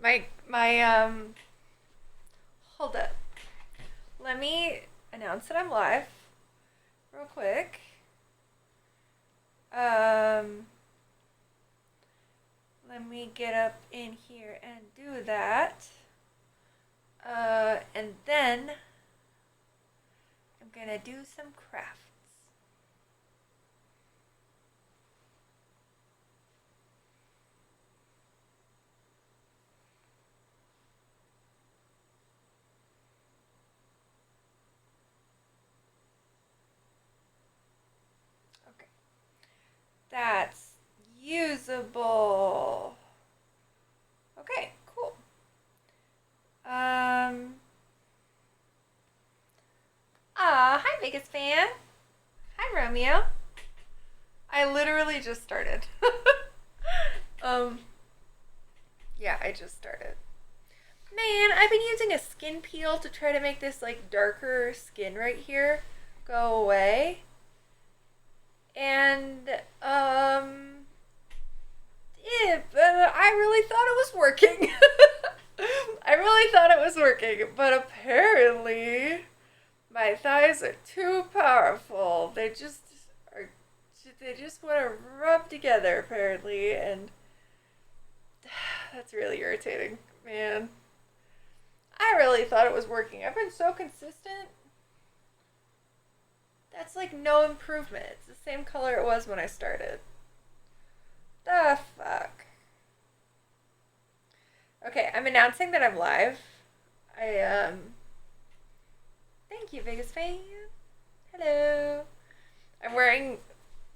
My hold up. Let me announce that I'm live real quick. Um Let me get up in here and do that. And then I'm gonna do some crafts. Okay. That's usable. Okay, cool. Hi Vegas fan. Hi Romeo. I literally just started. um, yeah, I just started. Man, I've been using a skin peel to try to make this like darker skin right here go away. And I really thought it was working. I really thought it was working, but apparently my thighs are too powerful. Are they just want to rub together apparently, and that's really irritating, man. I really thought it was working. I've been so consistent. That's like no improvement. It's the same color it was when I started. The fuck. Okay, I'm announcing that I'm live. I. Thank you, Vegas fan. Hello. I'm wearing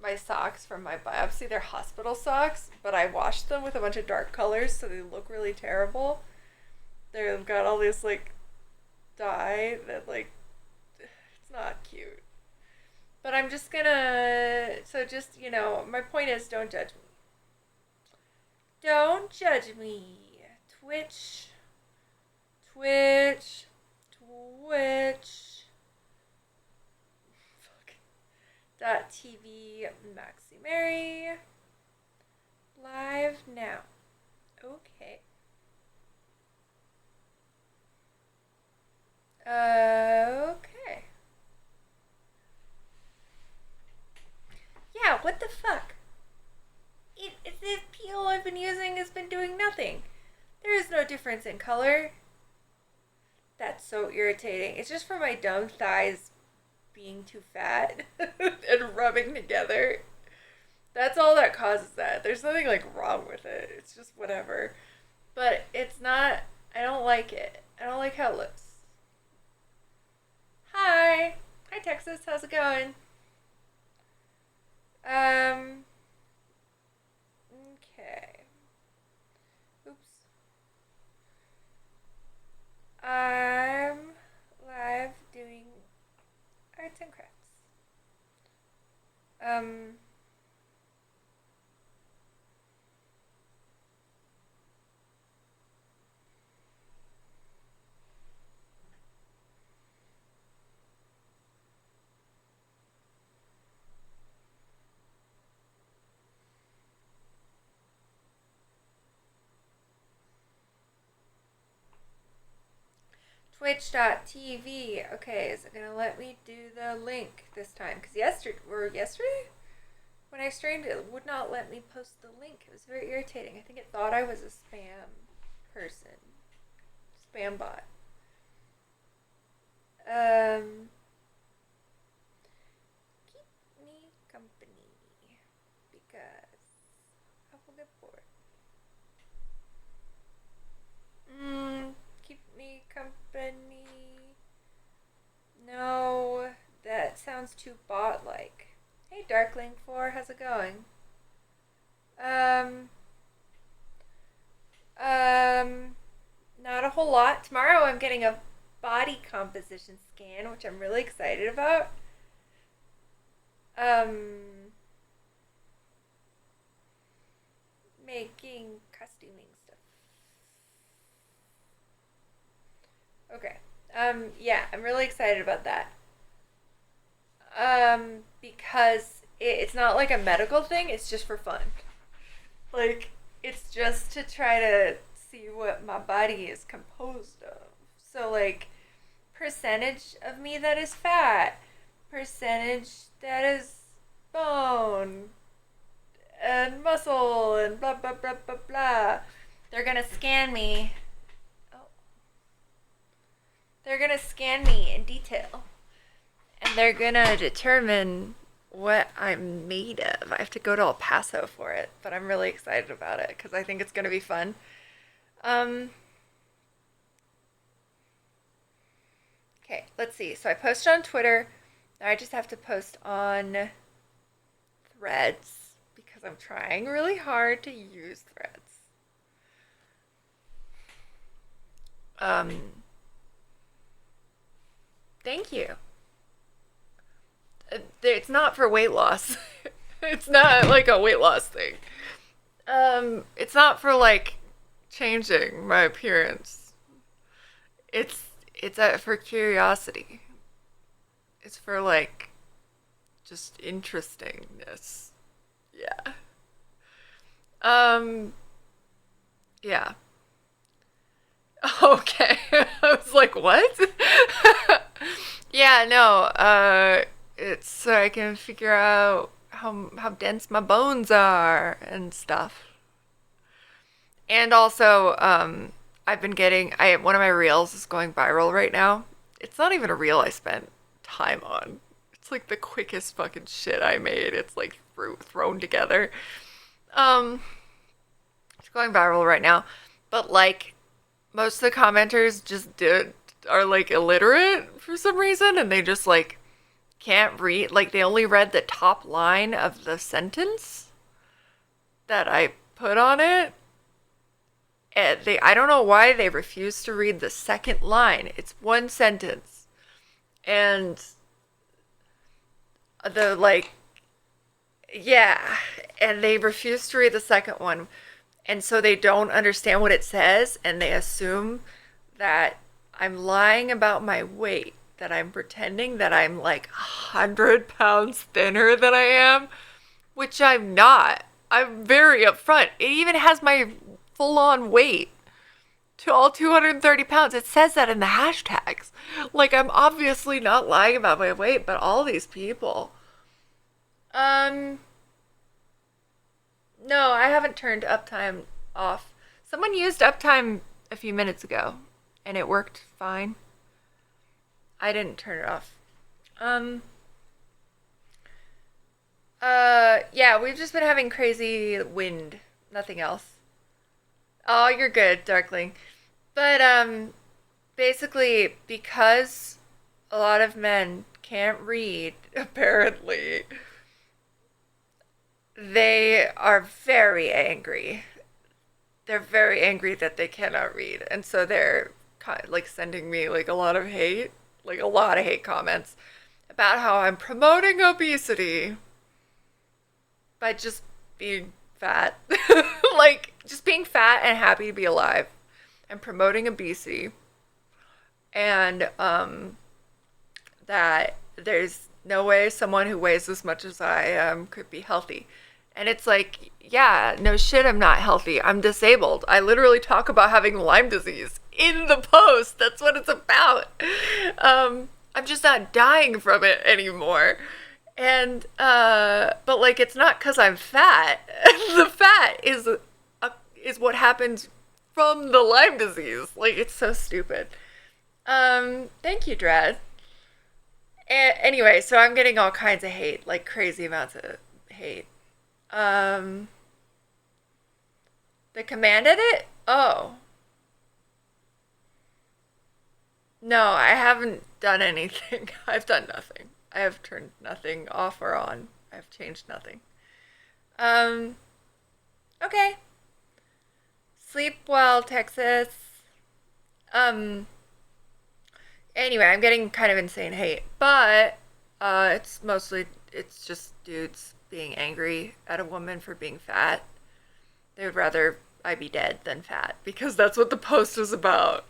my socks from my biopsy. They're hospital socks, but I washed them with a bunch of dark colors so they look really terrible. They've got all this like dye that like it's not cute. But I'm just gonna so just, my point is don't judge me. Don't judge me. Twitch. Twitch. Twitch. Fuck. .tv Maxi Mary. Live now. Okay. Okay. Yeah, what the fuck? The peel I've been using has been doing nothing. There is no difference in color. That's so irritating. It's just for my dumb thighs being too fat and rubbing together. That's all that causes that. There's nothing like wrong with it. It's just whatever. But it's not. I don't like it. I don't like how it looks. Hi. Hi Texas. How's it going? Um. Okay. Oops. I'm live doing arts and crafts. Um. Twitch.tv. Okay, is it gonna let me do the link this time? Because yesterday when I streamed, it would not let me post the link. It was very irritating. I think it thought I was a spam person, spam bot. Um, Keep me company because I will get bored. Keep me company. No, that sounds too bot like. Hey, Darkling4, how's it going? Um, Not a whole lot. Tomorrow I'm getting a body composition scan, which I'm really excited about. Um, Making costuming stuff. Okay. Yeah, I'm really excited about that. Because it's not like a medical thing, it's just for fun. Like, it's just to try to see what my body is composed of. So, like, percentage of me that is fat, percentage that is bone and muscle and blah blah blah blah blah. They're gonna scan me. Oh. They're gonna scan me in detail. And they're gonna determine what I'm made of. I have to go to El Paso for it, but I'm really excited about it because I think it's gonna be fun. Okay, let's see. So I posted on Twitter. Now I just have to post on Threads because I'm trying really hard to use Threads. Thank you. It's not for weight loss. It's not like a weight loss thing. It's not for like changing my appearance. It's for curiosity. It's for like just interestingness. Yeah. Yeah. Okay. I was like, what? Yeah, no. It's so I can figure out how dense my bones are and stuff. And also, I've been getting one of my reels is going viral right now. It's not even a reel I spent time on. It's like the quickest fucking shit I made. It's like thrown together. It's going viral right now. But like most of the commenters are like illiterate for some reason, and they just like can't read. Like they only read the top line of the sentence that I put on it. And I don't know why they refuse to read the second line. It's one sentence. And and they refuse to read the second one. And so they don't understand what it says, and they assume that I'm lying about my weight, that I'm pretending that I'm like 100 pounds thinner than I am, which I'm not. I'm very upfront. It even has my full-on weight to all 230 pounds. It says that in the hashtags. Like, I'm obviously not lying about my weight, but all these people. No, I haven't turned uptime off. Someone used uptime a few minutes ago, and it worked fine. I didn't turn it off. Yeah, we've just been having crazy wind. Nothing else. Oh, you're good, Darkling. But, basically, because a lot of men can't read, apparently, they are very angry. They're very angry that they cannot read. And so they're like sending me like a lot of hate comments about how I'm promoting obesity by just being fat. Like, just being fat and happy to be alive. And promoting obesity. And, that there's no way someone who weighs as much as I am could be healthy. And it's like, yeah, no shit, I'm not healthy. I'm disabled. I literally talk about having Lyme disease in the post. That's what it's about. I'm just not dying from it anymore. And, but like, it's not because I'm fat. The fat is what happens from the Lyme disease. Like, it's so stupid. Thank you, Dread. Anyway, so I'm getting all kinds of hate, like crazy amounts of hate. The command edit? Oh. No, I haven't done anything. I've done nothing. I have turned nothing off or on. I've changed nothing. Okay. Sleep well, Texas. Anyway, I'm getting kind of insane hate, but it's just dudes being angry at a woman for being fat. They would rather I be dead than fat, because that's what the post was about.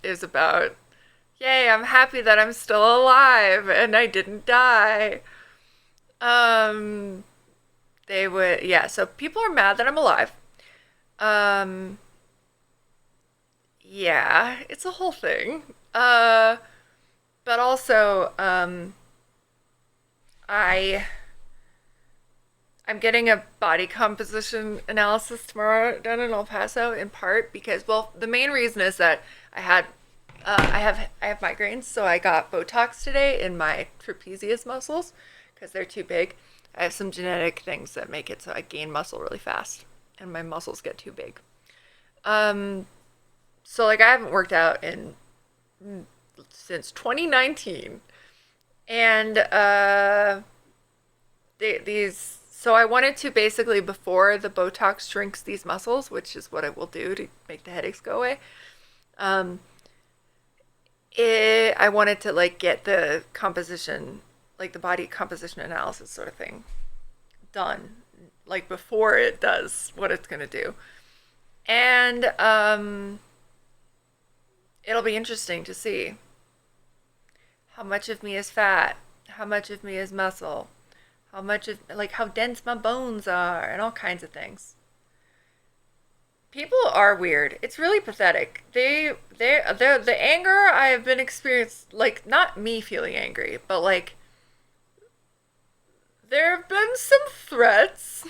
Is about, yay, I'm happy that I'm still alive and I didn't die. So people are mad that I'm alive. Um, yeah, it's a whole thing. Uh, but also, I I'm getting a body composition analysis tomorrow done in El Paso, in part because, well, the main reason is that I had I have migraines, so I got Botox today in my trapezius muscles because they're too big. I have some genetic things that make it so I gain muscle really fast and my muscles get too big. Um, so like I haven't worked out in since 2019, and these. So I wanted to basically, before the Botox shrinks these muscles, which is what I will do to make the headaches go away. Um, I wanted to like get the composition, like the body composition analysis sort of thing done, like before it does what it's gonna do, and it'll be interesting to see how much of me is fat, how much of me is muscle, how much of like how dense my bones are, and all kinds of things. People are weird. It's really pathetic. The anger I have been experienced, like not me feeling angry, but like there have been some threats.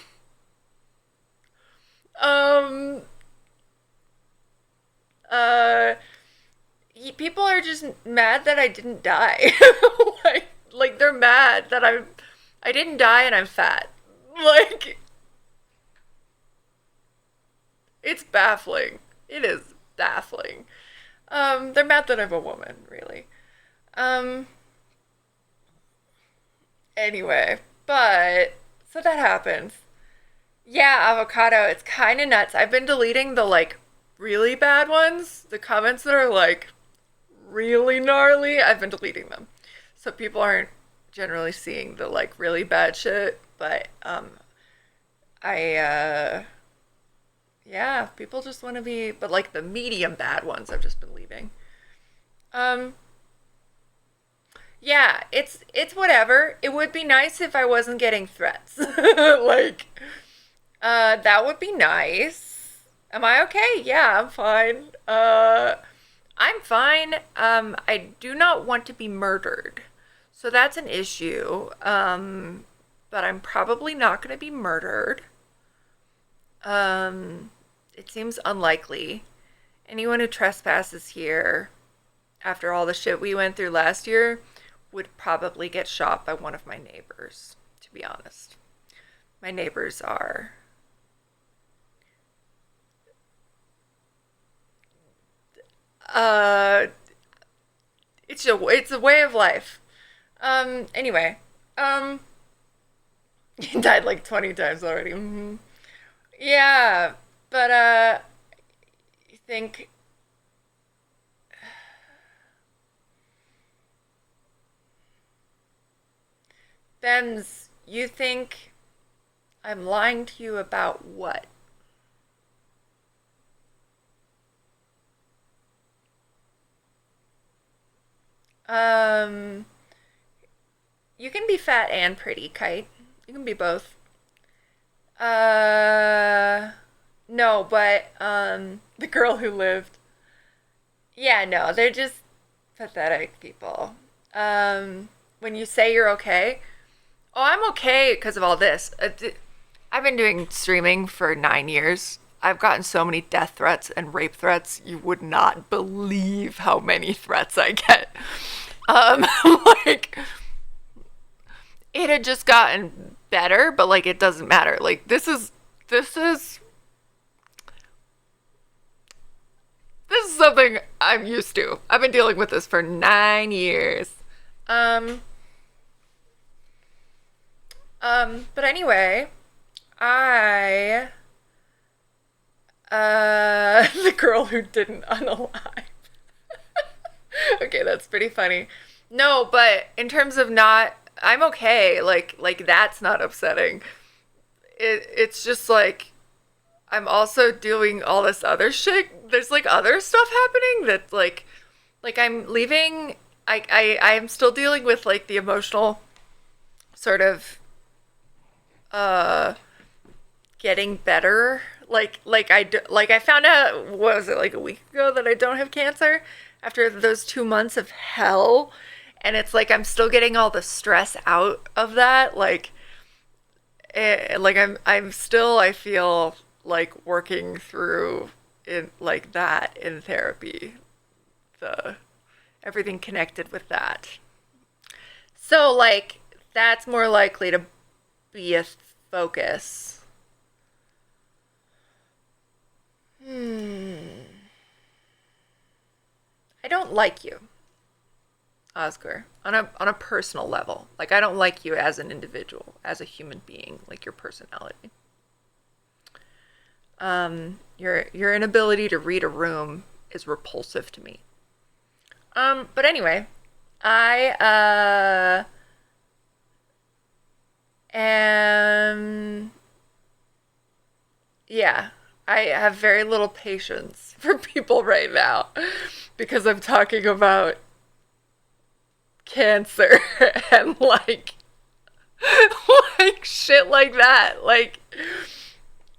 Um, uh, People are just mad that I didn't die. like they're mad that I didn't die and I'm fat. Like it's baffling. It is baffling. They're mad that I'm a woman, really. Um, anyway, but so that happens. Yeah, avocado, it's kind of nuts. I've been deleting the like really bad ones, the comments that are like really gnarly. I've been deleting them. So people aren't generally seeing the like really bad shit, but I yeah, people just want to be, but like the medium bad ones I've just been leaving. Um yeah, it's whatever. It would be nice if I wasn't getting threats. Like that would be nice. Am I okay? Yeah, I'm fine. I'm fine. I do not want to be murdered. So that's an issue. But I'm probably not going to be murdered. It seems unlikely. Anyone who trespasses here after all the shit we went through last year would probably get shot by one of my neighbors, to be honest. My neighbors are uh it's a way of life. Anyway, um he died like 20 times already. Yeah, but you think Bems, you think I'm lying to you about what? Um, you can be fat and pretty, Kite. You can be both. Uh, no, but the girl who lived. Yeah, no, they're just pathetic people. When you say you're okay, oh, I'm okay because of all this. I've been doing streaming for 9 years. I've gotten so many death threats and rape threats. You would not believe how many threats I get. Um, like it had just gotten better, but like it doesn't matter. Like this is this is something I'm used to. I've been dealing with this for 9 years. Um, but anyway, I the girl who didn't unalive. Okay, that's pretty funny. No, but in terms of not, I'm okay. Like that's not upsetting. It's just like I'm also doing all this other shit. There's like other stuff happening that like I'm leaving. I'm still dealing with like the emotional sort of uh getting better Like I found out, what was it, like a week ago, that I don't have cancer after those 2 months of hell. And it's like I'm still getting all the stress out of that. Like I'm still, I feel like working through in like that in therapy, the everything connected with that. So like that's more likely to be a focus. Hmm. I don't like you, Oscar, on a personal level. Like I don't like you as an individual, as a human being, like your personality. Your inability to read a room is repulsive to me. But anyway, I am, yeah, I have very little patience for people right now because I'm talking about cancer and like shit like that. Like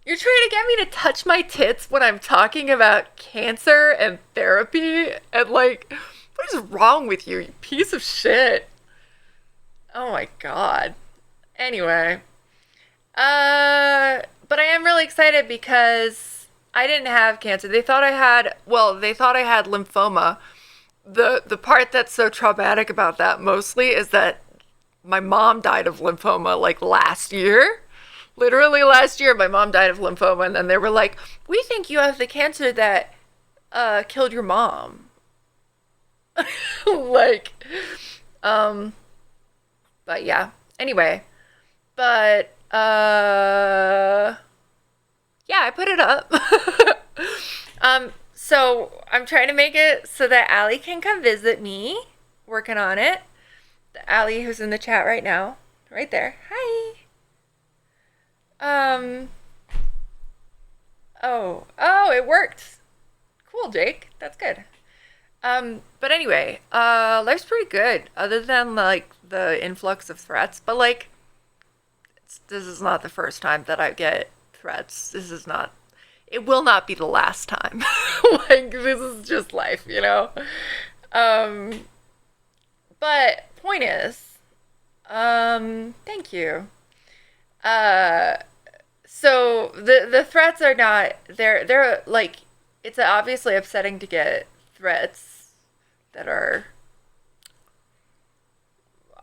you're trying to get me to touch my tits when I'm talking about cancer and therapy, and like what is wrong with you, you piece of shit? Oh my god. Anyway, but I am really excited because I didn't have cancer. They thought I had, well, they thought I had lymphoma. The part that's so traumatic about that mostly is that my mom died of lymphoma like last year. Literally last year, my mom died of lymphoma, and then they were like, "We think you have the cancer that killed your mom." like, um, but yeah. Anyway, but yeah, I put it up. So I'm trying to make it so that Allie can come visit me. Working on it. Allie, who's in the chat right now, right there. Hi. Um. Oh, it worked. Cool, Jake. That's good. But anyway, life's pretty good, other than like the influx of threats. But like, this is not the first time that I get threats. This is not. It will not be the last time. Like this is just life, you know. Um. But point is, thank you. Uh. So the threats are not, they're like, it's obviously upsetting to get threats that are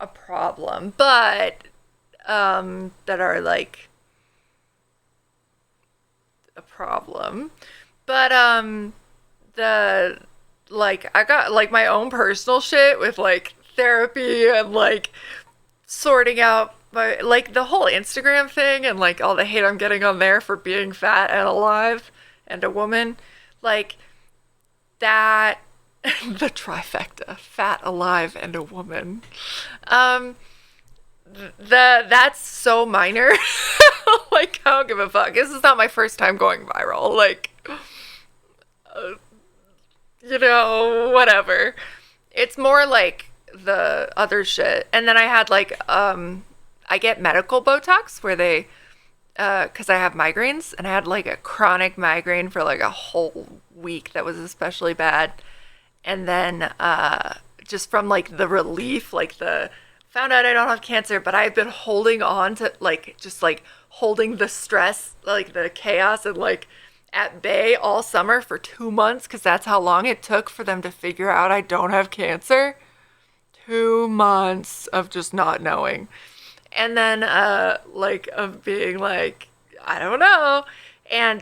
a problem, but that are like a problem. But the like I got like my own personal shit with like therapy and like sorting out my like the whole Instagram thing and like all the hate I'm getting on there for being fat and alive and a woman. Like that the trifecta, fat, alive, and a woman. Um that's so minor. Like I don't give a fuck. This is not my first time going viral. Like uh, whatever. It's more like the other shit. And then I had like I get medical Botox where they cuz I have migraines, and I had like a chronic migraine for like a whole week that was especially bad. And then just from like the relief, like the found out I don't have cancer, but I've been holding on to like just like holding the stress, like the chaos, and like at bay all summer for 2 months because that's how long it took for them to figure out I don't have cancer. 2 months of just not knowing. And then like of being like, I don't know. And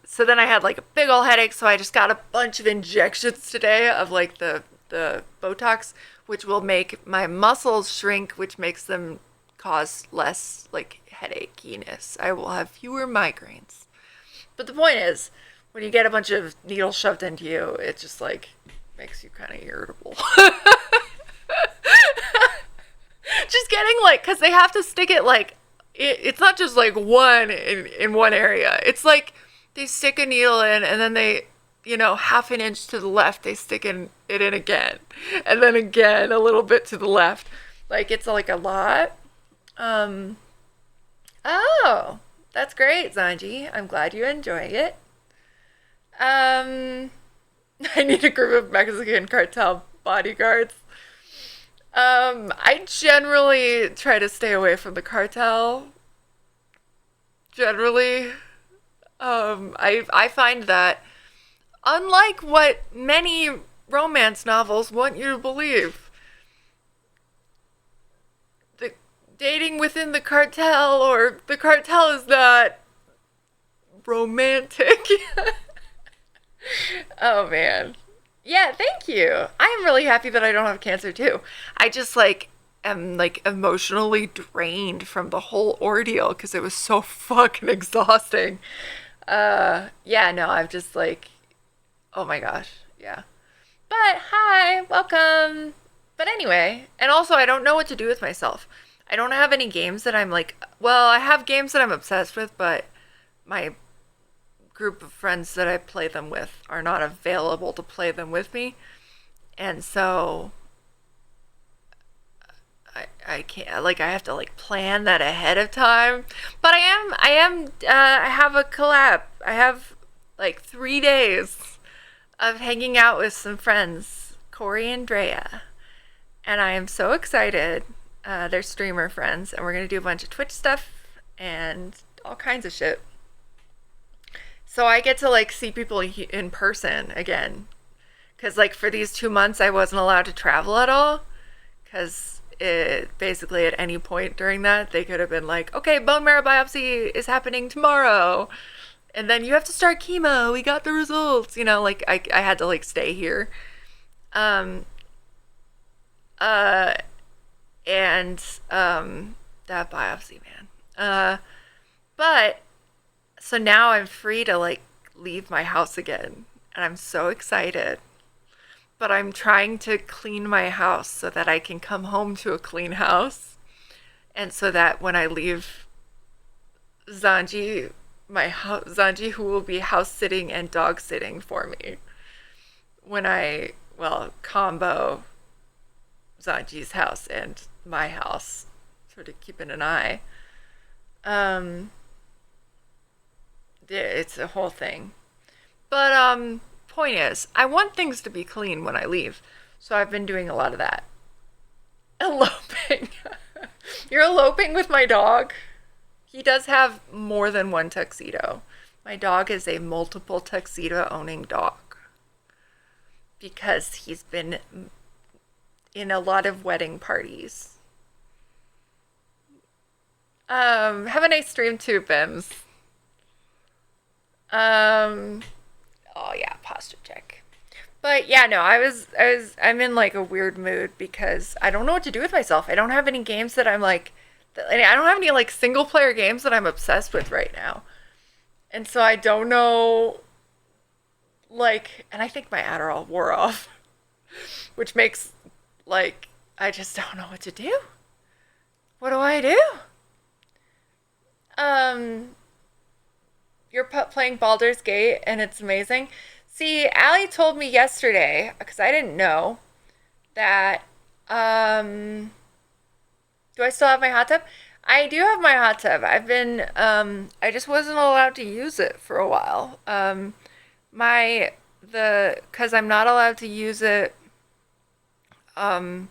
so then I had like a big ol' headache, so I just got a bunch of injections today of like the Botox, which will make my muscles shrink, which makes them cause less like headachiness. I will have fewer migraines. But the point is, when you get a bunch of needles shoved into you, it just like makes you kind of irritable. Just getting like, because they have to stick it like, it's not just like one in one area. It's like they stick a needle in, and then they, half an inch to the left, they stick it in again. And then again, a little bit to the left. Like, it's like a lot. Oh, That's great, Zanji. I'm glad you enjoy it. Um, I need a group of Mexican cartel bodyguards. I generally try to stay away from the cartel. Generally, I find that unlike what many romance novels want you to believe, the dating within the cartel or the cartel is not romantic. Oh man. Yeah, thank you. I am really happy that I don't have cancer too. I just like am like emotionally drained from the whole ordeal because it was so fucking exhausting. Yeah, no, I'm just like, oh my gosh. Yeah. But hi, welcome. But anyway, and also I don't know what to do with myself. I don't have any games that I'm like, well, I have games that I'm obsessed with, but my group of friends that I play them with are not available to play them with me. And so I can't, like, I have to like plan that ahead of time. But I have a collab. I have like 3 days of hanging out with some friends, Corey and Drea. And I am so excited. They're streamer friends, and we're gonna do a bunch of Twitch stuff and all kinds of shit. So I get to like see people in person again. Cause like for these 2 months I wasn't allowed to travel at all. Cause it basically at any point during that they could have been like, okay, bone marrow biopsy is happening tomorrow. And then you have to start chemo. We got the results. You know, like I had to like stay here. Um uh and that biopsy, man. But so now I'm free to like leave my house again, and I'm so excited. But I'm trying to clean my house so that I can come home to a clean house, and so that when I leave Zanji, Zanji, who will be house sitting and dog sitting for me, when I combo Zanji's house and my house, sort of keeping an eye. Um, it's a whole thing. But point is, I want things to be clean when I leave. So I've been doing a lot of that. Eloping. You're eloping with my dog? He does have more than one tuxedo. My dog is a multiple tuxedo owning dog. Because he's been in a lot of wedding parties. Have a nice stream too, Bims. Oh yeah, posture check. But yeah, no, I'm in like a weird mood because I don't know what to do with myself. I don't have any games that I'm like, I don't have any like single player games that I'm obsessed with right now. And so I don't know, like, and I think my Adderall wore off, which makes, like, I just don't know what to do. What do I do? Um, you're playing Baldur's Gate and it's amazing. See, Allie told me yesterday, because I didn't know, that, do I still have my hot tub? I do have my hot tub. I just wasn't allowed to use it for a while. Because I'm not allowed to use it, um,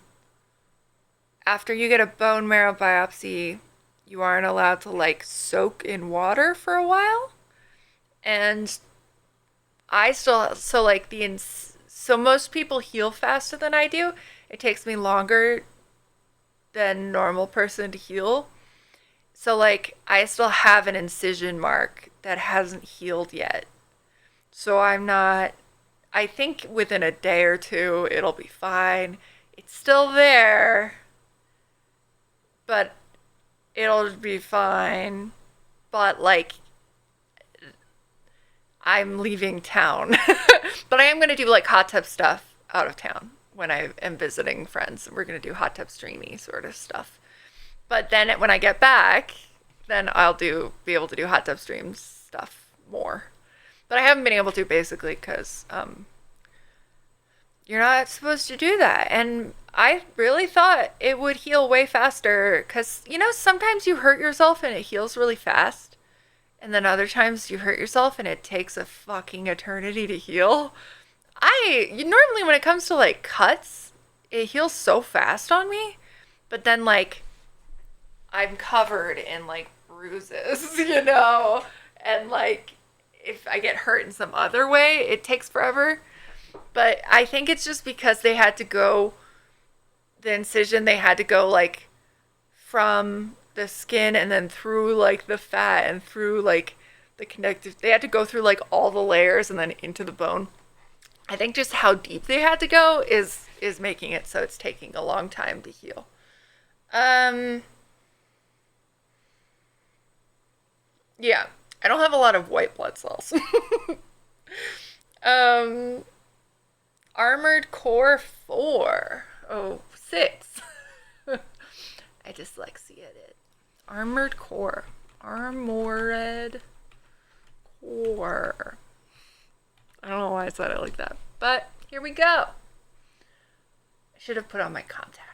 after you get a bone marrow biopsy, you aren't allowed to like soak in water for a while. And I still, so like so most people heal faster than I do. It takes me longer than normal person to heal. So like I still have an incision mark that hasn't healed yet. So I think within a day or two it'll be fine. It's still there, but it'll be fine. But like I'm leaving town. But I am going to do like hot tub stuff out of town when I am visiting friends. We're going to do hot tub streamy sort of stuff. But then when I get back, then I'll be able to do hot tub streams stuff more. But I haven't been able to basically because you're not supposed to do that. And I really thought it would heal way faster because, you know, sometimes you hurt yourself and it heals really fast. and then other times you hurt yourself and it takes a fucking eternity to heal. Normally when it comes to like cuts, it heals so fast on me, but then like I'm covered in like bruises, and like if I get hurt in some other way, it takes forever. But I think it's just because the incision, they had to go like from the skin and then through like the fat and through like the connective. They had to go through like all the layers and then into the bone. I think just how deep they had to go is making it so it's taking a long time to heal. Yeah, I don't have a lot of white blood cells. um, Armored Core 4. Oh, 6. I dyslexia it. Armored Core. Armored Core. I don't know why I said it like that. But here we go. I should have put on my contacts.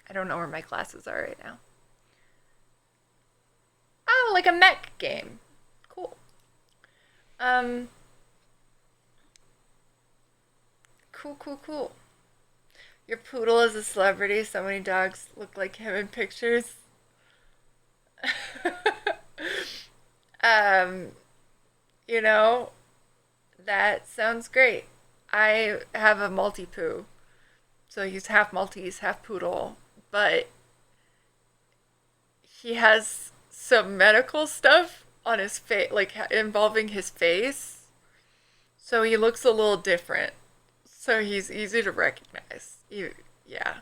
I don't know where my glasses are right now. Oh, like a mech game. Cool. Cool. Your poodle is a celebrity. So many dogs look like him in pictures. um, you know, that sounds great. I have a Maltipoo. So he's half Maltese, half poodle. But he has some medical stuff on his face, like involving his face. So he looks a little different. So he's easy to recognize. Yeah.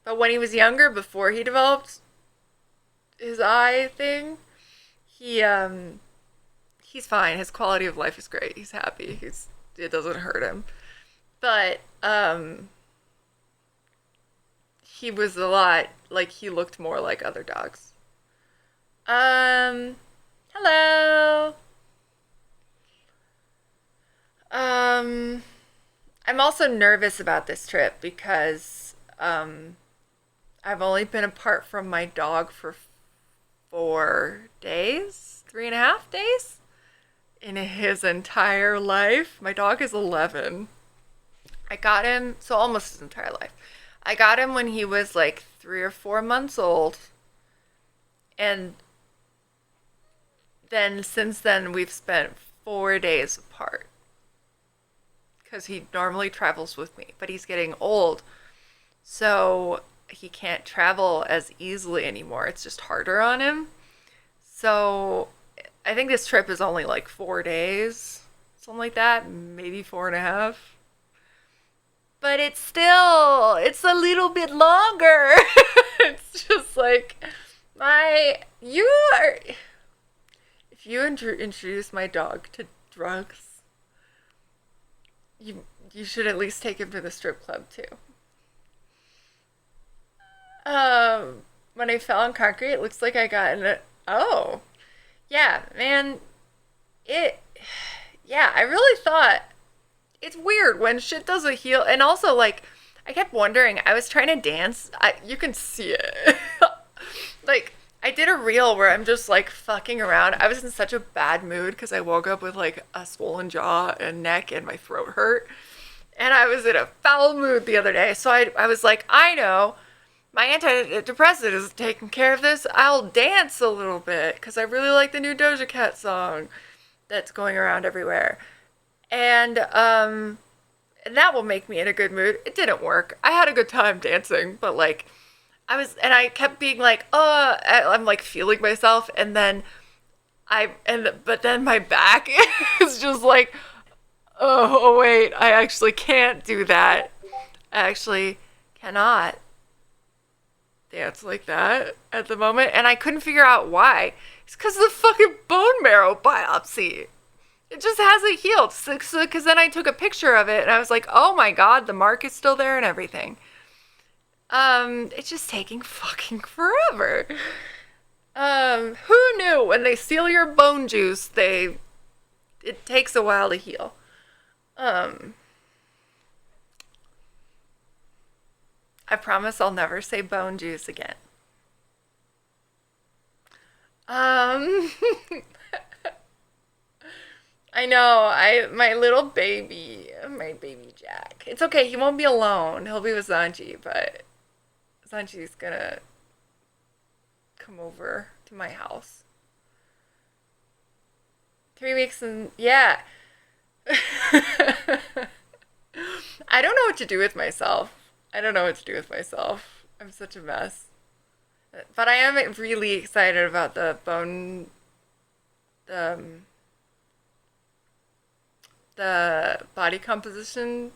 But when he was younger, before he developed his eye thing, he's fine. His quality of life is great. He's happy. It doesn't hurt him. But he was a lot like he looked more like other dogs. Hello. I'm also nervous about this trip because I've only been apart from my dog for 4 days, 3.5 days in his entire life. My dog is 11. I got him, so almost his entire life. I got him when he was like 3 or 4 months old. And then since then, we've spent 4 days apart. Because he normally travels with me, but he's getting old. So he can't travel as easily anymore. It's just harder on him. So I think this trip is only like 4 days, something like that, maybe 4.5. But it's a little bit longer. It's just like, if you introduce my dog to drugs, you should at least take him to the strip club too. When I fell on concrete, it looks like I got in a. Oh, yeah, man. It. Yeah, I really thought it's weird when shit doesn't heal, and also like I kept wondering. I was trying to dance. You can see it. Like I did a reel where I'm just like fucking around. I was in such a bad mood because I woke up with like a swollen jaw and neck, and my throat hurt, and I was in a foul mood the other day. So I was like, I know. My antidepressant is taking care of this. I'll dance a little bit because I really like the new Doja Cat song that's going around everywhere. And that will make me in a good mood. It didn't work. I had a good time dancing, but like I kept being like, oh, I'm like feeling myself, and then but then my back is just like, oh wait, I actually can't do that. I actually cannot dance like that at the moment, and I couldn't figure out why. It's because of the fucking bone marrow biopsy. It just hasn't healed. Because then I took a picture of it, and I was like, oh my god, the mark is still there and everything. It's just taking fucking forever. Who knew when they steal your bone juice, it takes a while to heal. I promise I'll never say bone juice again. Um, I know. My baby Jack. It's okay. He won't be alone. He'll be with Zanji, but Zanji's gonna come over to my house. 3 weeks and yeah. I don't know what to do with myself. I don't know what to do with myself. I'm such a mess. But I am really excited about um, the body composition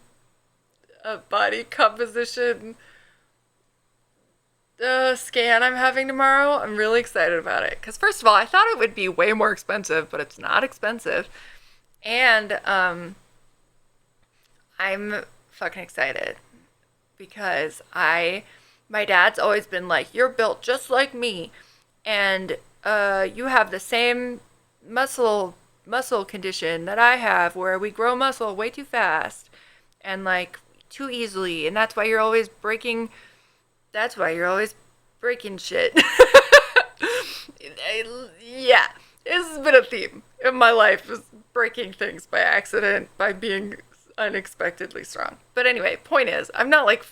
scan I'm having tomorrow. I'm really excited about it because first of all, I thought it would be way more expensive, but it's not expensive, and I'm fucking excited because my dad's always been like, you're built just like me, and you have the same muscle muscle condition that I have, where we grow muscle way too fast and like too easily, and that's why you're always breaking. That's why you're always breaking shit. Yeah, this has been a theme in my life: is breaking things by accident, by being unexpectedly strong. But anyway, point is, I'm not like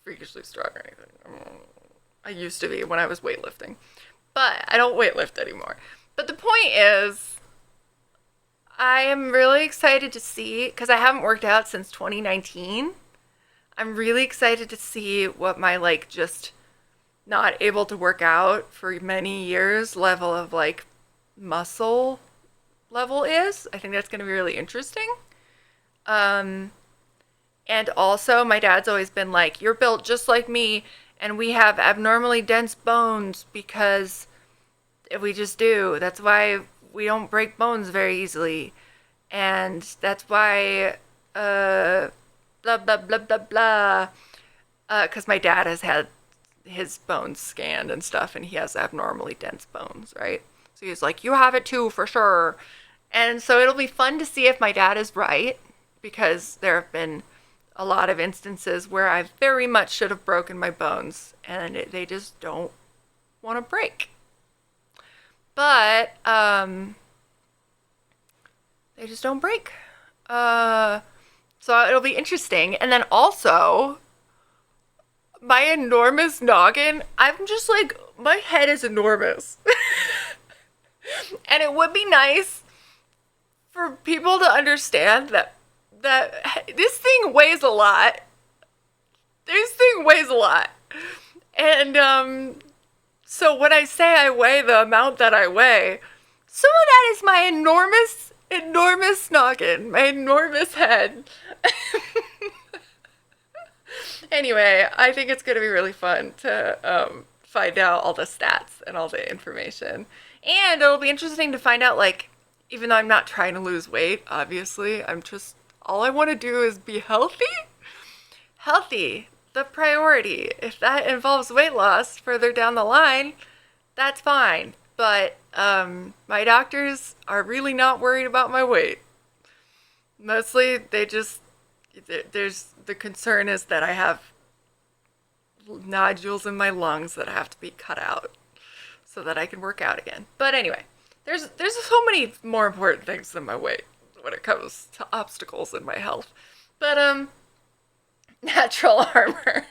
freakishly strong or anything. I used to be when I was weightlifting, but I don't weightlift anymore. But the point is, I am really excited to see, because I haven't worked out since 2019. I'm really excited to see what my like just not able to work out for many years level of like muscle level is. I think that's going to be really interesting. Um, and also, my dad's always been like, you're built just like me, and we have abnormally dense bones because we just do. That's why we don't break bones very easily. And that's why, blah, blah, blah, blah, blah. Because my dad has had his bones scanned and stuff, and he has abnormally dense bones, right? So he's like, you have it too, for sure. And so it'll be fun to see if my dad is right, because there have been a lot of instances where I very much should have broken my bones, and they just don't want to break. But they just don't break. So it'll be interesting. And then also, my enormous noggin, I'm just like, my head is enormous. And it would be nice for people to understand that this thing weighs a lot. This thing weighs a lot. And so when I say I weigh the amount that I weigh, some of that is my enormous noggin, my enormous head. Anyway, I think it's going to be really fun to find out all the stats and all the information. And it'll be interesting to find out, like, even though I'm not trying to lose weight, obviously, all I want to do is be healthy. Healthy, the priority. If that involves weight loss further down the line, that's fine. But my doctors are really not worried about my weight. Mostly, the concern is that I have nodules in my lungs that have to be cut out so that I can work out again. But anyway, there's so many more important things than my weight when it comes to obstacles in my health. But natural armor.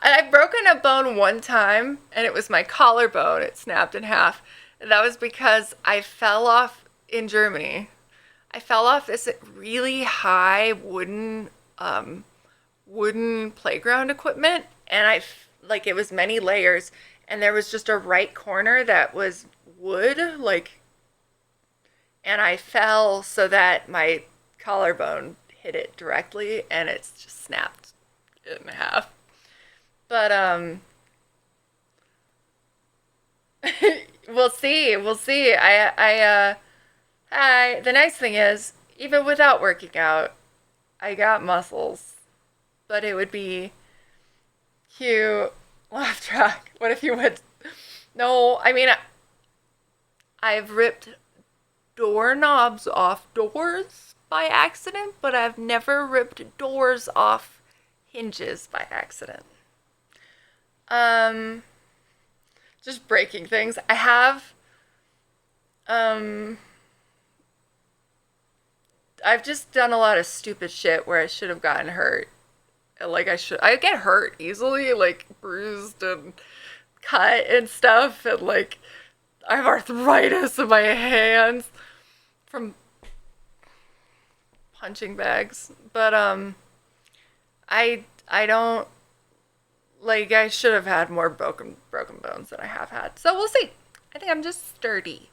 I've broken a bone one time, and it was my collarbone. It snapped in half. And that was because I fell off in Germany. I fell off this really high wooden playground equipment, and like it was many layers, and there was just a right corner that was wood, like, and I fell so that my collarbone hit it directly, and it's just snapped in half. But we'll see. We'll see. The nice thing is, even without working out, I got muscles. But it would be cute. Laugh track. What if you went? No, I mean, I've ripped doorknobs off doors by accident, but I've never ripped doors off hinges by accident. Um, just breaking things. I have, um, I've just done a lot of stupid shit where I should have gotten hurt. Like I get hurt easily, like bruised and cut and stuff, and like I have arthritis in my hands from punching bags. But I don't like I should have had more broken bones than I have had. So we'll see. I think I'm just sturdy.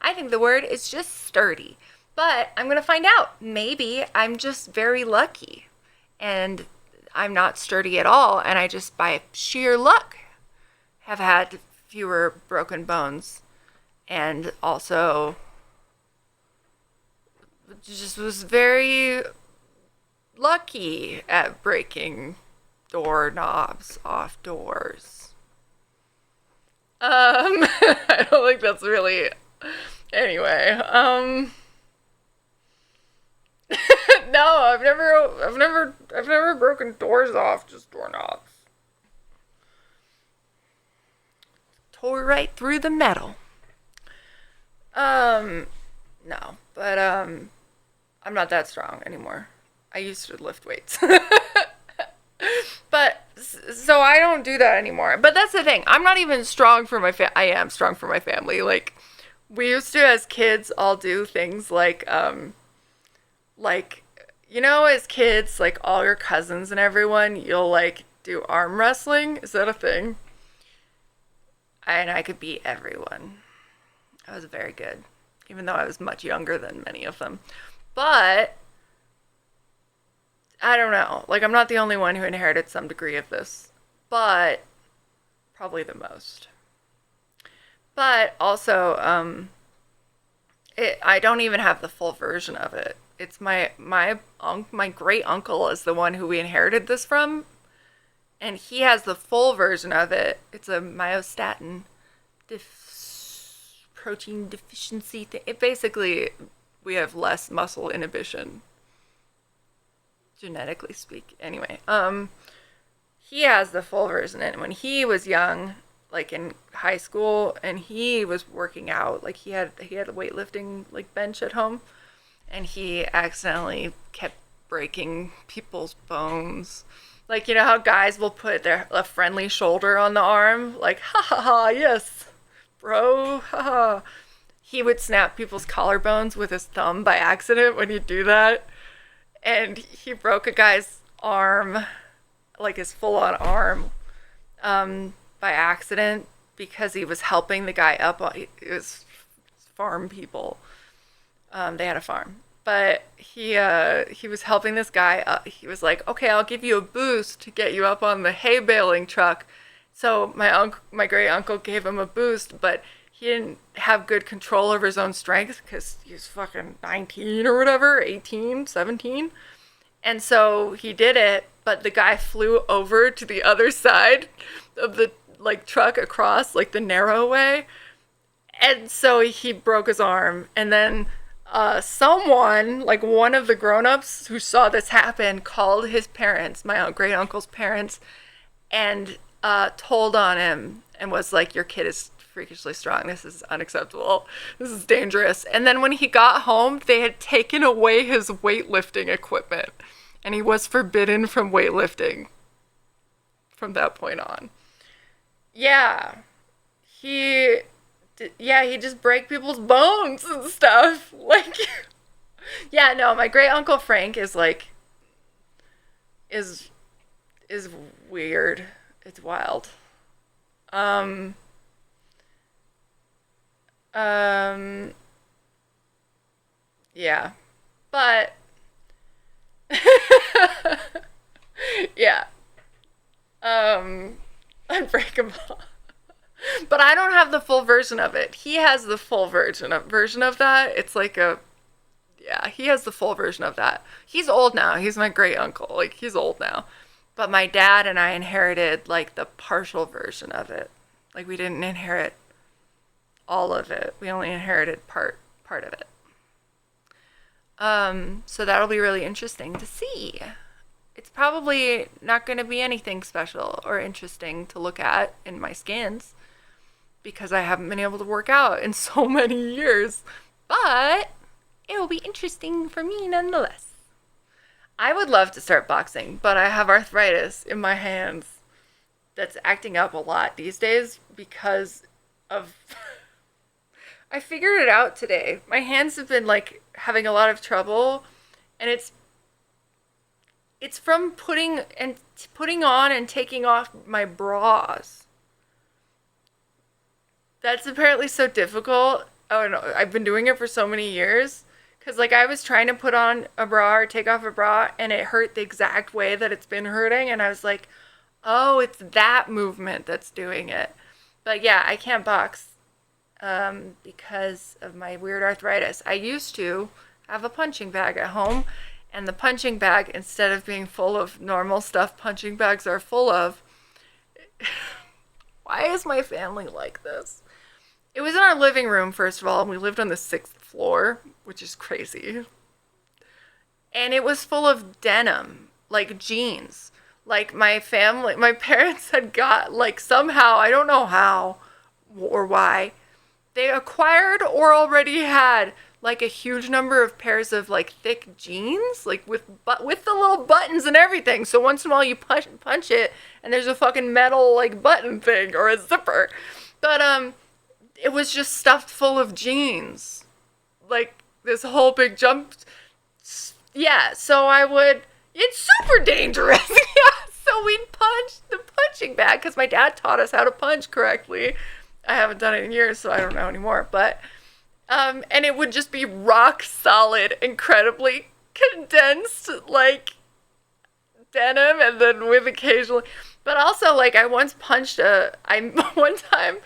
I think the word is just sturdy. But I'm going to find out. Maybe I'm just very lucky and I'm not sturdy at all and I just by sheer luck have had fewer broken bones and also just was very lucky at breaking doorknobs off doors. I don't think that's really. Anyway, no, I've never broken doors off. Just doorknobs. Tore right through the metal. No, but I'm not that strong anymore. I used to lift weights. But so I don't do that anymore. But that's the thing. I'm not even strong for my I am strong for my family. Like we used to as kids all do things like you know as kids like all your cousins and everyone you'll like do arm wrestling. Is that a thing? And I could beat everyone. I was very good, even though I was much younger than many of them. But I don't know. Like, I'm not the only one who inherited some degree of this, but probably the most. But also, I don't even have the full version of it. It's my great uncle is the one who we inherited this from, and he has the full version of it. It's a myostatin protein deficiency thing. It basically we have less muscle inhibition, genetically speak. Anyway, he has the full version, and when he was young, like in high school, and he was working out, like he had a weightlifting like bench at home, and he accidentally kept breaking people's bones. Like, you know how guys will put a friendly shoulder on the arm? Like, ha ha ha, yes, bro, ha ha. He would snap people's collarbones with his thumb by accident when he'd do that. And he broke a guy's arm, like his full-on arm, by accident because he was helping the guy up. It was farm people. They had a farm. But he was helping this guy up. He was like, okay, I'll give you a boost to get you up on the hay baling truck. So my great uncle gave him a boost, but he didn't have good control over his own strength because he was fucking 19 or whatever, 18, 17. And so he did it, but the guy flew over to the other side of the like truck across like the narrow way. And so he broke his arm. And then someone, like one of the grown-ups who saw this happen, called his parents, my great uncle's parents, and told on him and was like, your kid is freakishly strong. This is unacceptable. This is dangerous. And then when he got home, they had taken away his weightlifting equipment, and he was forbidden from weightlifting from that point on. Yeah. He just break people's bones and stuff. Like, yeah, no, my great uncle Frank is like, is weird. It's wild. Yeah, but, yeah, Unbreakable. But I don't have the full version of it. He has the full version of that. It's like yeah, he has the full version of that. He's old now. He's my great uncle. Like, he's old now. But my dad and I inherited like the partial version of it. Like, we didn't inherit all of it. We only inherited part of it. So that'll be really interesting to see. It's probably not going to be anything special or interesting to look at in my scans. because I haven't been able to work out in so many years. But it will be interesting for me nonetheless. I would love to start boxing, but I have arthritis in my hands that's acting up a lot these days because of I figured it out today. My hands have been like having a lot of trouble, and it's from putting on and taking off my bras. That's apparently so difficult. Oh no, I've been doing it for so many years. Cause like I was trying to put on a bra or take off a bra, and it hurt the exact way that it's been hurting, and I was like, oh, it's that movement that's doing it. But yeah, I can't box because of my weird arthritis. I used to have a punching bag at home, and the punching bag, instead of being full of normal stuff punching bags are full of, why is my family like this? It was in our living room, first of all, and we lived on the 6th floor, which is crazy. And it was full of denim, like jeans. Like my parents had got, like somehow, I don't know how or why, they acquired or already had like a huge number of pairs of like thick jeans, like with the little buttons and everything. So once in a while you punch it, and there's a fucking metal like button thing or a zipper. But it was just stuffed full of jeans. Like this whole big jump. Yeah, so it's super dangerous. Yeah, so we'd punch the punching bag because my dad taught us how to punch correctly. I haven't done it in years, so I don't know anymore. But, and it would just be rock solid, incredibly condensed, like, denim, and then with occasionally, but also, like, one time,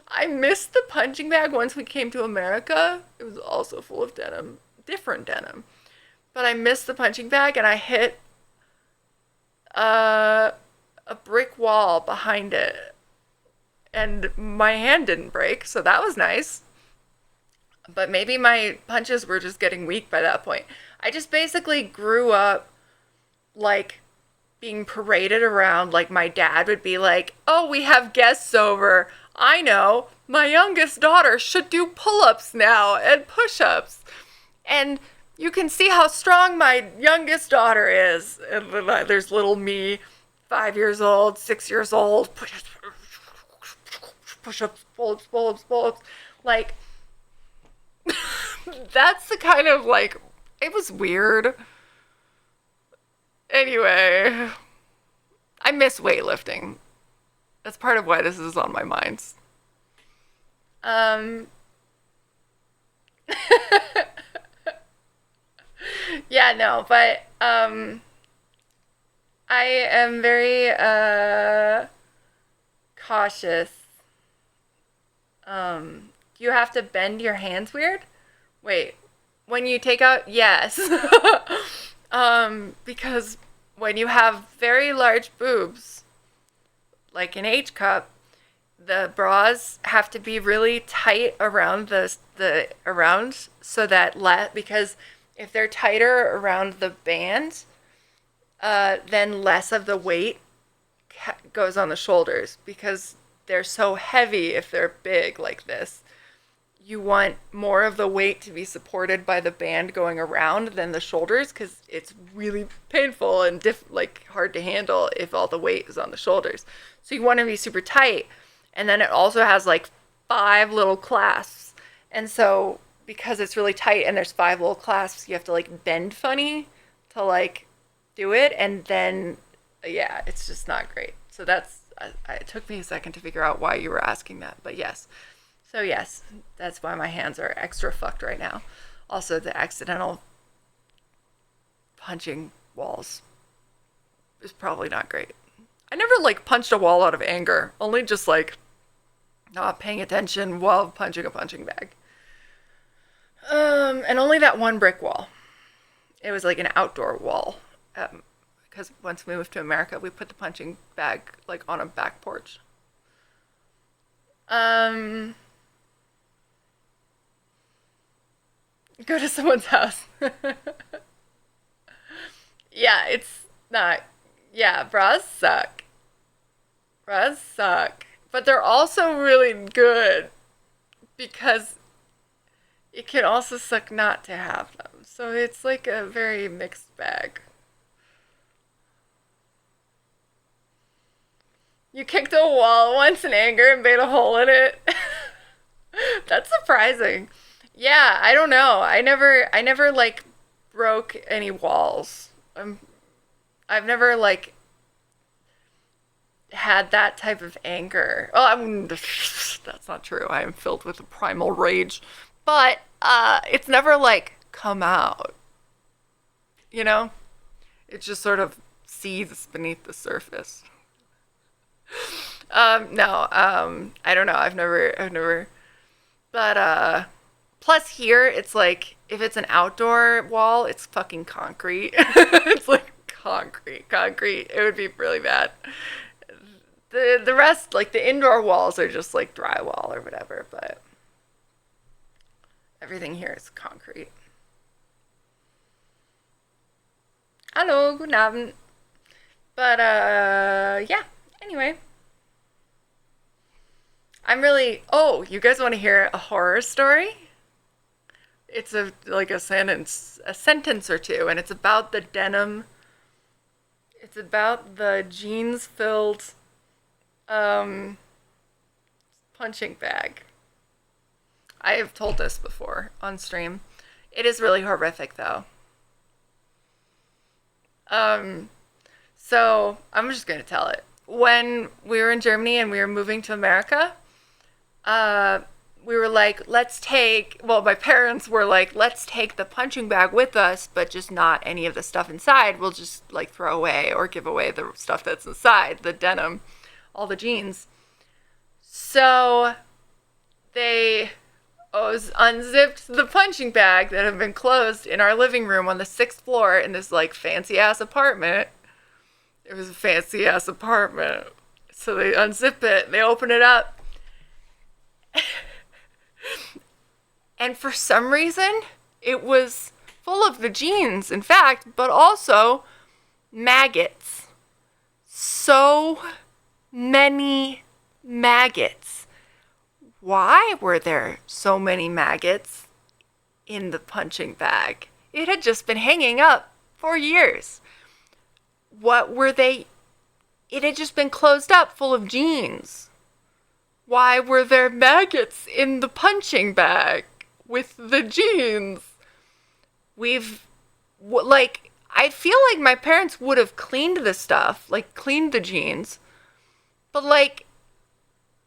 I missed the punching bag once we came to America. It was also full of denim, different denim. But I missed the punching bag, and I hit a brick wall behind it. And my hand didn't break, so that was nice. But maybe my punches were just getting weak by that point. I just basically grew up, like, being paraded around. Like, my dad would be like, oh, we have guests over. I know, my youngest daughter should do pull-ups now and push-ups. And you can see how strong my youngest daughter is. And there's little me, 5 years old, 6 years old, push-ups, pull-ups, pull-ups, pull-ups. Like, that's the kind of, like, it was weird. Anyway, I miss weightlifting. That's part of why this is on my mind. Yeah, no, but, I am very, cautious. You have to bend your hands weird? Wait, when you take out, yes. Because when you have very large boobs, like an H cup, the bras have to be really tight around the around so that because if they're tighter around the band, then less of the weight goes on the shoulders because they're so heavy if they're big like this. You want more of the weight to be supported by the band going around than the shoulders because it's really painful and hard to handle if all the weight is on the shoulders. So you want to be super tight. And then it also has like 5 little clasps. And so because it's really tight and there's 5 little clasps, you have to like bend funny to like do it. And then, yeah, it's just not great. So it took me a second to figure out why you were asking that. But yes. So yes, that's why my hands are extra fucked right now. Also, the accidental punching walls is probably not great. I never like punched a wall out of anger, only just like not paying attention while punching a punching bag. And only that one brick wall. It was like an outdoor wall. Because once we moved to America, we put the punching bag like on a back porch. Go to someone's house. Yeah, it's not. Yeah, bras suck. Bras suck. But they're also really good because it can also suck not to have them. So it's like a very mixed bag. You kicked a wall once in anger and made a hole in it. That's surprising. Yeah, I don't know. I never like broke any walls. I've never like had that type of anger. Oh, I mean, that's not true. I am filled with a primal rage, but it's never like come out. You know, it just sort of seethes beneath the surface. No, I don't know. I've never. But plus here, it's like if it's an outdoor wall, it's fucking concrete. It's like concrete. It would be really bad. The rest, like the indoor walls, are just like drywall or whatever. But everything here is concrete. Hallo, guten Abend. But yeah. Anyway, I'm really. Oh, you guys want to hear a horror story? It's a like a sentence or two, and it's about the denim. It's about the jeans-filled um, punching bag. I have told this before on stream. It is really horrific, though. Um, so I'm just gonna tell it. When we were in Germany and we were moving to America, uh, we were like, let's take, well, my parents were like, let's take the punching bag with us, but just not any of the stuff inside. We'll just like throw away or give away the stuff that's inside, the denim, all the jeans. So they unzipped the punching bag that had been closed in our living room on the sixth floor in this like fancy ass apartment. It was a fancy ass apartment. So they unzip it, they open it up. And for some reason, it was full of the jeans, in fact, but also maggots. So many maggots. Why were there so many maggots in the punching bag? It had just been hanging up for years. What were they? It had just been closed up full of jeans. Why were there maggots in the punching bag with the jeans? I feel like my parents would have cleaned the stuff, like cleaned the jeans, but like,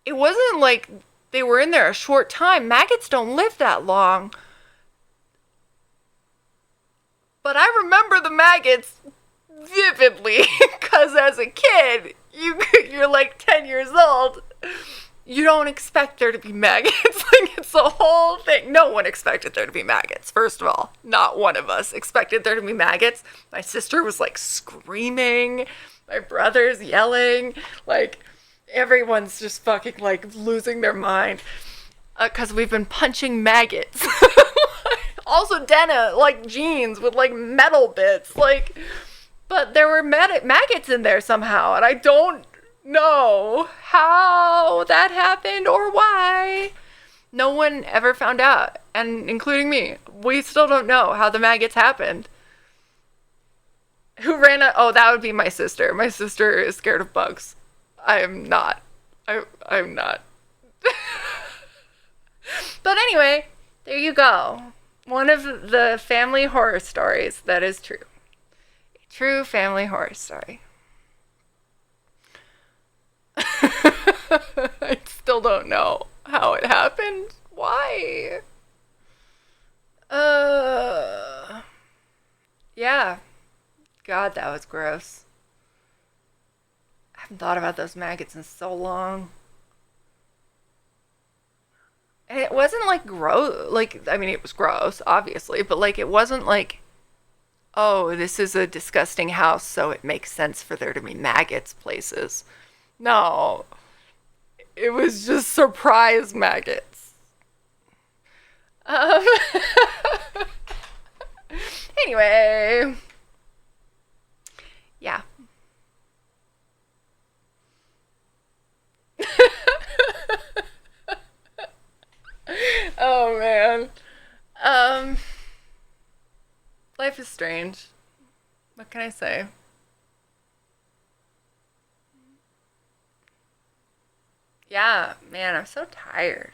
it wasn't like they were in there a short time. Maggots don't live that long. But I remember the maggots vividly, because as a kid, you're like 10 years old. You don't expect there to be maggots. Like, it's a whole thing. No one expected there to be maggots, first of all. Not one of us expected there to be maggots. My sister was, like, screaming. My brother's yelling. Like, everyone's just fucking, like, losing their mind. Because we've been punching maggots. Also, denim, like, jeans with, like, metal bits. Like, but there were maggots in there somehow. And I don't know how that happened or why. No one ever found out, and including me. We still don't know how the maggots happened. Who ran a... Oh, that would be my sister. My sister is scared of bugs. I am not. I'm not. But anyway, there you go. One of the family horror stories that is true. A true family horror story. I still don't know how it happened. Why? Yeah. God, that was gross. I haven't thought about those maggots in so long. And it wasn't like gross. Like, I mean, it was gross, obviously, but like, it wasn't like, oh, this is a disgusting house, so it makes sense for there to be maggots places. No. It was just surprise maggots. Um, anyway. Yeah. Life is strange. What can I say? Yeah, man, I'm so tired.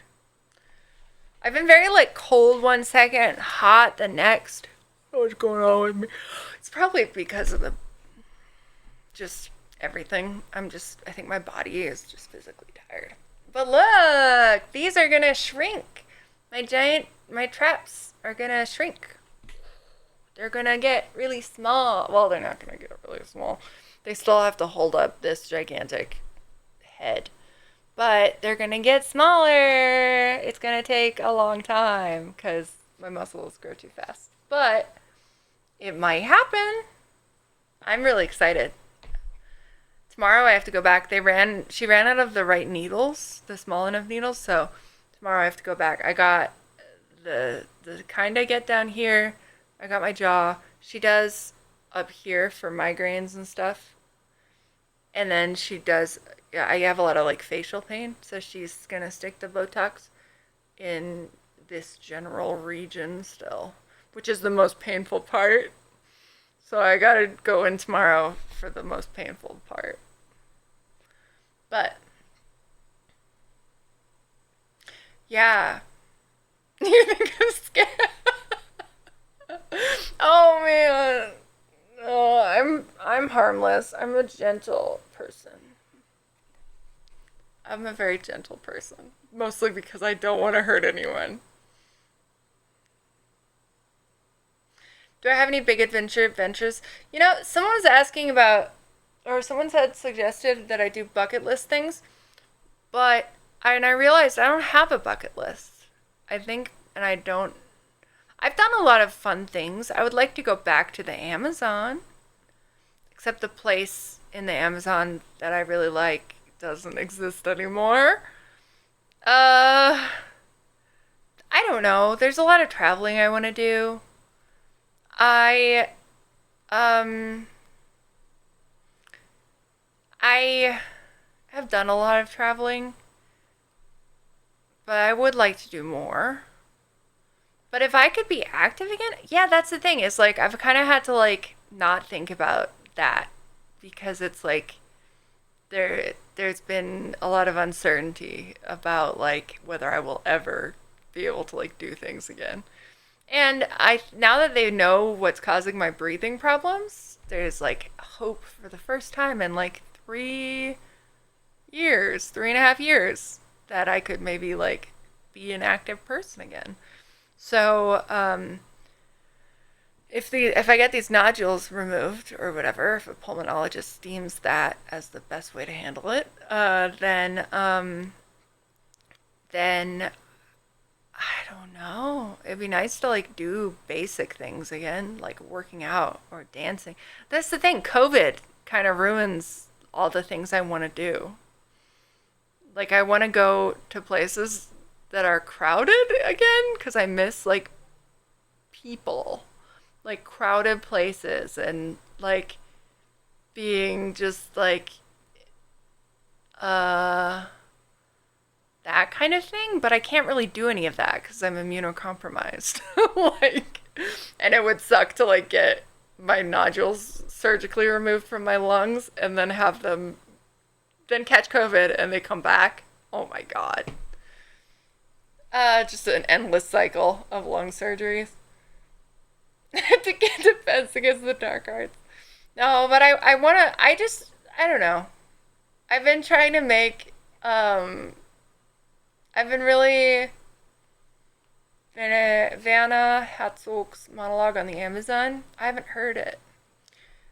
I've been very like cold one second, hot the next. What's going on with me? It's probably because of the just everything. I think my body is just physically tired. But look, these are gonna shrink. My traps are gonna shrink. They're gonna get really small. Well, they're not gonna get really small. They still have to hold up this gigantic head. But they're gonna get smaller. It's gonna take a long time because my muscles grow too fast. But it might happen. I'm really excited. Tomorrow I have to go back. She ran out of the right needles, the small enough needles, so tomorrow I have to go back. I got the kind I get down here. I got my jaw. She does up here for migraines and stuff. And then she does, yeah, I have a lot of like facial pain, so she's gonna stick the Botox in this general region still, which is the most painful part. So I gotta go in tomorrow for the most painful part. But yeah, you think I'm scared? Oh man, no, I'm harmless. I'm a gentle person. I'm a very gentle person, mostly because I don't want to hurt anyone. Do I have any big adventures? You know, someone was asking about, or someone had suggested that I do bucket list things, but I realized I don't have a bucket list. I think, and I don't. I've done a lot of fun things. I would like to go back to the Amazon, except the place in the Amazon that I really like doesn't exist anymore. Uh, I don't know. There's a lot of traveling I want to do. I um I have done a lot of traveling, but I would like to do more. But if I could be active again, yeah, that's the thing. Is like I've kind of had to like not think about that because it's like there's been a lot of uncertainty about like whether I will ever be able to like do things again. And I now that they know what's causing my breathing problems, there's like hope for the first time in like 3 years, 3.5 years, that I could maybe like be an active person again. So, if I get these nodules removed or whatever, if a pulmonologist deems that as the best way to handle it, then I don't know. It'd be nice to like do basic things again, like working out or dancing. That's the thing. COVID kind of ruins all the things I want to do. Like I want to go to places that are crowded again because I miss like people, like crowded places and like being just like uh that kind of thing, but I can't really do any of that because I'm immunocompromised. Like, and it would suck to like get my nodules surgically removed from my lungs and then have them then catch COVID and they come back. Oh my god. Just an endless cycle of lung surgeries to get defense against the dark arts. No, but I wanna. I don't know. I've been trying to make. I've been really. Vanna Herzog's monologue on the Amazon. I haven't heard it.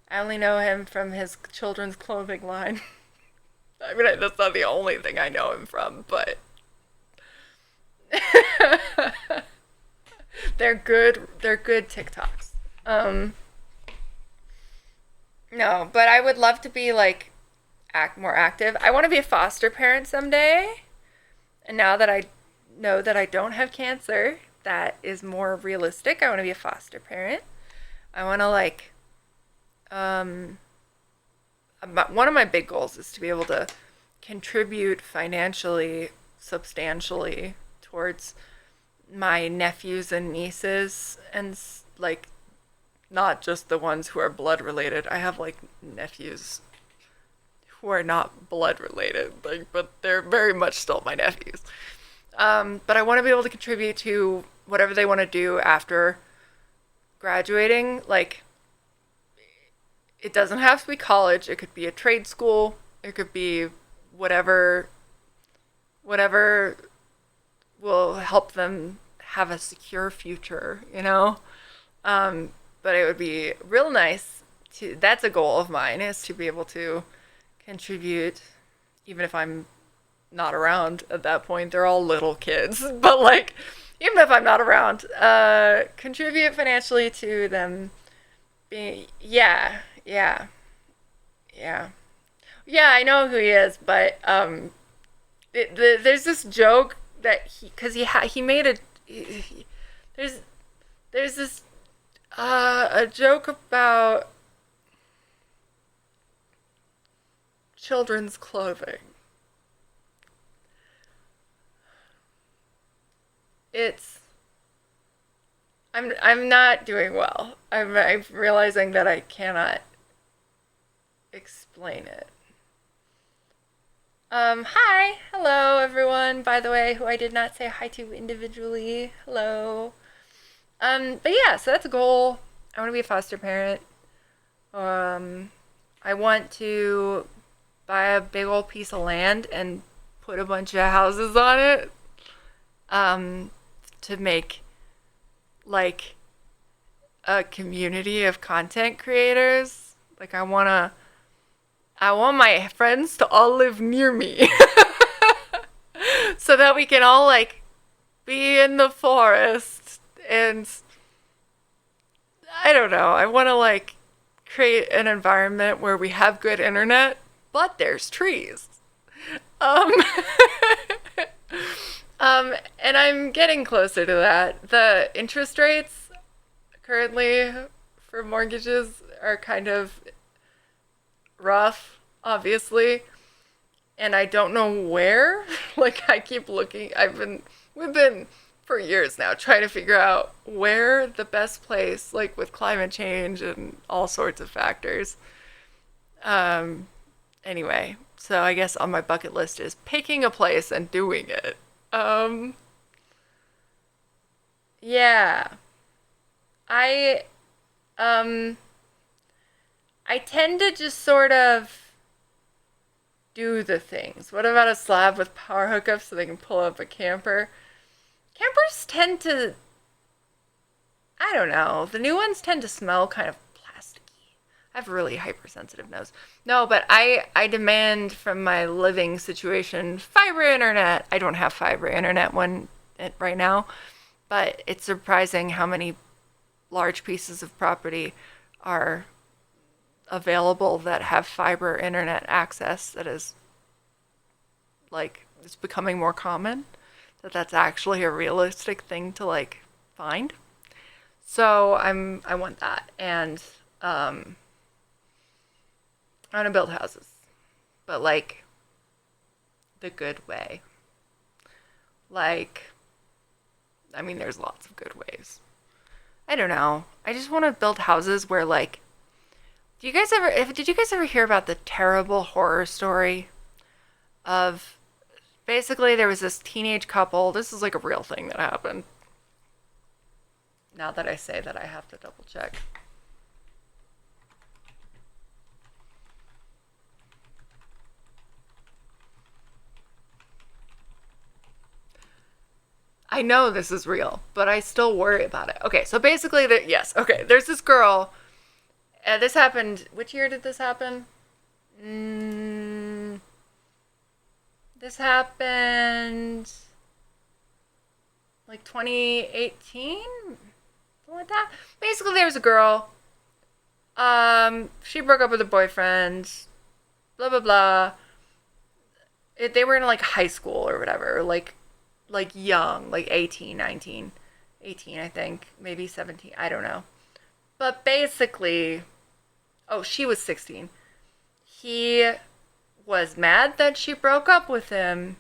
I only know him from his children's clothing line. I mean, that's not the only thing I know him from, but they're good. They're good TikToks. No, but I would love to be like act more active. I want to be a foster parent someday. And now that I know that I don't have cancer, that is more realistic. I want to be a foster parent. I want to like one of my big goals is to be able to contribute financially substantially towards my nephews and nieces and like not just the ones who are blood related. I have like nephews who are not blood related, like, but they're very much still my nephews. But I want to be able to contribute to whatever they want to do after graduating. Like, it doesn't have to be college. It could be a trade school. It could be whatever, whatever will help them have a secure future. But it would be real nice to. That's a goal of mine, is to be able to contribute, even if I'm not around at that point. They're all little kids, but like, even if I'm not around, contribute financially to them being, yeah, yeah, yeah. Yeah, I know who he is, but there's this joke that because he made there's there's this a joke about children's clothing. It's I'm not doing well. I'm realizing that I cannot explain it. Hi, hello everyone. By the way, who I did not say hi to individually. Hello. But yeah, so that's a goal. I want to be a foster parent. Um, I want to buy a big old piece of land and put a bunch of houses on it. Um, to make like a community of content creators. Like, I want my friends to all live near me. So that we can all like be in the forest, and I don't know. I want to like create an environment where we have good internet, but there's trees. Um and I'm getting closer to that. The interest rates currently for mortgages are kind of rough, obviously, and I don't know where. Like, I keep looking. We've been for years now trying to figure out where the best place, like with climate change and all sorts of factors. Um, anyway, so I guess on my bucket list is picking a place and doing it. Um, yeah, I um I tend to just sort of do the things. What about a slab with power hookups so they can pull up a camper? Campers tend to, I don't know, the new ones tend to smell kind of plasticky. I have a really hypersensitive nose. No, but I demand from my living situation fiber internet. I don't have fiber internet right now, but it's surprising how many large pieces of property are available that have fiber internet access. That is like, it's becoming more common, that's actually a realistic thing to like find. So I want that, and I want to build houses, but like the good way. Like, I mean, there's lots of good ways. I don't know. I just want to build houses where like, did you guys ever hear about the terrible horror story of, basically there was this teenage couple. This is like a real thing that happened. Now that I say that, I have to double check. I know this is real, but I still worry about it. Okay, so basically, yes, okay, there's this girl. This happened. Which year did this happen? This happened like 2018, something like that. Basically, there was a girl. She broke up with her boyfriend. Blah blah blah. They were in like high school or whatever, like young, like 18, 19, 18, I think, maybe 17. I don't know. But basically, oh, she was 16. He was mad that she broke up with him.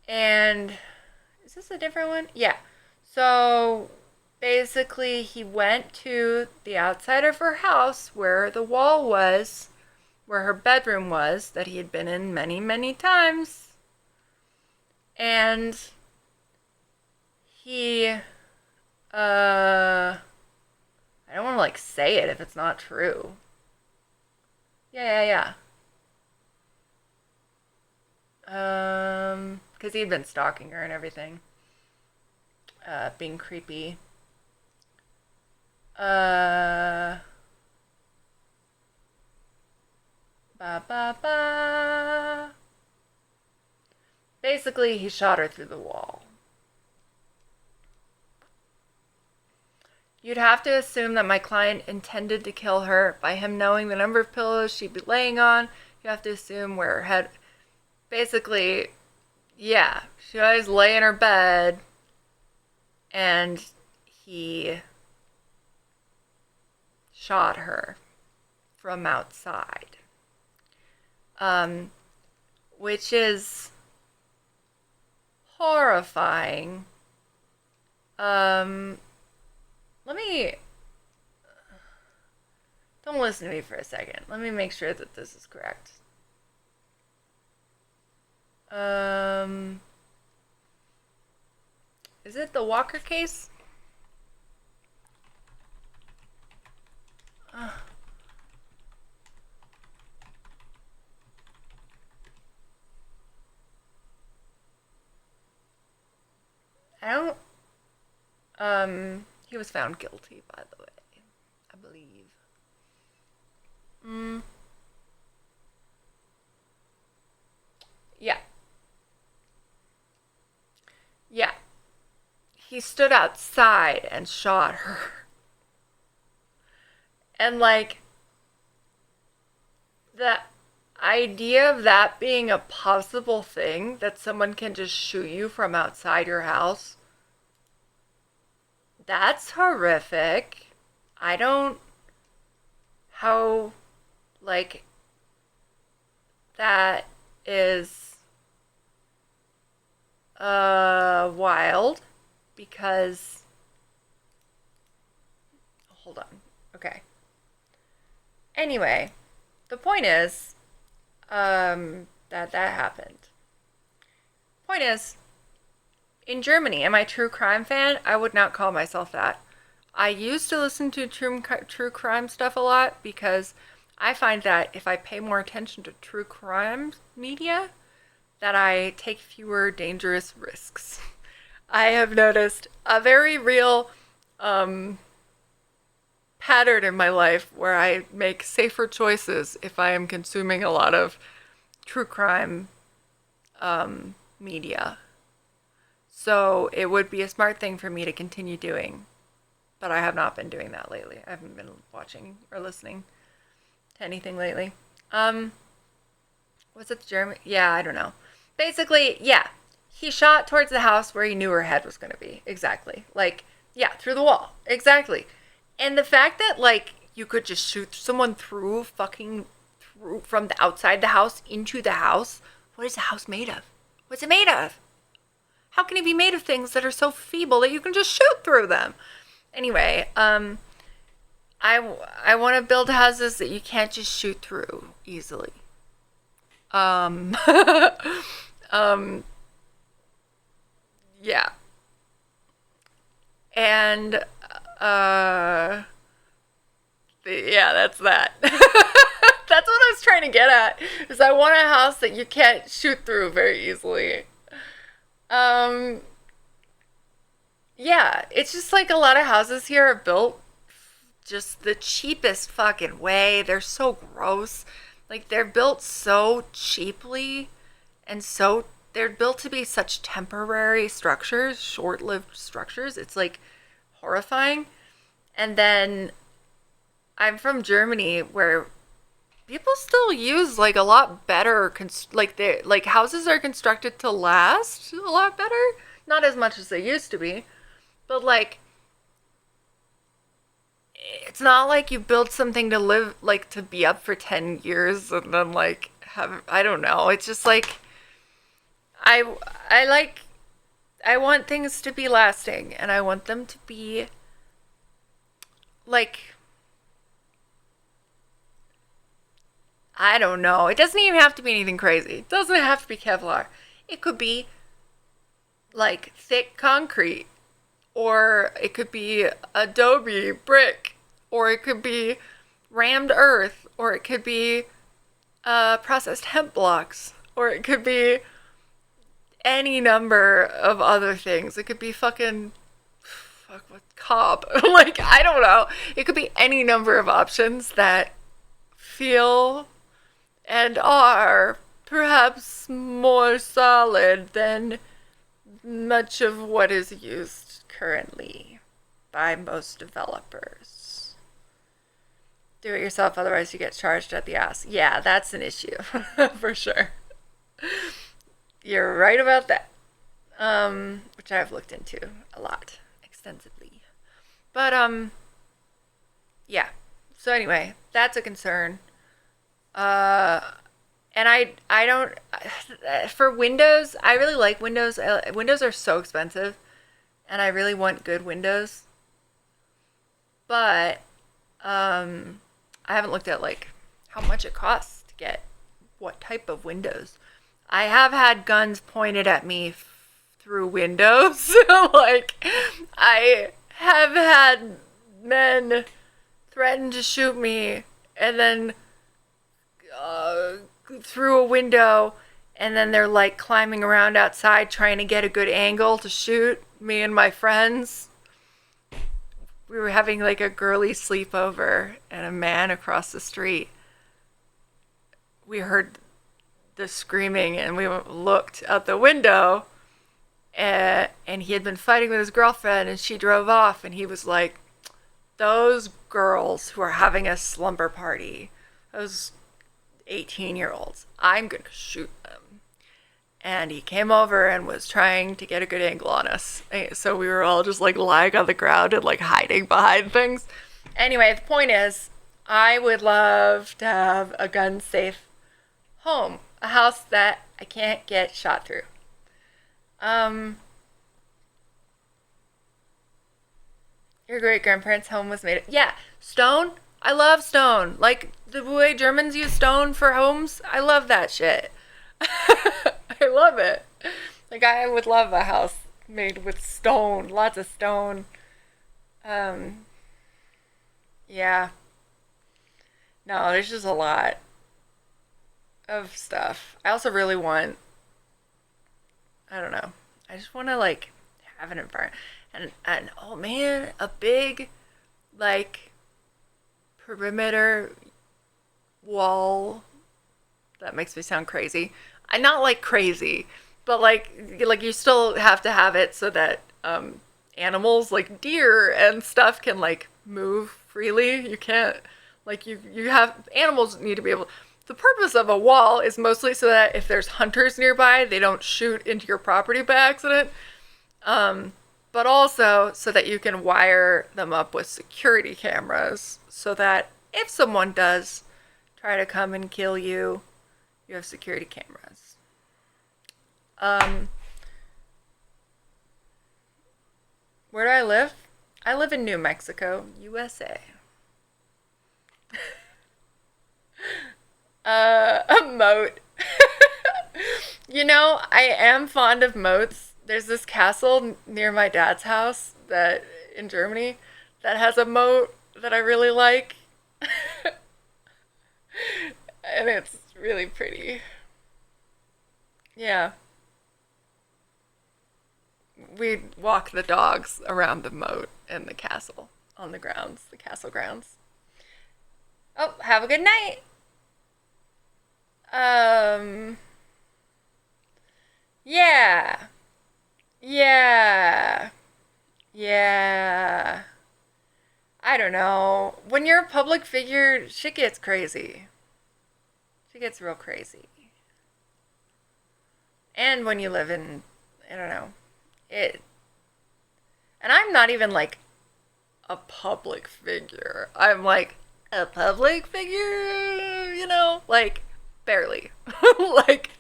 And is this a different one? Yeah. So basically he went to the outside of her house where the wall was, where her bedroom was, that he had been in many, many times. And he, I don't want to like say it if it's not true. Yeah. Because he'd been stalking her and everything. Being creepy. Ba ba ba. Basically, he shot her through the wall. You'd have to assume that my client intended to kill her by him knowing the number of pillows she'd be laying on. You have to assume where her head. Basically, yeah, she always lay in her bed, and he shot her from outside. Which is horrifying. Let me. Don't listen to me for a second. Let me make sure that this is correct. Is it the Walker case? I don't. He was found guilty, by the way, I believe. Yeah. Yeah. He stood outside and shot her. And, like, the idea of that being a possible thing, that someone can just shoot you from outside your house, that's horrific. I don't. How. Like. That is. Wild. Because. Hold on. Okay. Anyway. The point is. That happened. Point is. In Germany, am I a true crime fan? I would not call myself that. I used to listen to true crime stuff a lot because I find that if I pay more attention to true crime media, that I take fewer dangerous risks. I have noticed a very real pattern in my life where I make safer choices if I am consuming a lot of true crime media. So it would be a smart thing for me to continue doing. But I have not been doing that lately. I haven't been watching or listening to anything lately. Was it German? Yeah, I don't know. Basically, yeah. He shot towards the house where he knew her head was going to be. Exactly. Like, yeah, through the wall. Exactly. And the fact that, like, you could just shoot someone through from the outside the house into the house. What is the house made of? What's it made of? How can it be made of things that are so feeble that you can just shoot through them? Anyway, I want to build houses that you can't just shoot through easily. Yeah. And, yeah, that's that. That's what I was trying to get at, is I want a house that you can't shoot through very easily. Yeah, it's just like a lot of houses here are built just the cheapest fucking way. They're so gross. Like, they're built so cheaply and they're built to be such temporary structures, short-lived structures. It's like horrifying. And then I'm from Germany where people still use like a lot better like houses are constructed to last a lot better, not as much as they used to be, but like it's not like you build something to live, like to be up for 10 years and then like have, I don't know, it's just like I want things to be lasting, and I want them to be like, I don't know. It doesn't even have to be anything crazy. It doesn't have to be Kevlar. It could be like thick concrete, or it could be adobe brick, or it could be rammed earth, or it could be processed hemp blocks, or it could be any number of other things. It could be fuck what cob. Like, I don't know. It could be any number of options that feel and are perhaps more solid than much of what is used currently by most developers. Do it yourself, otherwise you get charged at the ass. Yeah, that's an issue for sure. You're right about that. Which I've looked into a lot, extensively. But yeah. So anyway, that's a concern. And I don't, for Windows, I really like Windows. Windows are so expensive, and I really want good Windows. But I haven't looked at like how much it costs to get what type of Windows. I have had guns pointed at me through windows. Like, I have had men threaten to shoot me, and then through a window, and then they're like climbing around outside trying to get a good angle to shoot me and my friends. We were having like a girly sleepover, and a man across the street, we heard the screaming, and we looked out the window, and he had been fighting with his girlfriend, and she drove off, and he was like, those girls who are having a slumber party, those 18-year-olds, I'm gonna shoot them. And he came over and was trying to get a good angle on us. So we were all just like lying on the ground and like hiding behind things. Anyway, the point is, I would love to have a gun safe home. A house that I can't get shot through. Your great-grandparents' home was made of... Yeah, stone. I love stone. Like, the way Germans use stone for homes. I love that shit. I love it. Like, I would love a house made with stone. Lots of stone. Yeah. No, there's just a lot of stuff. I also really want... I don't know. I just want to, like, have an environment. And oh man, a big, like, perimeter wall. That makes me sound crazy. I'm not like crazy, but like you still have to have it so that animals like deer and stuff can like move freely. You can't, like, you have, animals need to be able. The purpose of a wall is mostly so that if there's hunters nearby, they don't shoot into your property by accident. But also so that you can wire them up with security cameras so that if someone does try to come and kill you, you have security cameras. Where do I live? I live in New Mexico, USA. A moat. You know, I am fond of moats. There's this castle near my dad's house that in Germany that has a moat that I really like. And it's really pretty. Yeah. We walk the dogs around the moat and the castle on the grounds, the castle grounds. Oh, have a good night. Yeah. Yeah. Yeah. I don't know. When you're a public figure, shit gets crazy. Shit gets real crazy. And when you live in, I don't know, it. And I'm not even like a public figure. I'm like a public figure, you know? Like, barely. Like,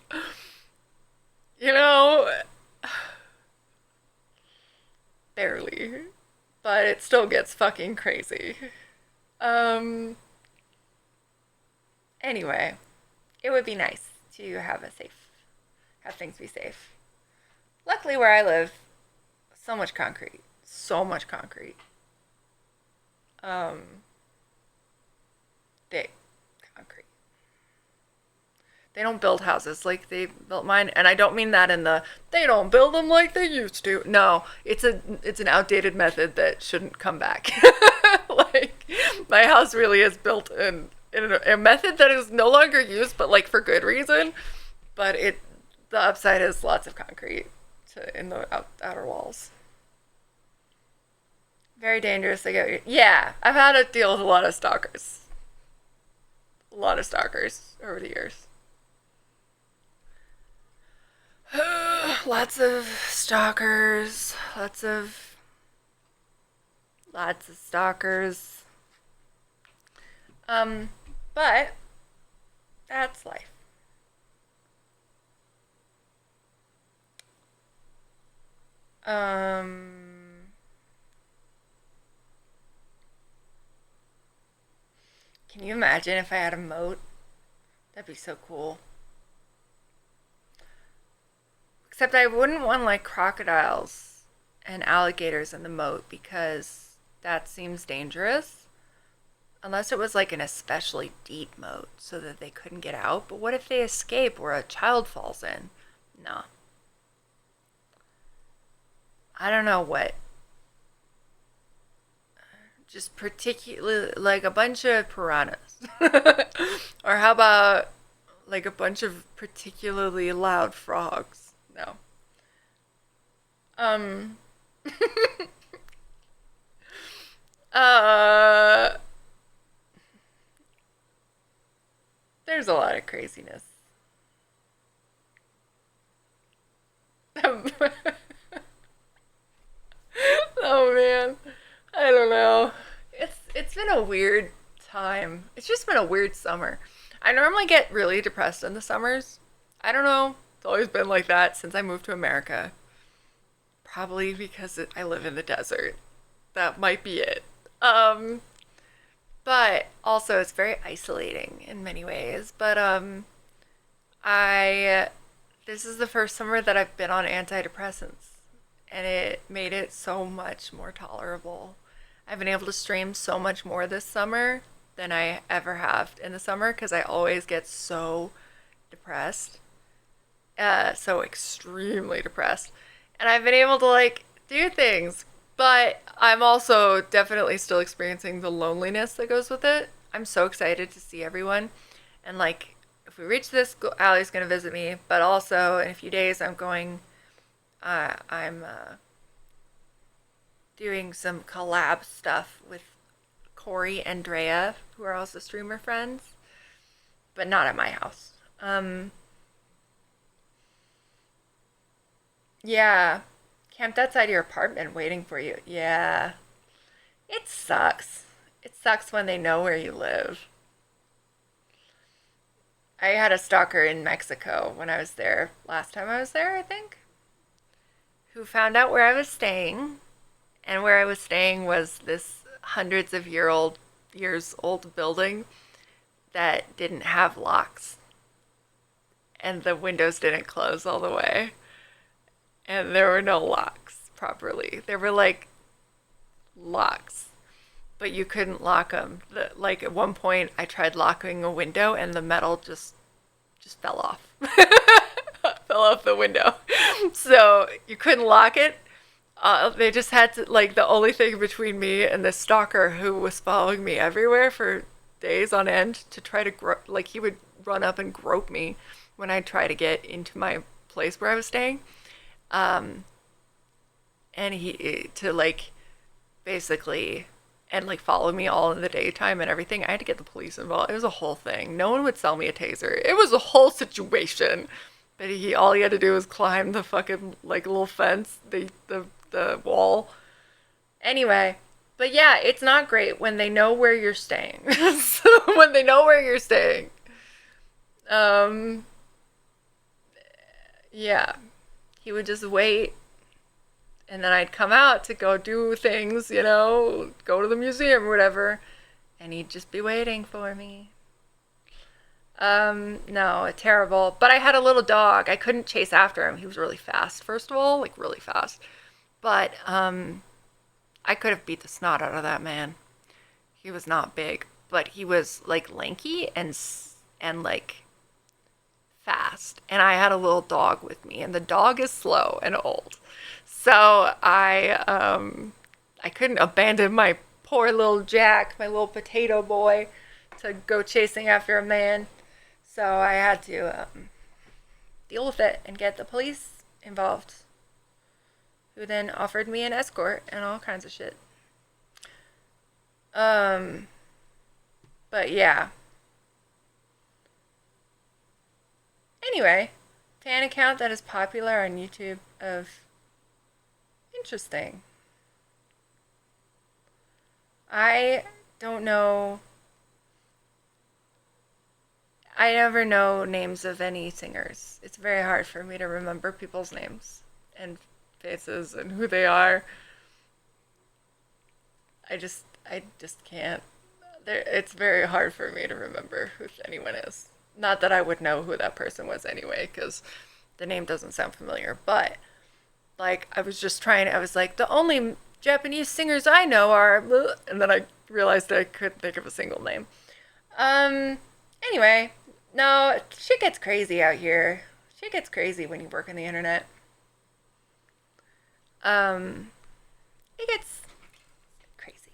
you know, barely. but it still gets fucking crazy. Um, anyway, it would be nice to have things be safe. Luckily, where I live, so much concrete. So much concrete. Um, thick concrete. They don't build houses like they built mine, and I don't mean that in the they don't build them like they used to. No, it's an outdated method that shouldn't come back. Like my house really is built in a method that is no longer used, but like for good reason. But the upside is lots of concrete in the outer walls. Very dangerous to get. Yeah, I've had to deal with a lot of stalkers. A lot of stalkers over the years. Lots of stalkers. Lots of stalkers. But that's life. Can you imagine if I had a moat? That'd be so cool. Except I wouldn't want like crocodiles and alligators in the moat because that seems dangerous. Unless it was like an especially deep moat so that they couldn't get out. But what if they escape or a child falls in? No. I don't know what. Just particularly like a bunch of piranhas. Or how about like a bunch of particularly loud frogs? No. Um uh there's a lot of craziness. Oh man. I don't know. It's been a weird time. It's just been a weird summer. I normally get really depressed in the summers. I don't know. It's always been like that since I moved to America. Probably because I live in the desert. That might be it. Um, but also it's very isolating in many ways. But I this is the first summer that I've been on antidepressants, and it made it so much more tolerable. I've been able to stream so much more this summer than I ever have in the summer because I always get so depressed, so extremely depressed. And I've been able to like do things, but I'm also definitely still experiencing the loneliness that goes with it. I'm so excited to see everyone, and like if we reach this, Allie's gonna visit me, but also in a few days I'm doing some collab stuff with Corey and Drea, who are also streamer friends, but not at my house. Yeah, camped outside your apartment waiting for you. Yeah, it sucks. It sucks when they know where you live. I had a stalker in Mexico when I was there last time I was there, I think, who found out where I was staying, and where I was staying was this hundreds of years old building that didn't have locks, and the windows didn't close all the way, and there were no locks properly. There were like locks, but you couldn't lock them. Like at one point, I tried locking a window, and the metal just fell off, fell off the window. So you couldn't lock it. They just had to like the only thing between me and this stalker who was following me everywhere for days on end to try to like he would run up and grope me when I try to get into my place where I was staying. Um, and he to like basically and like follow me all in the daytime and everything. I had to get the police involved. It was a whole thing. No one would sell me a taser. It was a whole situation. But all he had to do was climb the fucking like little fence, the wall. Anyway, but yeah, it's not great when they know where you're staying. So when they know where you're staying. Um yeah. He would just wait And then I'd come out to go do things, go to the museum or whatever, and he'd just be waiting for me. No, terrible. But I had a little dog. I couldn't chase after him. He was really fast, first of all, like really fast. But I could have beat the snot out of that man. He was not big, but he was like lanky and like fast. And I had a little dog with me, and the dog is slow and old. So I couldn't abandon my poor little Jack, my little potato boy, to go chasing after a man. So I had to deal with it and get the police involved, who then offered me an escort and all kinds of shit. But yeah. Anyway, fan account that is popular on YouTube of interesting. I don't know. I never know names of any singers. It's very hard for me to remember people's names and faces and who they are. I just can't. It's very hard for me to remember who anyone is. Not that I would know who that person was anyway, because the name doesn't sound familiar. But like, I was like, the only Japanese singers I know are, and then I realized I couldn't think of a single name. Anyway, no, shit gets crazy out here. Shit gets crazy when you work on the internet. It gets crazy.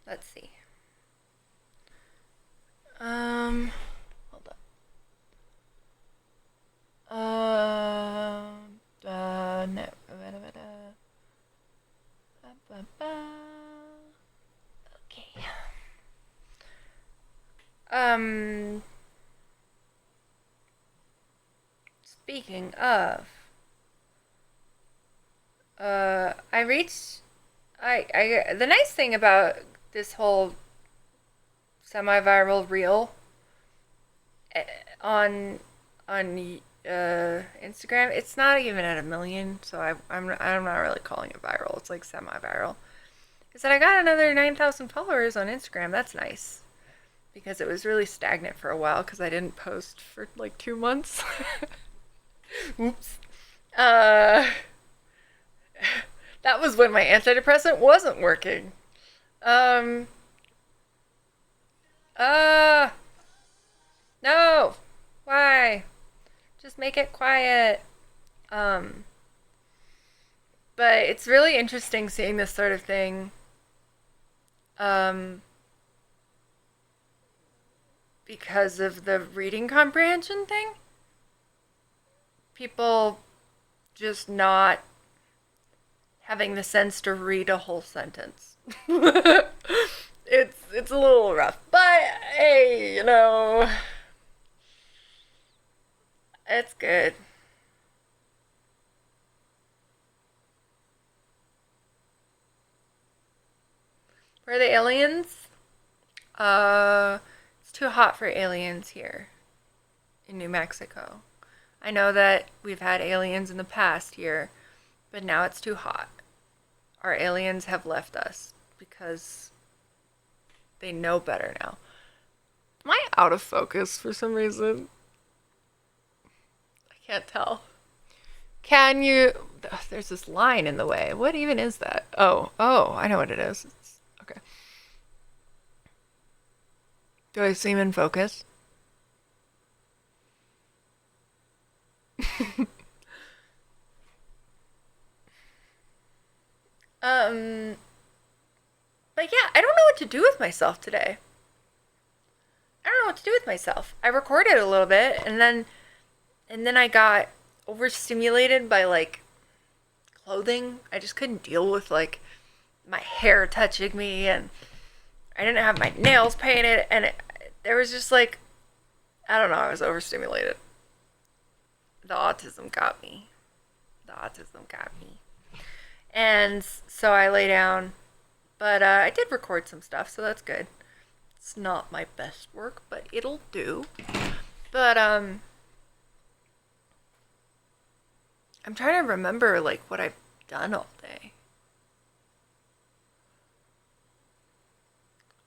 Let's see. Hold up. No. Okay. Speaking of, the nice thing about this whole semi-viral reel on Instagram, it's not even at 1 million, so I'm not really calling it viral. It's like semi-viral. Is that I got another 9,000 followers on Instagram. That's nice, because it was really stagnant for a while because I didn't post for like 2 months. Oops. That was when my antidepressant wasn't working. No. Why? Just make it quiet. But it's really interesting seeing this sort of thing. Because of the reading comprehension thing. People just not having the sense to read a whole sentence. It's a little rough, but hey, it's good. For the aliens, it's too hot for aliens here in New Mexico. I know that we've had aliens in the past here, but now it's too hot. Our aliens have left us because they know better now. Am I out of focus for some reason? I can't tell. Can you... There's this line in the way. What even is that? Oh, I know what it is. Okay. Do I seem in focus? But yeah, I don't know what to do with myself today. I don't know what to do with myself. I recorded a little bit and then I got overstimulated by like clothing. I just couldn't deal with like my hair touching me, and I didn't have my nails painted, and there was just like, I don't know, I was overstimulated. The autism got me. And so I lay down, but I did record some stuff, so that's good. It's not my best work, but it'll do. But I'm trying to remember like what I've done all day.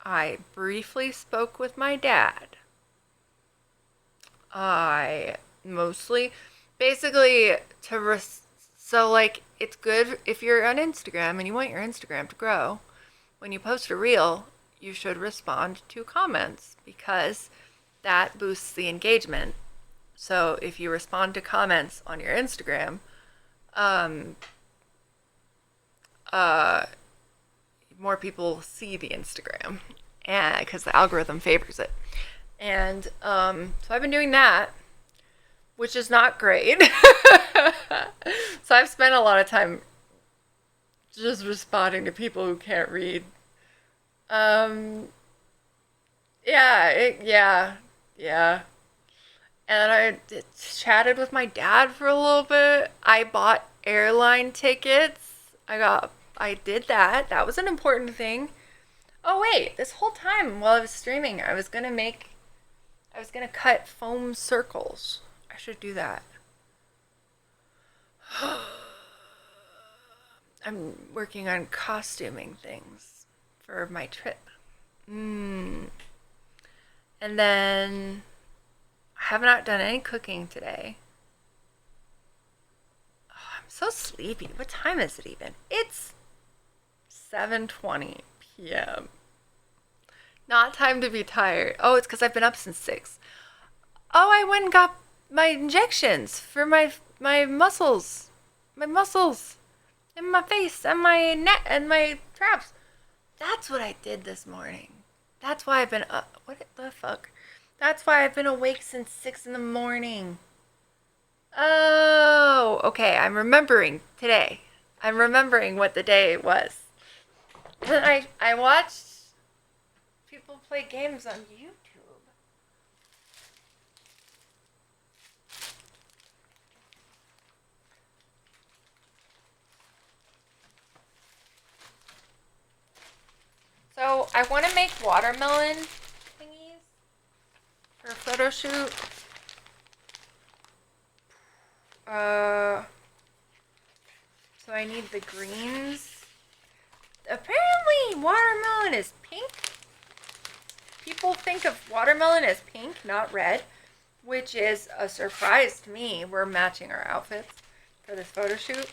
I briefly spoke with my dad. I mostly, basically, so like it's good if you're on Instagram and you want your Instagram to grow. When you post a reel, you should respond to comments because that boosts the engagement. So if you respond to comments on your Instagram, um, uh, more people see the Instagram, and because the algorithm favors it. And so I've been doing that, which is not great. So I've spent a lot of time just responding to people who can't read. Um, yeah. And I chatted with my dad for a little bit. I bought airline tickets. I did that. That was an important thing. Oh wait, this whole time while I was streaming, I was gonna cut foam circles. I should do that. I'm working on costuming things for my trip. And then I have not done any cooking today. Oh, I'm so sleepy. What time is it even? It's 7:20 p.m. Not time to be tired. Oh, it's because I've been up since 6. Oh, I went and got my injections for my muscles. My muscles. And my face and my neck and my traps. That's what I did this morning. That's why I've been up. What the fuck? That's why I've been awake since 6 in the morning. Oh, okay. I'm remembering today. I'm remembering what the day was. I watched people play games on YouTube. So I want to make watermelon thingies for a photo shoot. So I need the greens. Apparently watermelon is pink. People think of watermelon as pink, not red, which is a surprise to me. We're matching our outfits for this photo shoot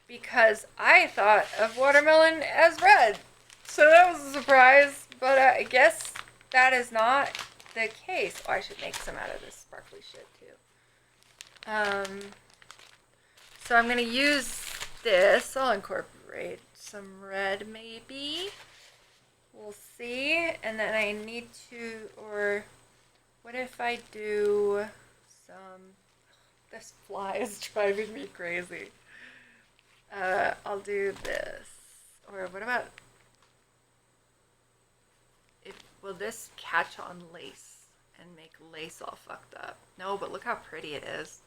because I thought of watermelon as red. So that was a surprise, but I guess that is not the case. Oh, I should make some out of this sparkly shit too. So I'm gonna use this. I'll incorporate some red maybe. We'll see. And then I need to, or what if I do some, this fly is driving me crazy. I'll do this. Or what about, will this catch on lace and make lace all fucked up? No, but look how pretty it is.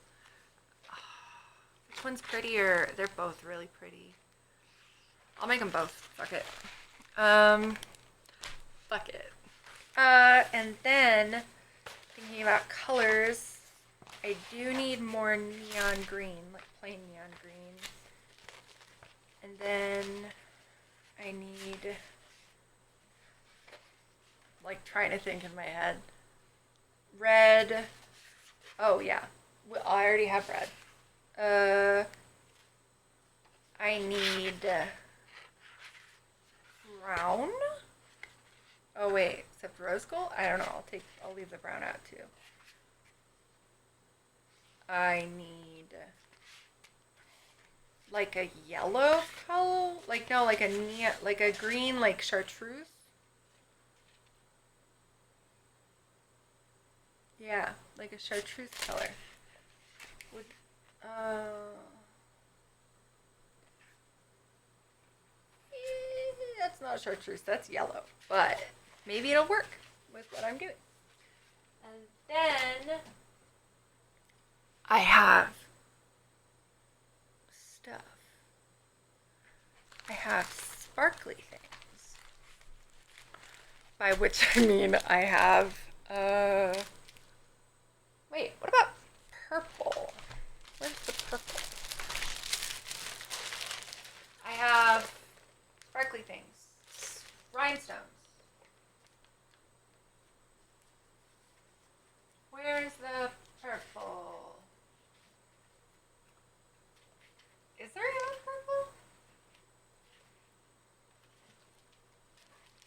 Which one's prettier? They're both really pretty. I'll make them both. Fuck it. Fuck it. And then, thinking about colors, I do need more neon green, like plain neon green. And then I need, like, trying to think in my head. Red. Oh, yeah. Well, I already have red. I need brown. Oh wait, except rose gold? I don't know. I'll leave the brown out too. I need like a yellow color, like a green, like chartreuse. Yeah, like a chartreuse color. That's not chartreuse, that's yellow. But maybe it'll work with what I'm doing. And then I have stuff. I have sparkly things. By which I mean I have, wait, what about purple? Where's the purple? sparkly things. Rhinestones. Where's the purple? Is there even purple?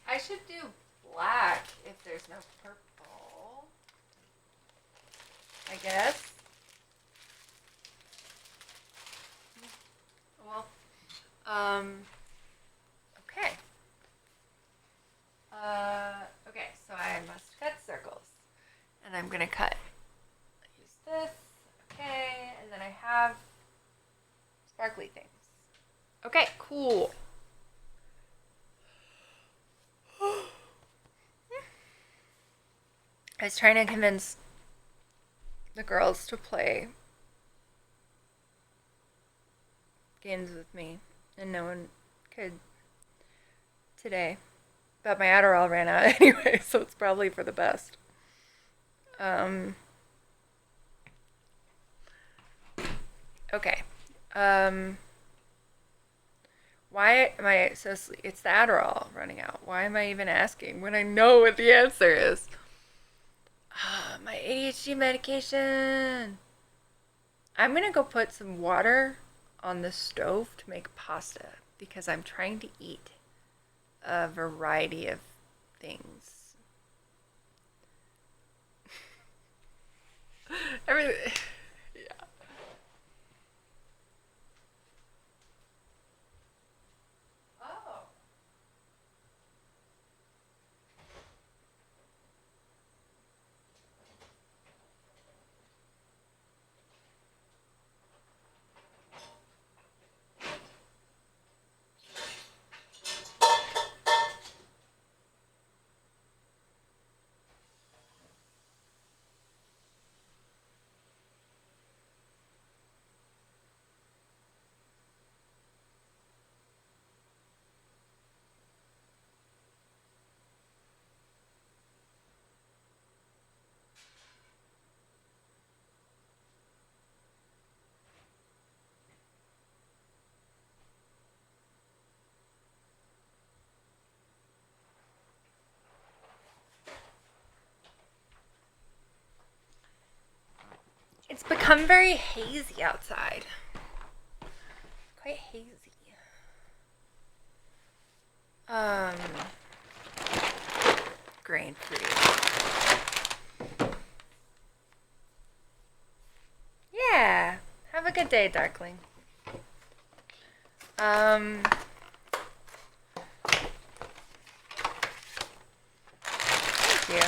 I should do black if there's no purple. I guess. Well, okay. Okay, so I must cut circles. And I'm gonna cut. Use this. Okay, and then I have sparkly things. Okay, cool. I was trying to convince the girls to play games with me, and no one could today. But my Adderall ran out anyway, so it's probably for the best. Okay. Why am I so sleepy? It's the Adderall running out. Why am I even asking when I know what the answer is? My ADHD medication. I'm gonna go put some water on the stove to make pasta because I'm trying to eat a variety of things. Everything. Yeah. Oh. It's become very hazy outside. Quite hazy. Grain free. Yeah. Have a good day, Darkling. Thank you.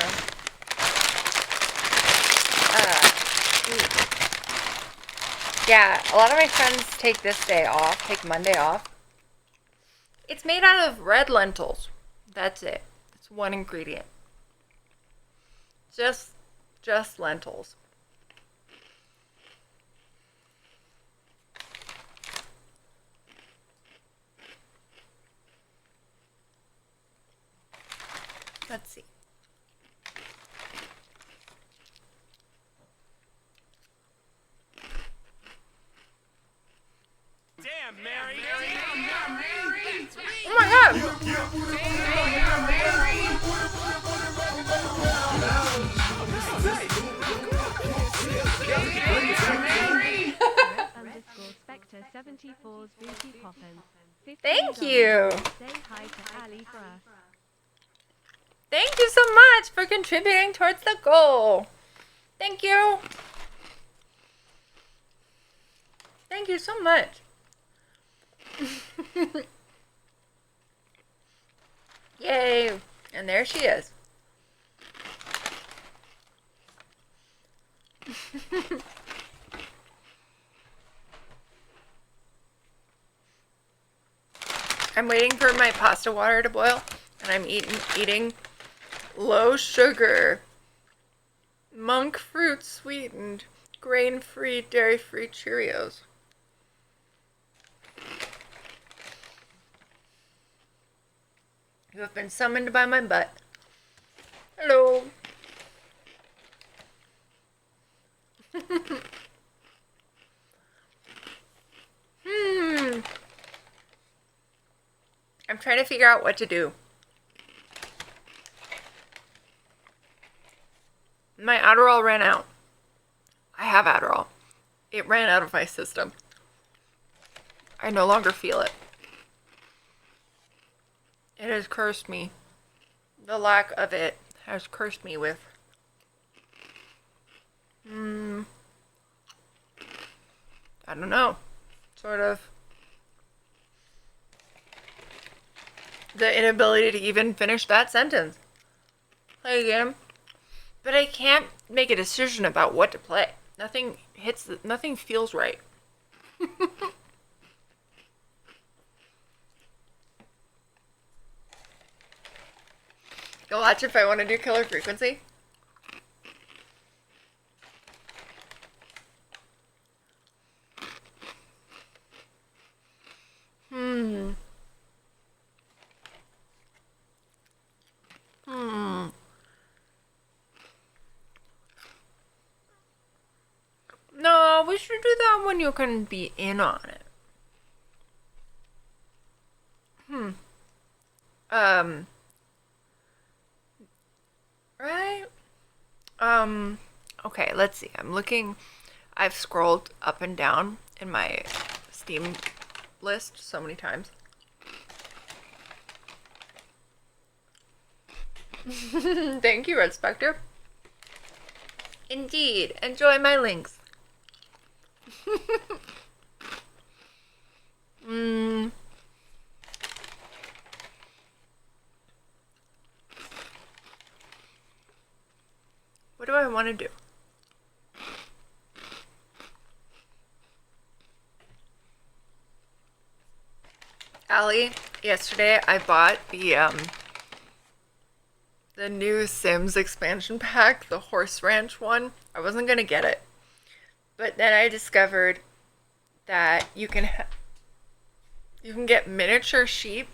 Yeah, a lot of my friends take this day off, take Monday off. It's made out of red lentils. That's it. It's one ingredient. Just lentils. Let's see. Damn, Mary! Damn, Mary! Oh my god! Spectre 74's Booty Poppin. Thank you! Say hi to Ali for us. Thank you so much for contributing towards the goal. Thank you. Thank you so much. Yay. And there she is. I'm waiting for my pasta water to boil, and I'm eating low sugar, monk fruit sweetened, grain-free, dairy-free Cheerios. You have been summoned by my butt. Hello. I'm trying to figure out what to do. My Adderall ran out. I have Adderall. It ran out of my system. I no longer feel it. It has cursed me. The lack of it has cursed me with. I don't know. Sort of. The inability to even finish that sentence. Play a game. But I can't make a decision about what to play. Nothing feels right. You'll watch if I want to do Killer Frequency. No, we should do that when you can be in on it. Right? Okay, let's see. I've scrolled up and down in my Steam list so many times. Thank you, Red Spectre. Indeed. Enjoy my links. What do I want to do? Allie, yesterday I bought the new Sims expansion pack, the Horse Ranch one. I wasn't gonna get it, but then I discovered that you can get miniature sheep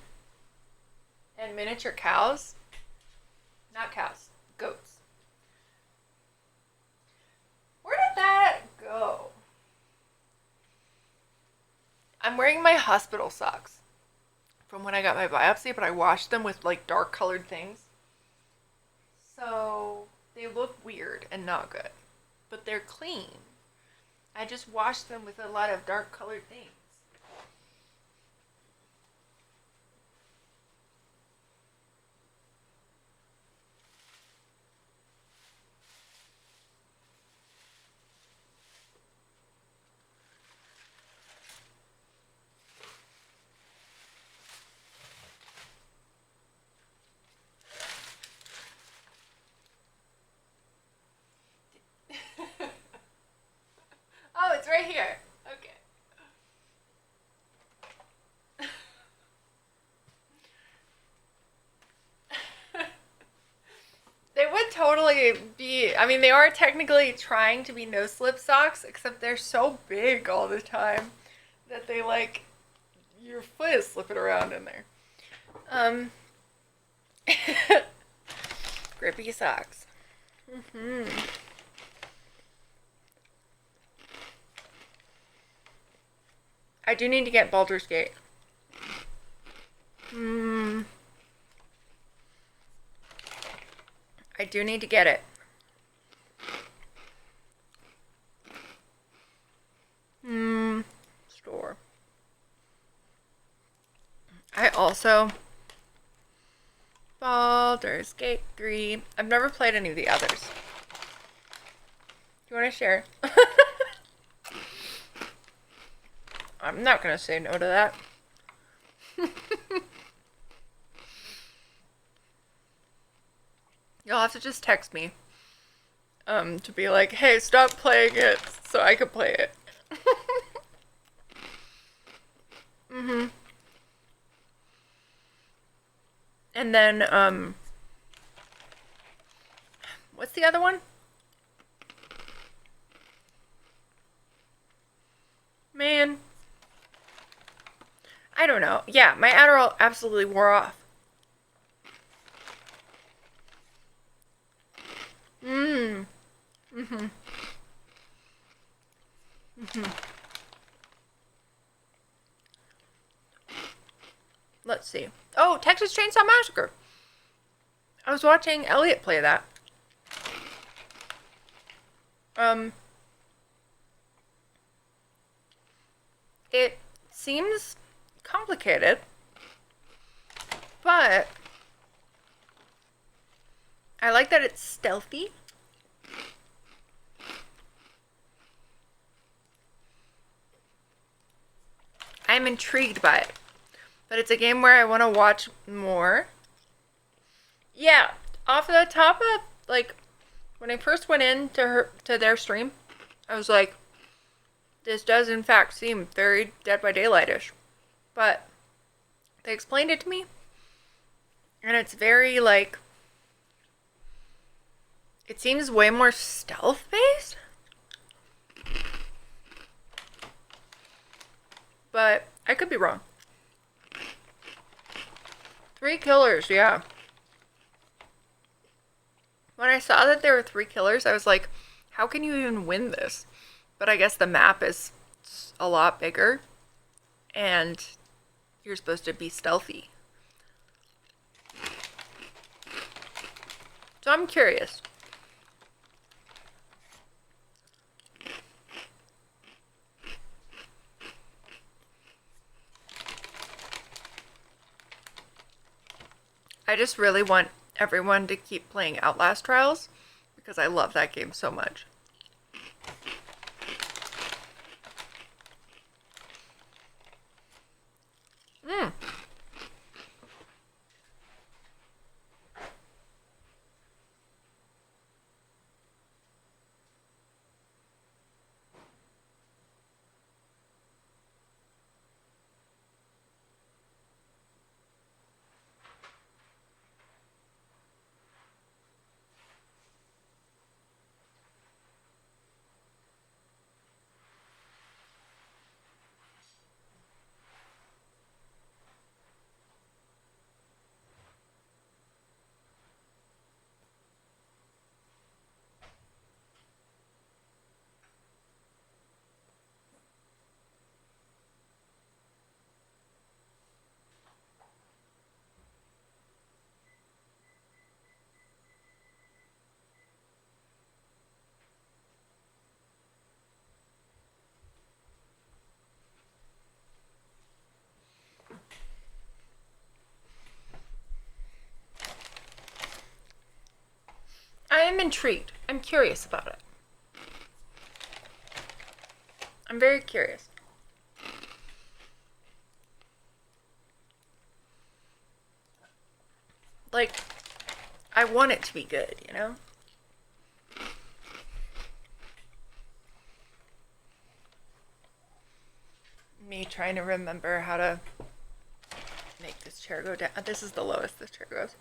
and miniature cows. Not cows, goats. Where did that go? I'm wearing my hospital socks from when I got my biopsy, but I washed them with like dark colored things. So they look weird and not good, but they're clean. I just washed them with a lot of dark colored things. Oh, it's right here. Okay. They would totally be, I mean, they are technically trying to be no-slip socks, except they're so big all the time that they, like, your foot is slipping around in there. Grippy socks. I do need to get Baldur's Gate. I do need to get it. Store. I also Baldur's Gate 3. I've never played any of the others. Do you want to share? I'm not gonna say no to that. You'll have to just text me. To be like, hey, stop playing it so I can play it. And then, what's the other one? Man. I don't know. Yeah, my Adderall absolutely wore off. Let's see. Oh, Texas Chainsaw Massacre. I was watching Elliot play that. It seems complicated, but I like that it's stealthy. I'm intrigued by it, but it's a game where I want to watch more. Yeah, off the top of, like, when I first went into their stream, I was like, this does in fact seem very Dead by Daylight-ish. But they explained it to me, and it's very, like, it seems way more stealth-based. But I could be wrong. 3 killers, yeah. When I saw that there were 3 killers, I was like, how can you even win this? But I guess the map is a lot bigger, and you're supposed to be stealthy. So I'm curious. I just really want everyone to keep playing Outlast Trials because I love that game so much. I am intrigued. I'm curious about it. I'm very curious. Like, I want it to be good, you know? Me trying to remember how to make this chair go down. This is the lowest this chair goes.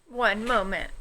One moment.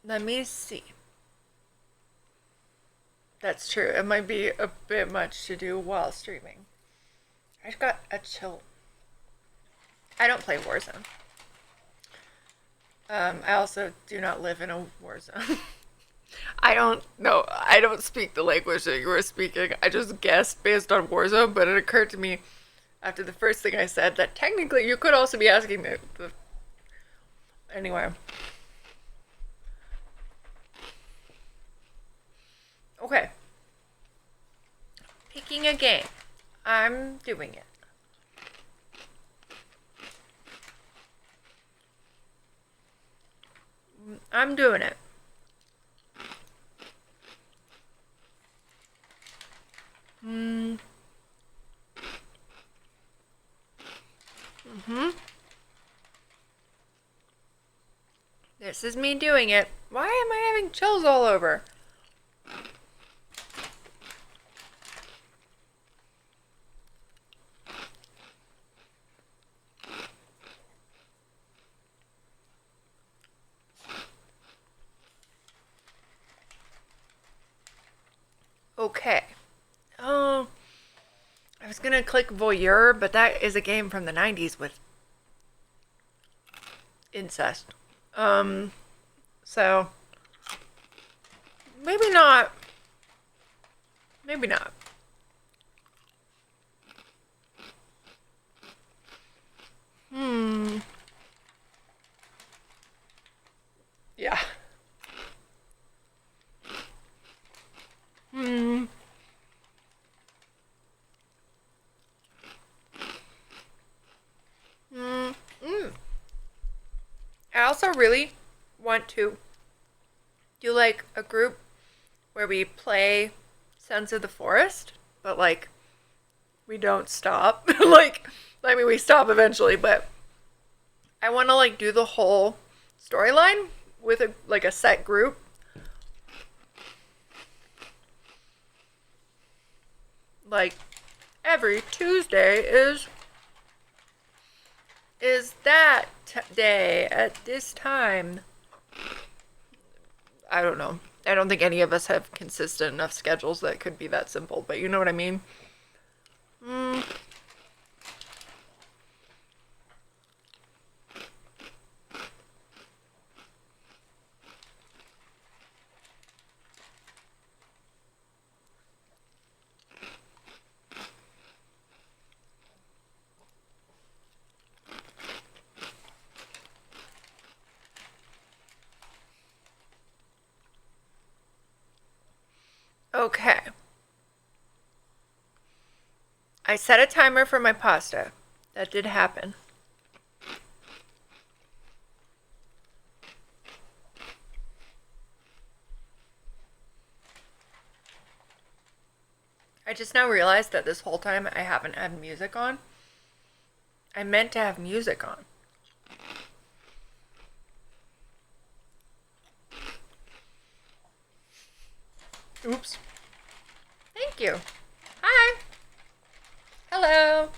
Let me see. That's true. It might be a bit much to do while streaming. I just got a chill. I don't play Warzone. I also do not live in a war zone. I don't speak the language that you were speaking. I just guessed based on Warzone, but it occurred to me after the first thing I said that technically you could also be asking the anyway. Okay. Picking a game. I'm doing it. I'm doing it. This is me doing it. Why am I having chills all over? Okay. Oh, I was gonna click Voyeur, but that is a game from the 90s with incest. So maybe not. Maybe not. Yeah. I also really want to do like a group where we play Sons of the Forest, but like we don't stop. Like, I mean, we stop eventually, but I want to like do the whole storyline with a set group. Like every Tuesday is that day at this time. I don't know. I don't think any of us have consistent enough schedules that could be that simple, but you know what I mean? Okay. I set a timer for my pasta. That did happen. I just now realized that this whole time I haven't had music on. I meant to have music on. Oops. Thank you. Hi. Hello.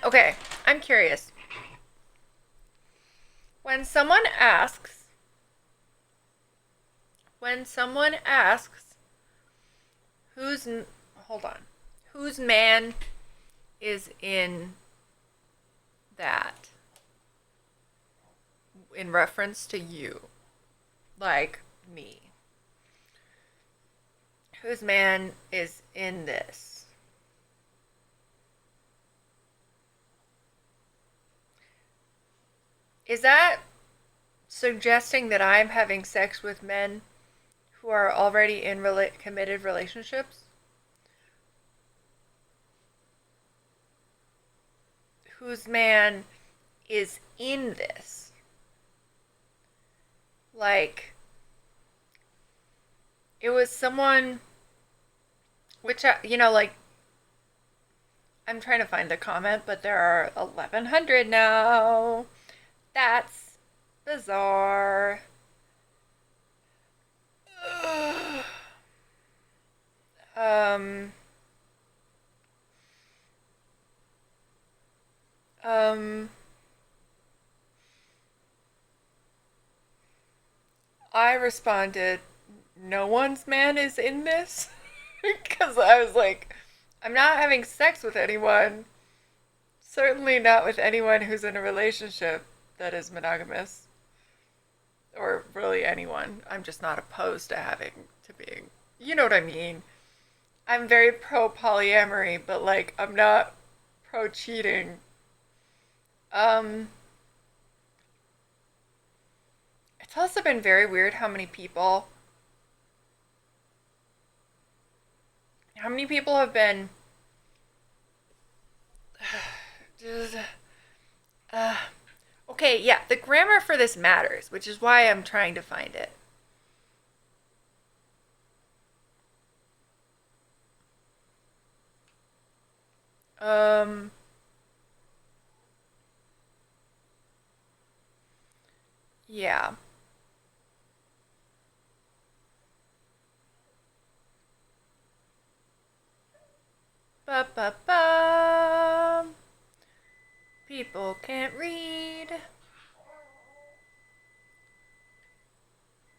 Okay, I'm curious. When someone asks, whose man is in that? In reference to you. Like me. Whose man is in this? Is that suggesting that I'm having sex with men who are already in committed relationships? Whose man is in this? Like, it was someone, which, like, I'm trying to find the comment, but there are 1,100 now. That's bizarre. I responded, no one's man is in this. Because I was like, I'm not having sex with anyone. Certainly not with anyone who's in a relationship that is monogamous. Or really anyone. I'm just not opposed to being, you know what I mean? I'm very pro polyamory, but like, I'm not pro cheating. It's also been very weird how many people have been uh, okay, yeah, the grammar for this matters, which is why I'm trying to find it. Um, yeah. Ba ba ba. People can't read.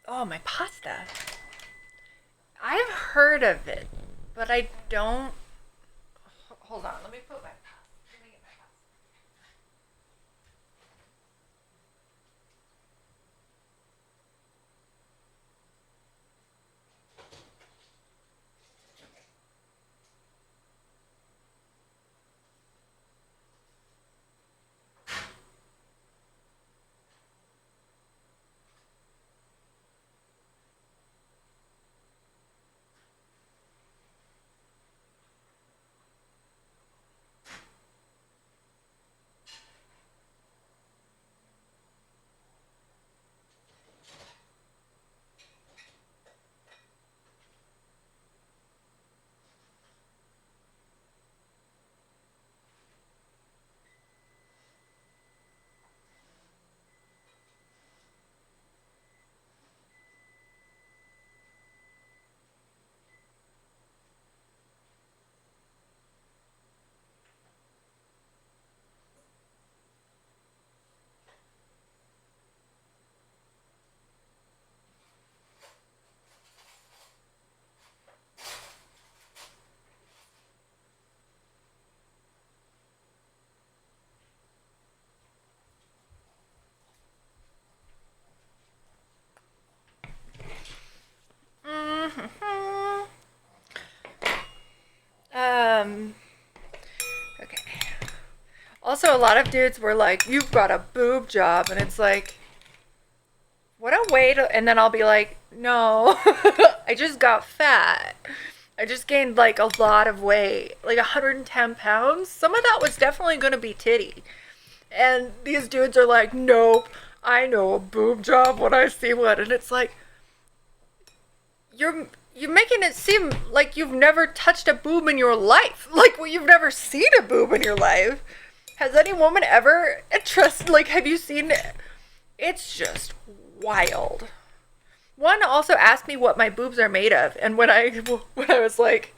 Oh, my pasta. I've heard of it, but I don't. Hold on, let me put my pasta. Let me get my pasta. Mm-hmm. Okay. Also, a lot of dudes were like, "You've got a boob job," and it's like, what a way to. And then I'll be like, "No, I just got fat. I just gained like a lot of weight, like 110 pounds. Some of that was definitely gonna be titty." And these dudes are like, "Nope, I know a boob job when I see one," and it's like, you're making it seem like you've never touched a boob in your life. Like, well, you've never seen a boob in your life. Has any woman ever like, have you seen it? It's just wild. One also asked me what my boobs are made of, and when I was like,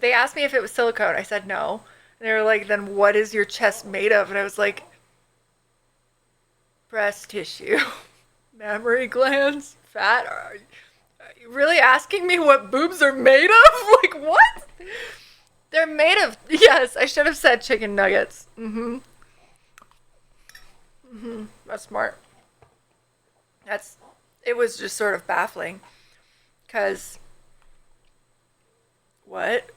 they asked me if it was silicone, I said no. And they were like, then what is your chest made of? And I was like, breast tissue, mammary glands, fat. Are you really asking me what boobs are made of? Like, what? They're made of, yes, I should have said chicken nuggets. That's smart. It was just sort of baffling. Because, what?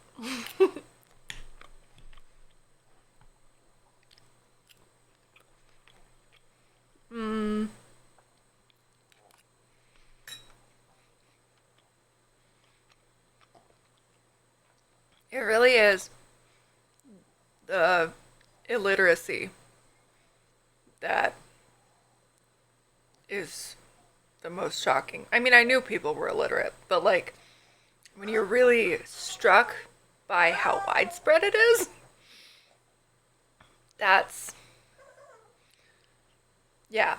It really is the illiteracy that is the most shocking. I mean, I knew people were illiterate, but like, when you're really struck by how widespread it is, that's, yeah.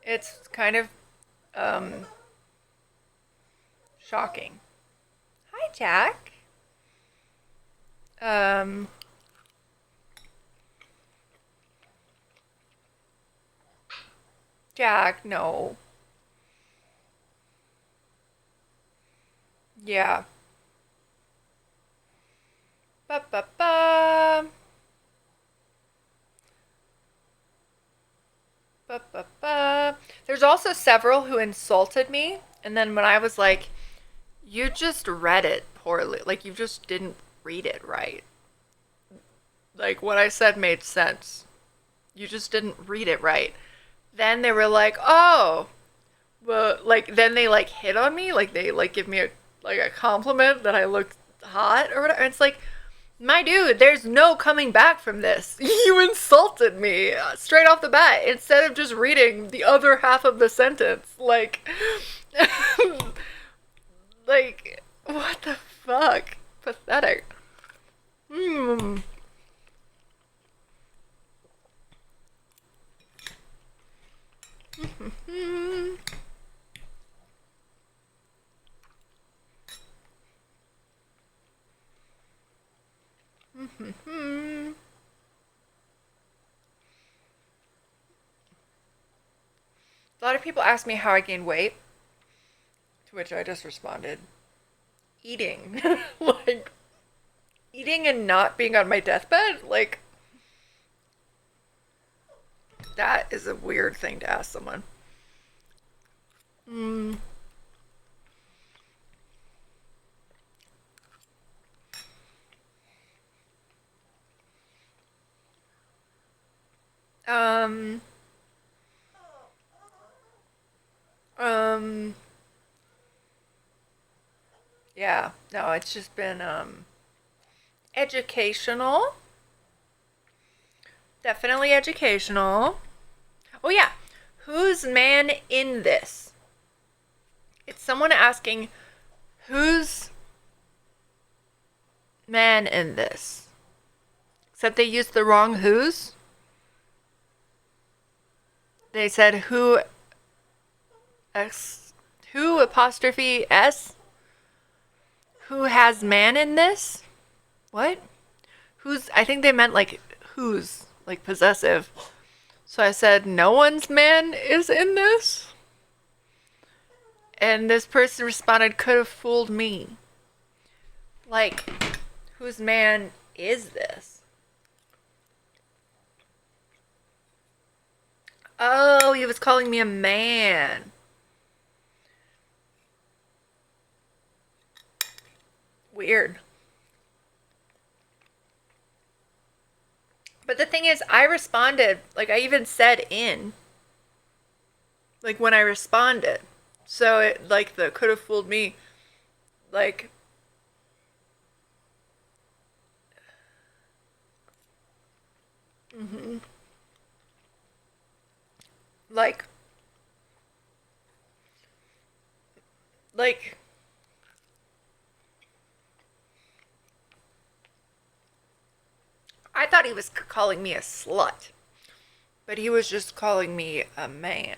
It's kind of shocking. Hi, Jack. Jack, no. Yeah. Ba ba ba. Ba ba ba. There's also several who insulted me, and then when I was like, you just read it poorly. Like, you just didn't read it right. Like, what I said made sense. You just didn't read it right. Then they were like, oh, well, like, then they, like, hit on me. Like, they, like, give me a compliment that I look hot or whatever. And it's like, my dude, there's no coming back from this. You insulted me straight off the bat instead of just reading the other half of the sentence. Like, like, what the fuck? Pathetic. Mm. A lot of people ask me how I gained weight, to which I just responded, eating. Like, eating and not being on my deathbed? Like, that is a weird thing to ask someone. Um, um, yeah, no, it's just been, educational. Definitely educational. Oh, yeah. Who's man in this? It's someone asking, who's man in this? Except they used the wrong who's. They said who apostrophe S? Who has man in this? What? Who's, I think they meant like who's, like possessive. So I said, no one's man is in this? And this person responded, could have fooled me. Like, whose man is this? Oh, he was calling me a man. Weird. But the thing is, I responded, like, I even said in. Like, when I responded. So, it, like, the could have fooled me, like, like, like, I thought he was calling me a slut, but he was just calling me a man.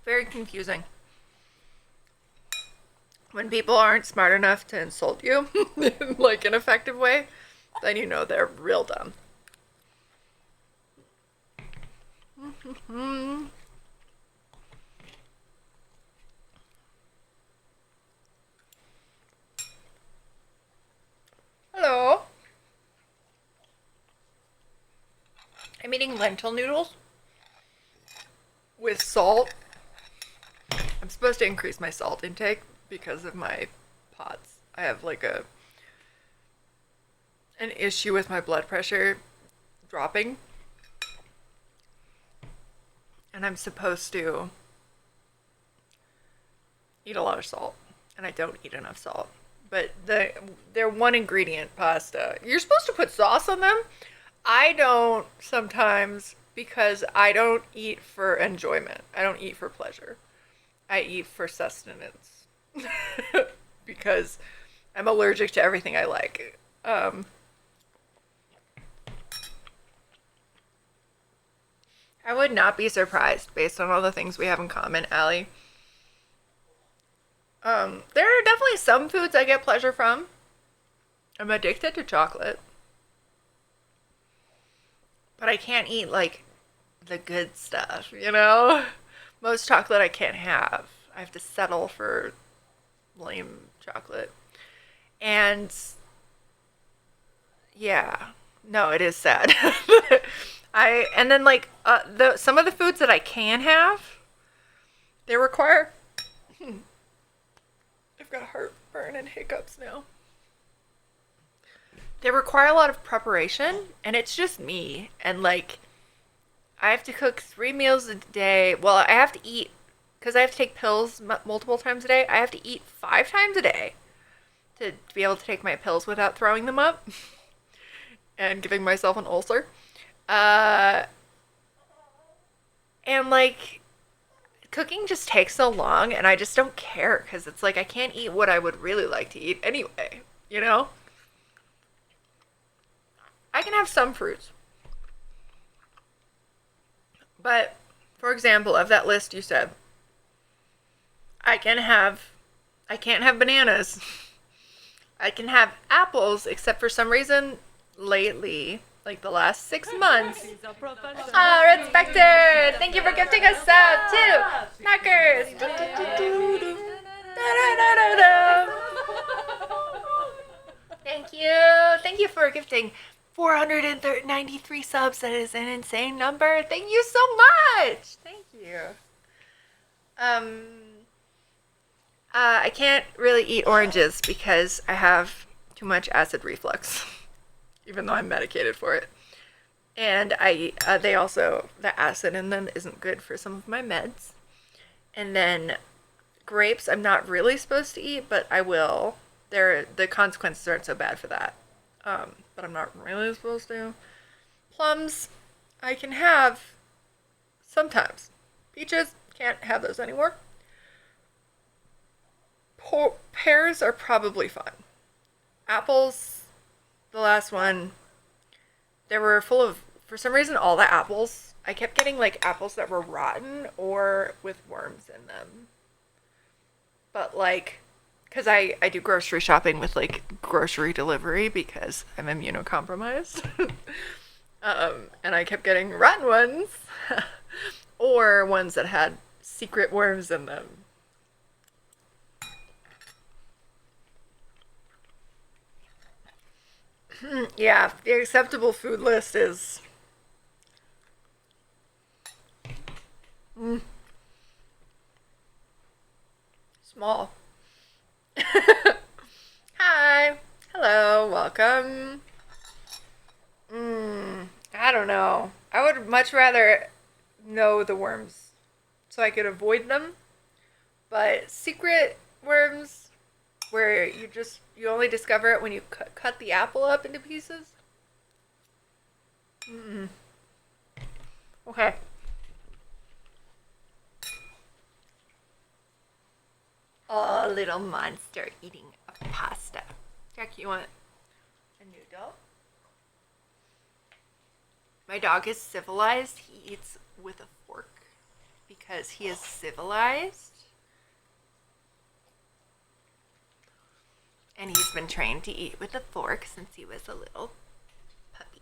Very confusing. When people aren't smart enough to insult you in like an effective way, then you know they're real dumb. Hello. I'm eating lentil noodles with salt. I'm supposed to increase my salt intake because of my POTS. I have like an issue with my blood pressure dropping. And I'm supposed to eat a lot of salt. And I don't eat enough salt. But they're one ingredient pasta. You're supposed to put sauce on them. I don't sometimes because I don't eat for enjoyment. I don't eat for pleasure. I eat for sustenance. Because I'm allergic to everything I like. I would not be surprised based on all the things we have in common, Allie. There are definitely some foods I get pleasure from. I'm addicted to chocolate. But I can't eat, like, the good stuff, you know? Most chocolate I can't have. I have to settle for lame chocolate. And, yeah. No, it is sad. And then, like, some of the foods that I can have, they require got heartburn and hiccups now. They require a lot of preparation, and it's just me. And, like, I have to cook 3 meals a day. Well, I have to eat, because I have to take pills multiple times a day. I have to eat 5 times a day to be able to take my pills without throwing them up and giving myself an ulcer. And, like, cooking just takes so long, and I just don't care, because it's like I can't eat what I would really like to eat anyway, you know? I can have some fruits. But, for example, of that list you said, I can't have bananas. I can have apples, except for some reason lately, like the last 6 months. Red Spectre! Thank you for gifting us sub too! Knockers! Thank you! Thank you for gifting 493 subs. That is an insane number. Thank you so much! Thank you. I can't really eat oranges because I have too much acid reflux, even though I'm medicated for it. And they also, the acid in them isn't good for some of my meds. And then grapes, I'm not really supposed to eat, but I will. The consequences aren't so bad for that. But I'm not really supposed to. Plums, I can have sometimes. Peaches, can't have those anymore. Pears are probably fun. Apples, the last one, they were full of, for some reason, all the apples. I kept getting, like, apples that were rotten or with worms in them. But, like, because I do grocery shopping with, like, grocery delivery because I'm immunocompromised. And I kept getting rotten ones or ones that had secret worms in them. Yeah, the acceptable food list is small. Hi. Hello. Welcome. I don't know. I would much rather know the worms so I could avoid them. But secret worms where you only discover it when you cut the apple up into pieces. Okay. Oh, little monster eating a pasta. Jack, you want a noodle? My dog is civilized. He eats with a fork because he is civilized. And he's been trained to eat with a fork since he was a little puppy.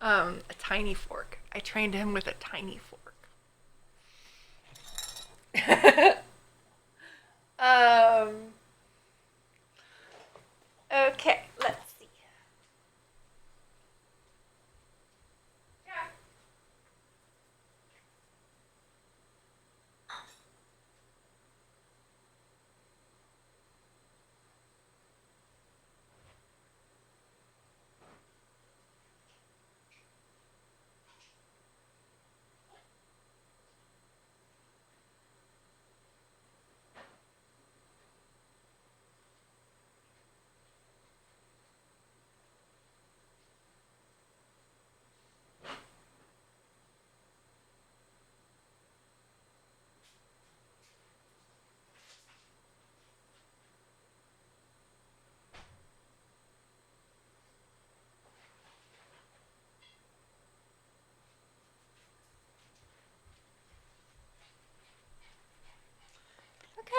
A tiny fork. I trained him with a tiny fork. Okay, let's see.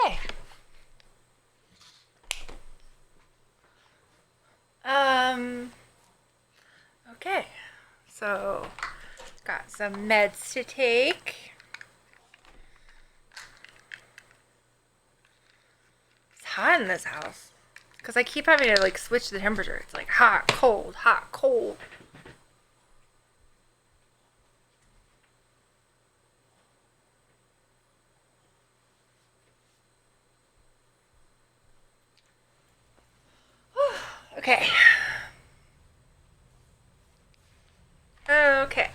Okay. Okay. So, got some meds to take. It's hot in this house. Because I keep having to, like, switch the temperature. It's like hot, cold, hot, cold. Okay. Okay.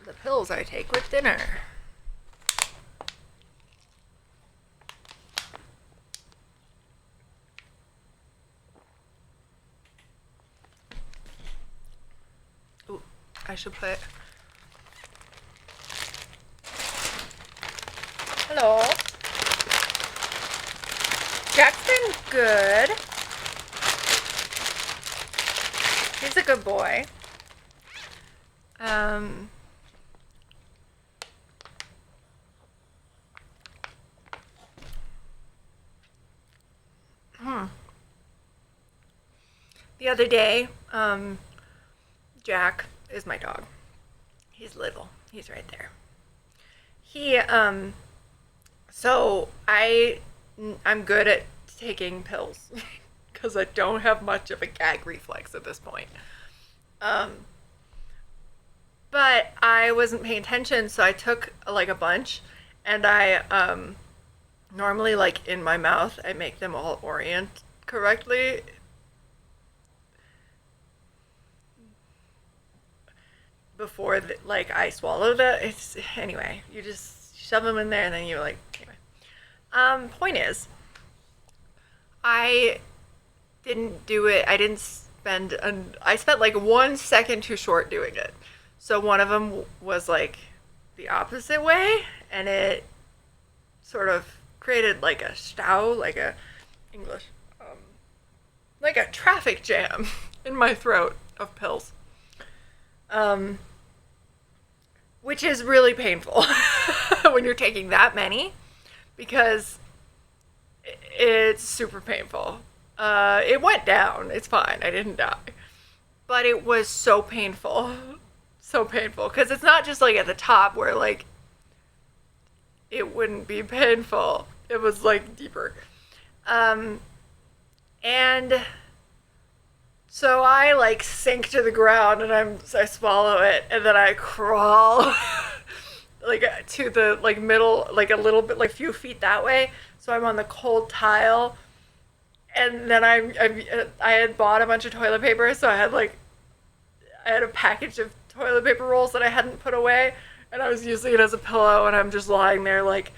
The pills I take with dinner. Ooh, I should put... Hello. Jack's been good. He's a good boy. The other day, Jack is my dog. He's little. He's right there. He, so I'm good at taking pills because I don't have much of a gag reflex at this point. But I wasn't paying attention, so I took like a bunch, and I normally, like, in my mouth I make them all orient correctly. Before like I swallow it's anyway, you just shove them in there and then you like, anyway. Point is, I didn't do it. I didn't spend I spent like 1 second too short doing it. So one of them was like the opposite way, and it sort of created like a stau, like a English, like a traffic jam in my throat of pills. Which is really painful when you're taking that many, because it's super painful. It went down. It's fine. I didn't die. But it was so painful. So painful. Because it's not just like at the top where like it wouldn't be painful. It was like deeper. And so I like sink to the ground and I swallow it, and then I crawl like to the like middle, like a little bit, like a few feet that way. So I'm on the cold tile, and then I had bought a bunch of toilet paper, so I had a package of toilet paper rolls that I hadn't put away, and I was using it as a pillow, and I'm just lying there like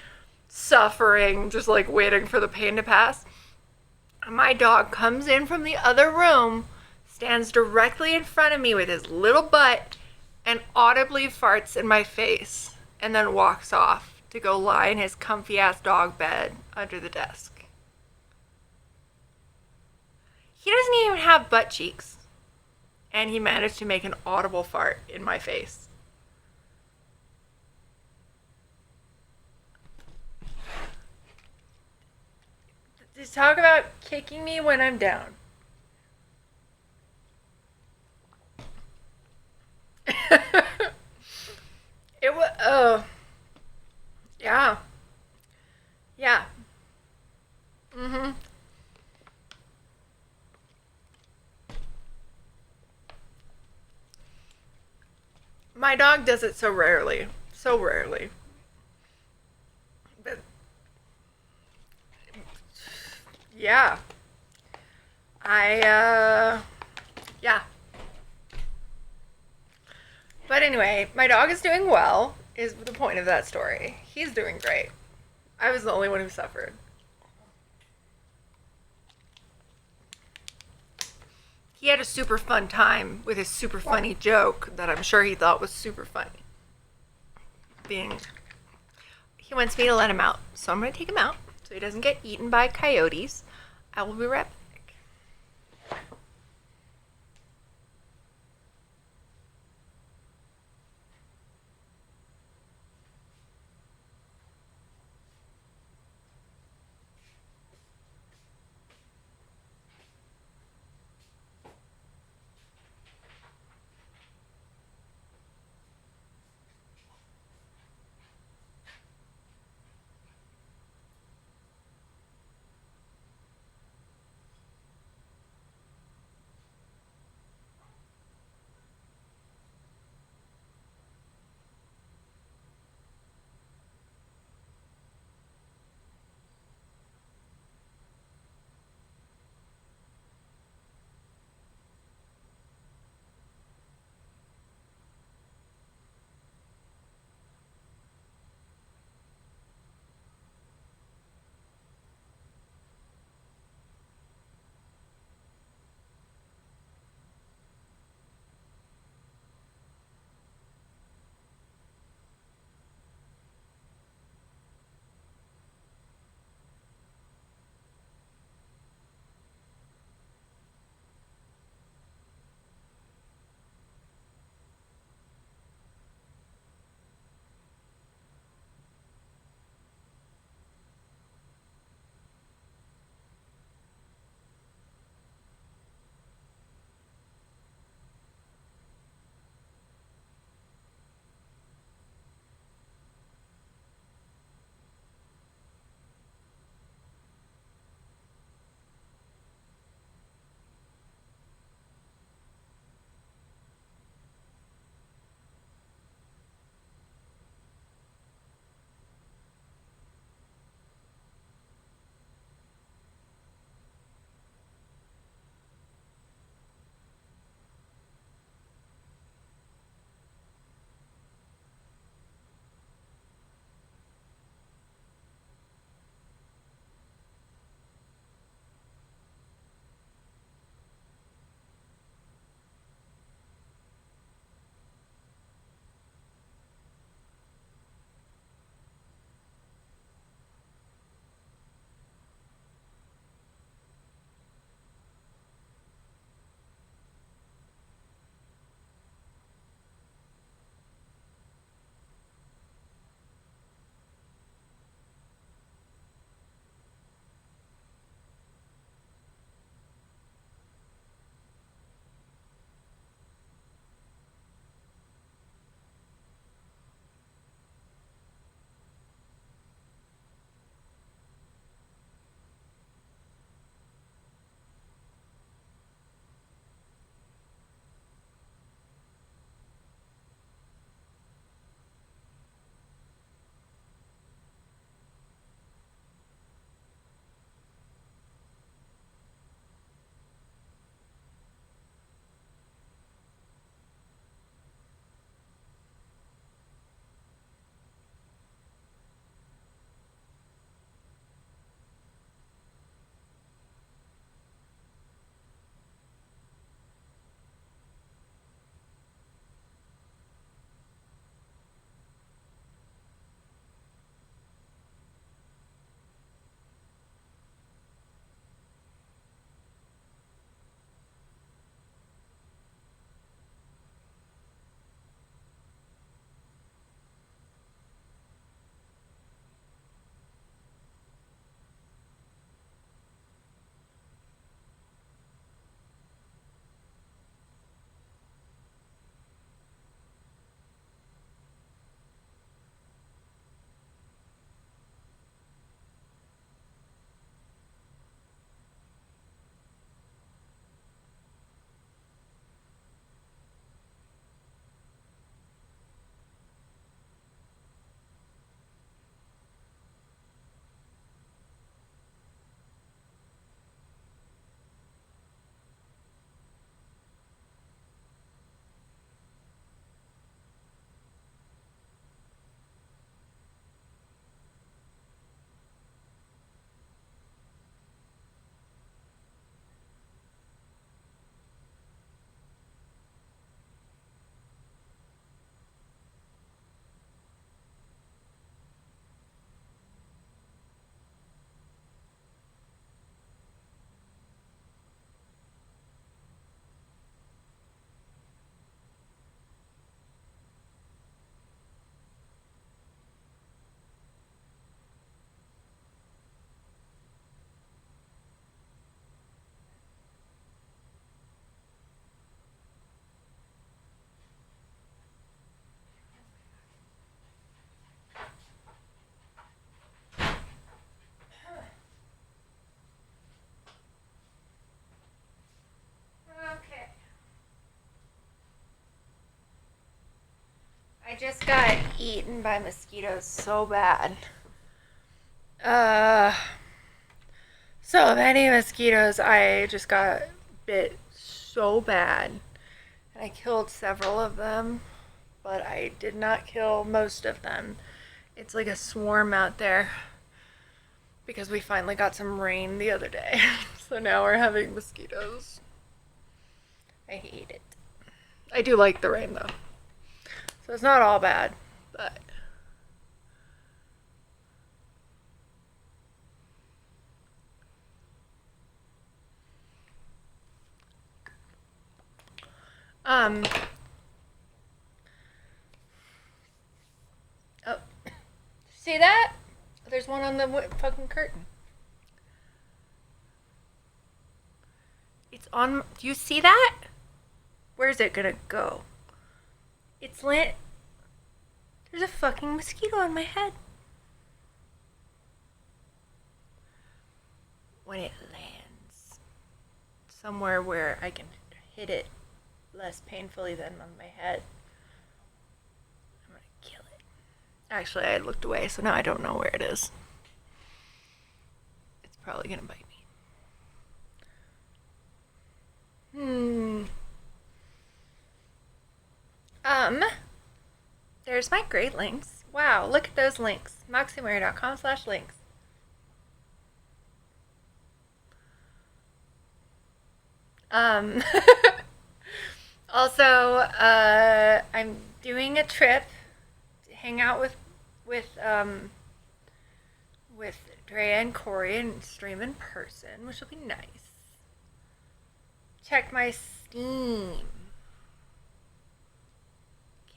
suffering, just like waiting for the pain to pass. My dog comes in from the other room, stands directly in front of me with his little butt, and audibly farts in my face, and then walks off to go lie in his comfy ass dog bed under the desk. He doesn't even have butt cheeks, and he managed to make an audible fart in my face. Just talk about kicking me when I'm down. It was, yeah. Yeah. Mm-hmm. My dog does it so rarely. So rarely. But, yeah. Yeah. But anyway, my dog is doing well, is the point of that story. He's doing great. I was the only one who suffered. He had a super fun time with his super funny joke that I'm sure he thought was super funny. He wants me to let him out, so I'm going to take him out so he doesn't get eaten by coyotes. I will be right back. eaten by mosquitoes so bad. So many mosquitoes. I just got bit so bad. And I killed several of them, but I did not kill most of them. It's like a swarm out there because we finally got some rain the other day. So now we're having mosquitoes. I hate it. I do like the rain though. So it's not all bad, but oh, see that? There's one on the fucking curtain. It's on. Do you see that? Where's it gonna go? It's lit. There's a fucking mosquito on my head. When it lands somewhere where I can hit it less painfully than on my head, I'm gonna kill it. Actually, I looked away, so now I don't know where it is. It's probably gonna bite me. There's my great links. Wow, look at those links. MoxieMurray.com/links. Also, I'm doing a trip to hang out with Drea and Corey and stream in person, which will be nice. Check my Steam.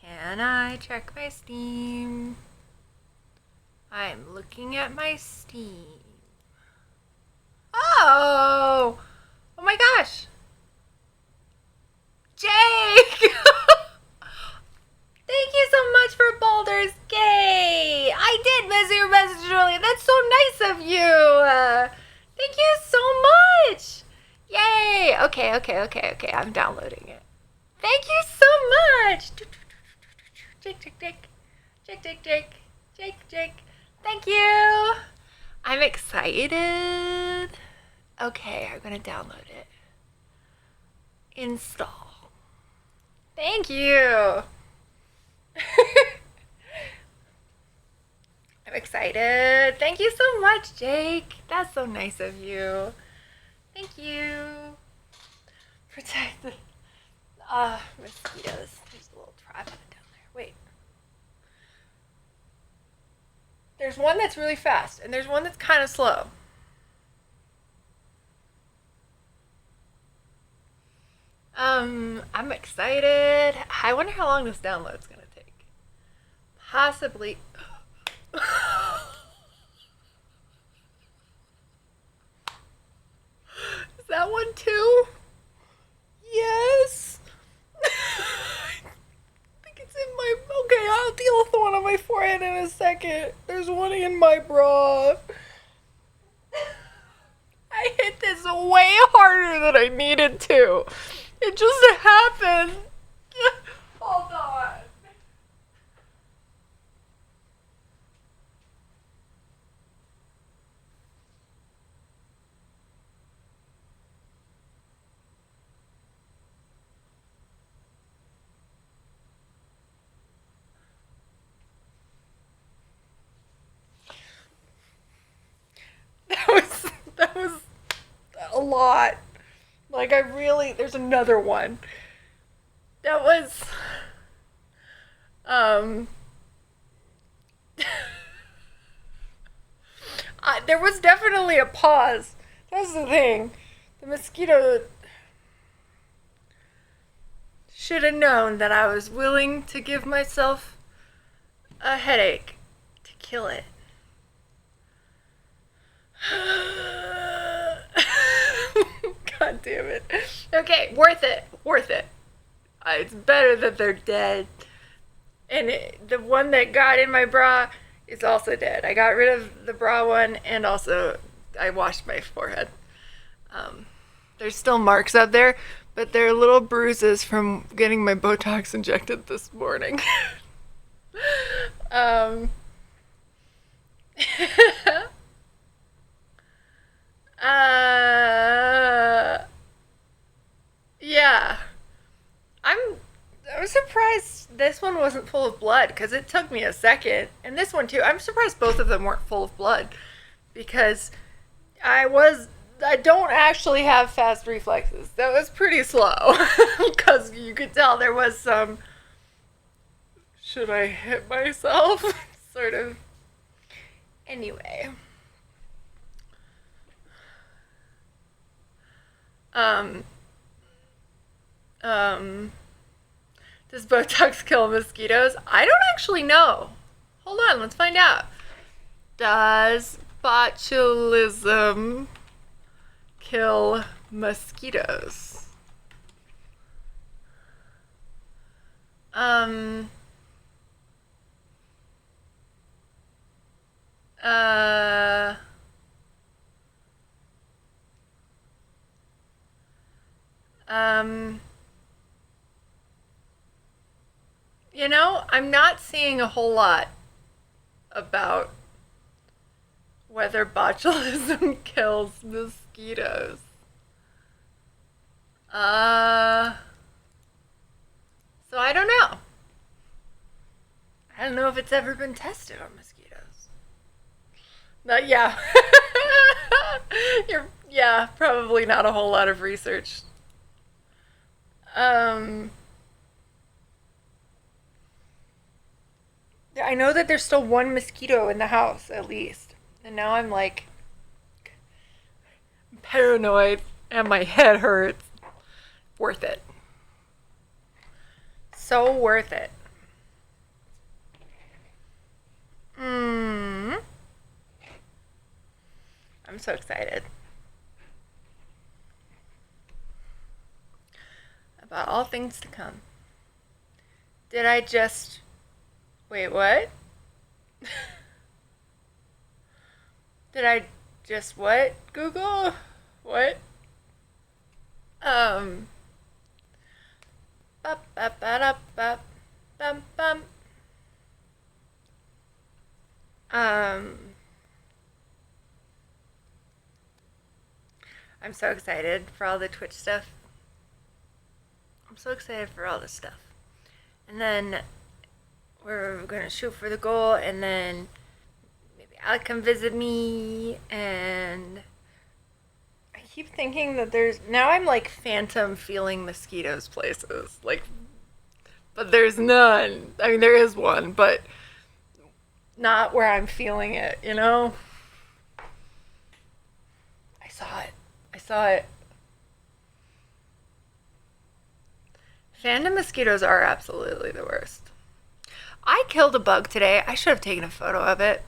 Can I check my Steam? I'm looking at my Steam. Oh! Oh my gosh! Jake! Thank you so much for Baldur's Gate! I did miss your message earlier. That's so nice of you! Thank you so much! Yay! Okay. I'm downloading it. Thank you so much! Jake. Thank you! I'm excited. Okay, I'm gonna download it. Install. Thank you! I'm excited. Thank you so much, Jake. That's so nice of you. Thank you. Protect the mosquitoes. There's a little tripod down there. Wait. There's one that's really fast, and there's one that's kind of slow. I'm excited. I wonder how long this download's gonna take. Possibly. Is that one too? Yes. I think it's in my. Okay, I'll deal with the one on my forehead in a second. There's one in my bra. I hit this way harder than I needed to. It just happened. Hold on. That was a lot. Like, there's another one. That was, there was definitely a pause. That's the thing. The mosquito should have known that I was willing to give myself a headache to kill it. God damn it. Okay, worth it. It's better that they're dead. And the one that got in my bra is also dead. I got rid of the bra one, and also I washed my forehead. There's still marks out there, but they're little bruises from getting my Botox injected this morning. Um, yeah. I'm I'm surprised this one wasn't full of blood because it took me a second. And this one too. I'm surprised both of them weren't full of blood because I don't actually have fast reflexes. That was pretty slow because you could tell there was some should I hit myself sort of. Anyway. Um Does Botox kill mosquitoes? I don't actually know. Hold on, let's find out. Does botulism kill mosquitoes? Um. Uh. Um. I'm not seeing a whole lot about whether botulism kills mosquitoes. So I don't know. I don't know if it's ever been tested on mosquitoes. Yeah. Yeah, probably not a whole lot of research. I know that there's still one mosquito in the house, at least. And now I'm like paranoid and my head hurts. Worth it. So worth it. I'm so excited about all things to come. Did I just... Wait, what? Did I just what? Google? What? Bum, bum, bum, bum, bum, bum. I'm so excited for all the Twitch stuff. I'm so excited for all this stuff. And then we're gonna shoot for the goal, and then maybe Alec come visit me, and I keep thinking that now I'm like phantom feeling mosquitoes places, like, but there's none. I mean, there is one, but not where I'm feeling it, I saw it. Phantom mosquitoes are absolutely the worst. I killed a bug today. I should have taken a photo of it.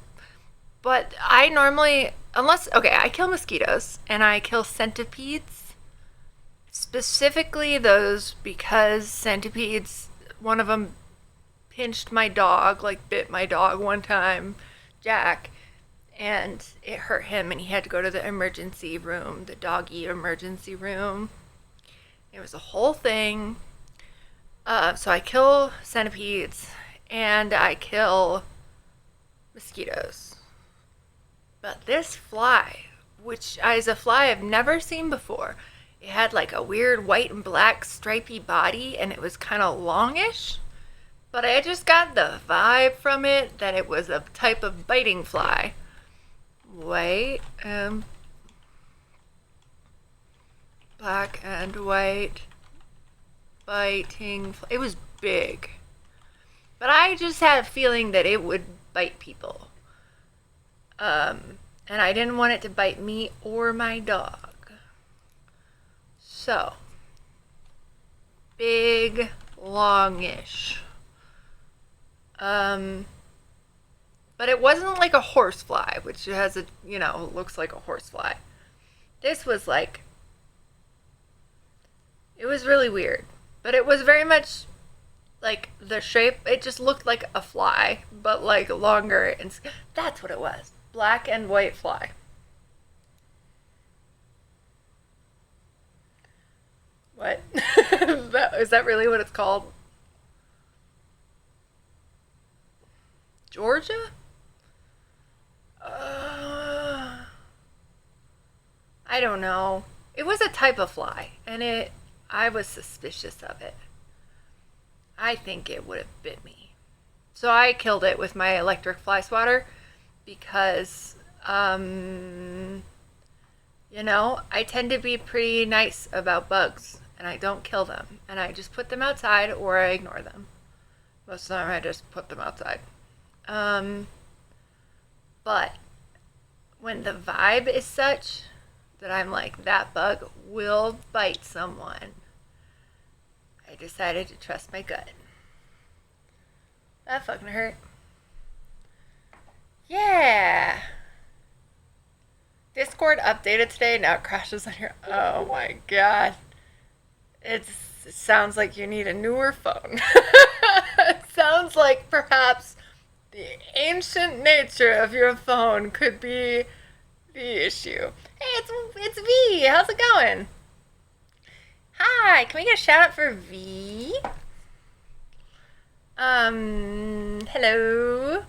But I normally, I kill mosquitoes and I kill centipedes. Specifically those because centipedes, one of them pinched my dog, like bit my dog one time, Jack, and it hurt him and he had to go to the emergency room, the doggy emergency room. It was a whole thing. So I kill centipedes. And I kill mosquitoes. But this fly, which is a fly I've never seen before, it had like a weird white and black stripy body and it was kind of longish. But I just got the vibe from it that it was a type of biting fly. White and black and white biting fly. It was big. But I just had a feeling that it would bite people. And I didn't want it to bite me or my dog. So, big, longish. But it wasn't like a horsefly, which has looks like a horsefly. This was like, it was really weird. But it was very much like the shape, it just looked like a fly, but like longer, and that's what it was. Black and white fly. What? Is that really what it's called? Georgia? I don't know. It was a type of fly, and I was suspicious of it. I think it would have bit me. So I killed it with my electric fly swatter because, I tend to be pretty nice about bugs, and I don't kill them, and I just put them outside or I ignore them. Most of the time I just put them outside. But when the vibe is such that I'm like, that bug will bite someone, I decided to trust my gut. That fucking hurt. Yeah. Discord updated today. Now it crashes on your. Oh my god. It sounds like you need a newer phone. It sounds like perhaps the ancient nature of your phone could be the issue. Hey, it's V. How's it going? Hi. Can we get a shout out for V? Hello.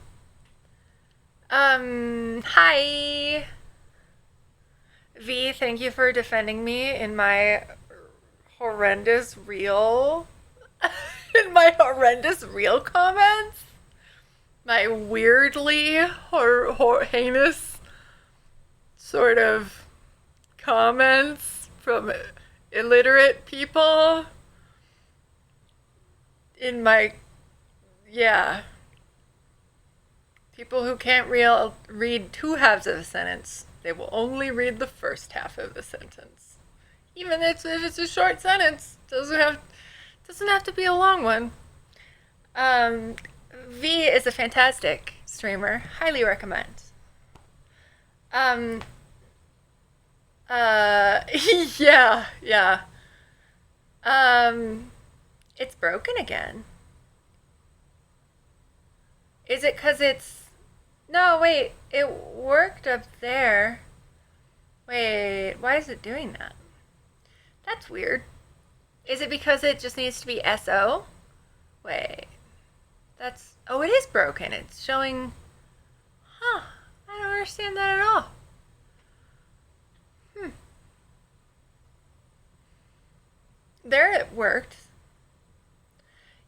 Hi. V, thank you for defending me in my horrendous real comments. My weirdly heinous sort of comments from illiterate people in my, people who can't read two halves of a sentence. They will only read the first half of the sentence. Even if it's a short sentence, doesn't have to be a long one. V is a fantastic streamer. Highly recommend. Yeah. It's broken again. Is it 'cause it's... No, wait, it worked up there. Wait, why is it doing that? That's weird. Is it because it just needs to be SO? Wait, that's... Oh, it is broken. It's showing... Huh, I don't understand that at all. There it worked.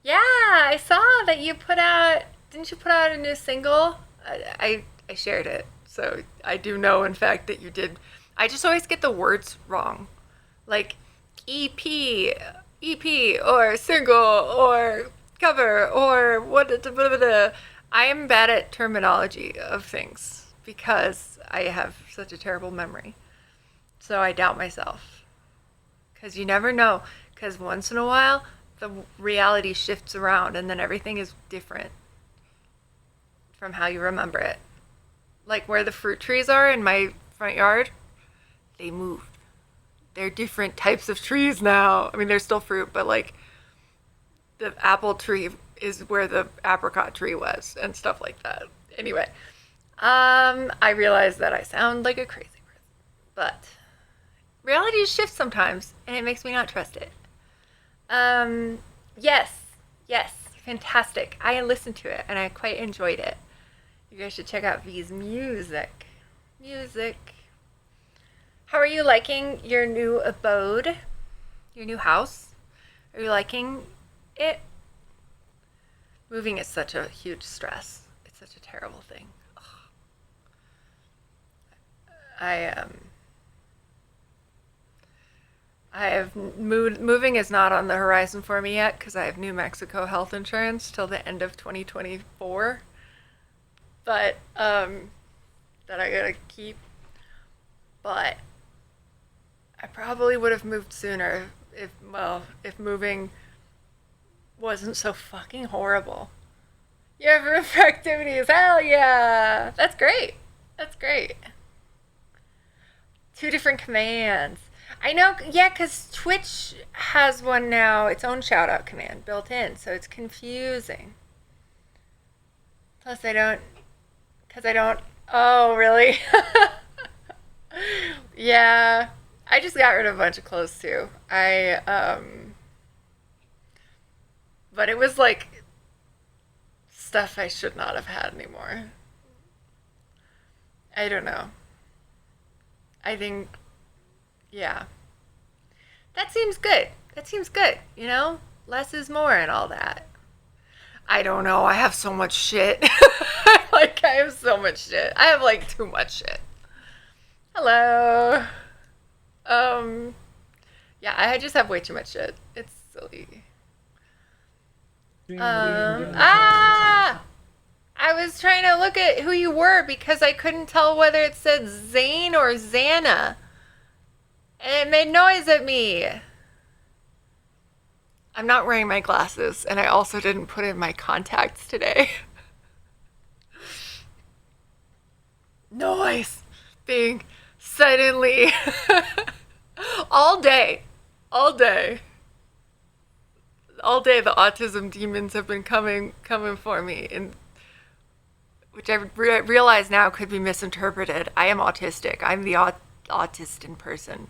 Yeah, I saw that you put out... Didn't you put out a new single? I shared it, so I do know, in fact, that you did. I just always get the words wrong. Like, EP, or single, or cover, or what... I am bad at terminology of things because I have such a terrible memory. So I doubt myself. Because you never know. Because once in a while, the reality shifts around and then everything is different from how you remember it. Like where the fruit trees are in my front yard, they moved. They're different types of trees now. I mean, they're still fruit, but like the apple tree is where the apricot tree was and stuff like that. Anyway, I realize that I sound like a crazy person, but reality shifts sometimes and it makes me not trust it. Yes, fantastic. I listened to it and I quite enjoyed it. You guys should check out V's music. How are you liking your new abode? Your new house? Are you liking it? Moving is such a huge stress. It's such a terrible thing. Moving is not on the horizon for me yet because I have New Mexico health insurance till the end of 2024. But, that I gotta keep. But I probably would have moved sooner if moving wasn't so fucking horrible. You have room for activities. Hell yeah. That's great. 2 different commands. I know, yeah, because Twitch has one now, its own shout-out command built in, so it's confusing. Plus, because I don't, oh, really? Yeah, I just got rid of a bunch of clothes, too. But it was, like, stuff I should not have had anymore. I don't know. I think, yeah. That seems good. That seems good, you know? Less is more and all that. I don't know. I have so much shit. I have so much shit. I have, too much shit. Hello. Yeah, I just have way too much shit. It's silly. I was trying to look at who you were because I couldn't tell whether it said Zane or Xana. And it made noise at me. I'm not wearing my glasses, and I also didn't put in my contacts today. Noise being suddenly all day the autism demons have been coming for me, and which I realize now could be misinterpreted. I am autistic. I'm the autist in person,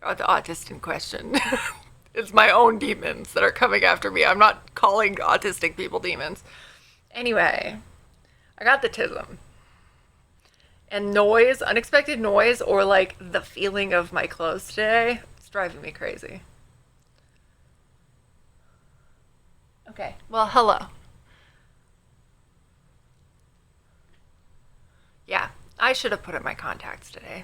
or the autist in question. It's my own demons that are coming after me. I'm not calling autistic people demons. Anyway, I got the tism. And noise, unexpected noise, or the feeling of my clothes today, it's driving me crazy. Okay, well, hello. Yeah, I should have put in my contacts today,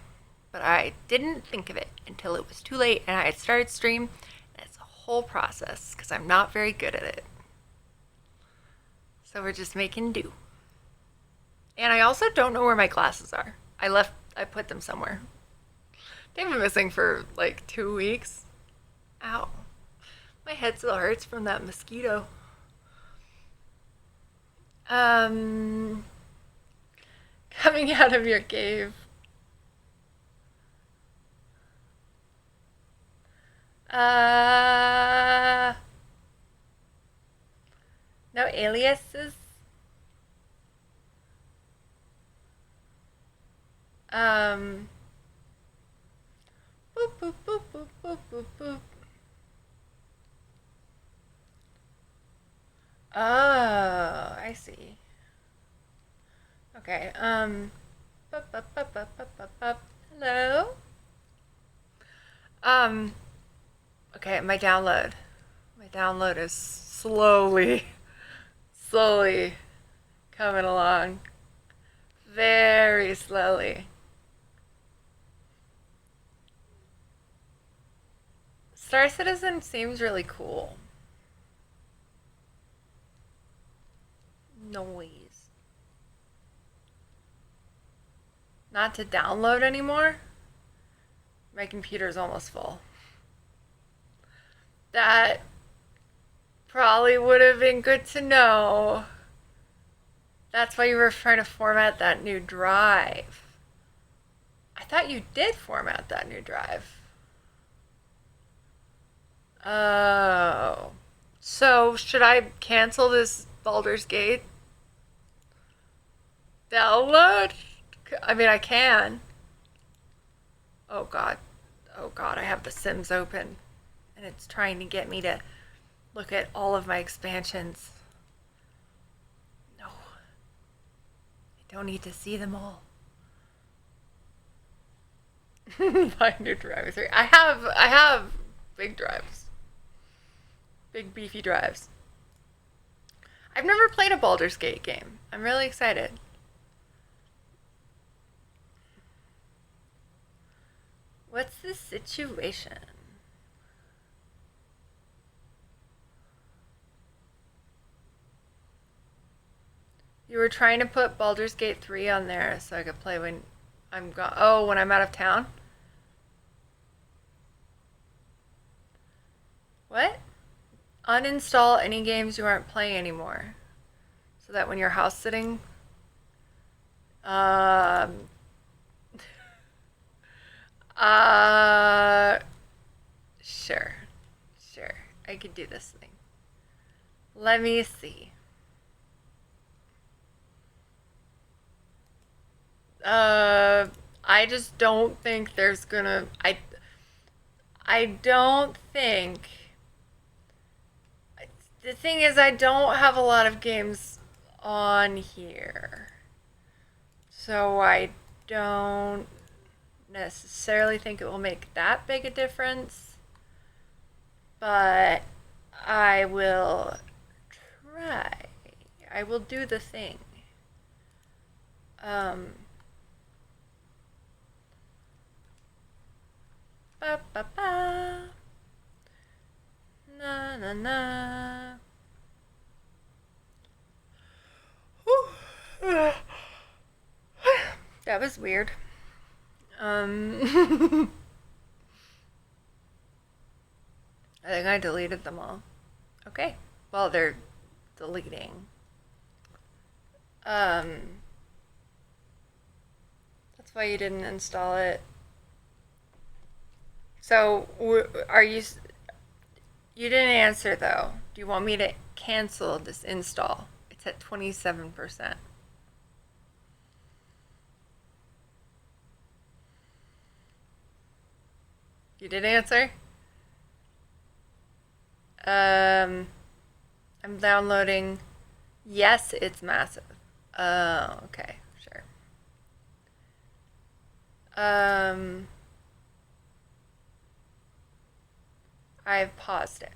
but I didn't think of it until it was too late and I had started stream. It's a whole process because I'm not very good at it. So we're just making do. And I also don't know where my glasses are. I put them somewhere. They've been missing for 2 weeks. Ow. My head still hurts from that mosquito. Coming out of your cave. No aliases? Boop, boop, boop, boop, boop, boop, boop. Oh, I see. Okay, hello? Okay, my download is slowly coming along. Very slowly. Star Citizen seems really cool. Noise. Not to download anymore? My computer's almost full. That probably would have been good to know. That's why you were trying to format that new drive. I thought you did format that new drive. Oh. So, should I cancel this Baldur's Gate download? I mean, I can. Oh god, I have The Sims open. And it's trying to get me to look at all of my expansions. No. I don't need to see them all. My new drive. I have big drives. Big beefy drives. I've never played a Baldur's Gate game. I'm really excited. What's the situation? You were trying to put Baldur's Gate 3 on there so I could play when I'm gone. Oh, when I'm out of town? What? Uninstall any games you aren't playing anymore. So that when you're house sitting, sure. I could do this thing. Let me see. I just don't think there's gonna, I don't think, the thing is I don't have a lot of games on here. So I don't necessarily think it will make that big a difference, but I will try. I will do the thing. Ba ba ba. Na na na. That was weird. I think I deleted them all. Okay. Well, they're deleting. That's why you didn't install it. So, are you... You didn't answer, though. Do you want me to cancel this install? It's at 27%. You did answer? I'm downloading. Yes, it's massive. Oh, okay, sure. I've paused it.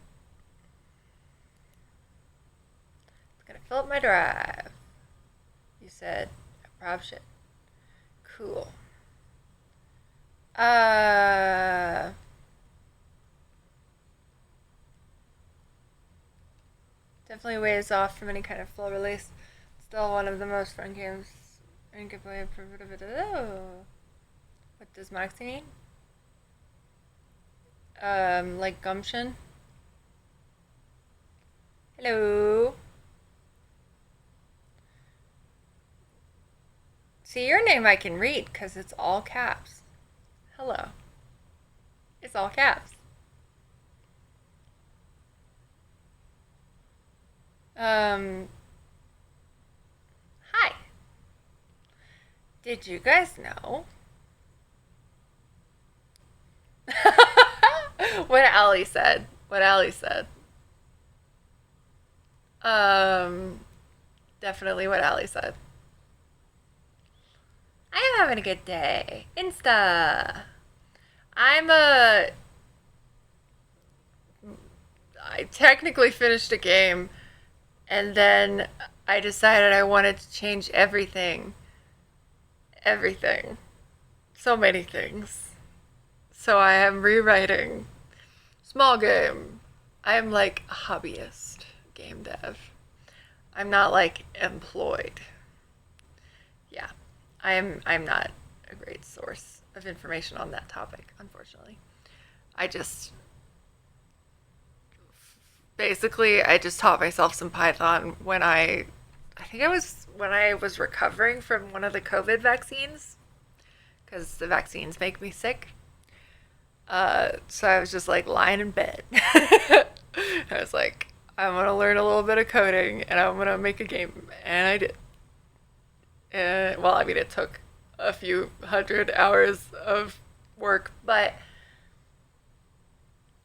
It's gonna fill up my drive. You said prob shit. Cool. Definitely ways off from any kind of full release. Still one of the most fun games. I can play oh. What does Moxie mean? Like gumption? Hello? See, your name I can read because it's all caps. Hello. It's all caps. Hi. Did you guys know? What Allie said. Definitely what Allie said. I am having a good day. Insta. I technically finished a game, and then I decided I wanted to change everything. Everything. So many things. So I am rewriting. Small game. I am like a hobbyist game dev. I'm not like employed. Yeah. I'm not a great source of information on that topic, unfortunately. I just taught myself some Python when I was recovering from one of the COVID vaccines, because the vaccines make me sick. So I was just like lying in bed. I was like, I'm gonna learn a little bit of coding and I'm gonna make a game, and I did. And well, I mean, it took a few hundred hours of work, but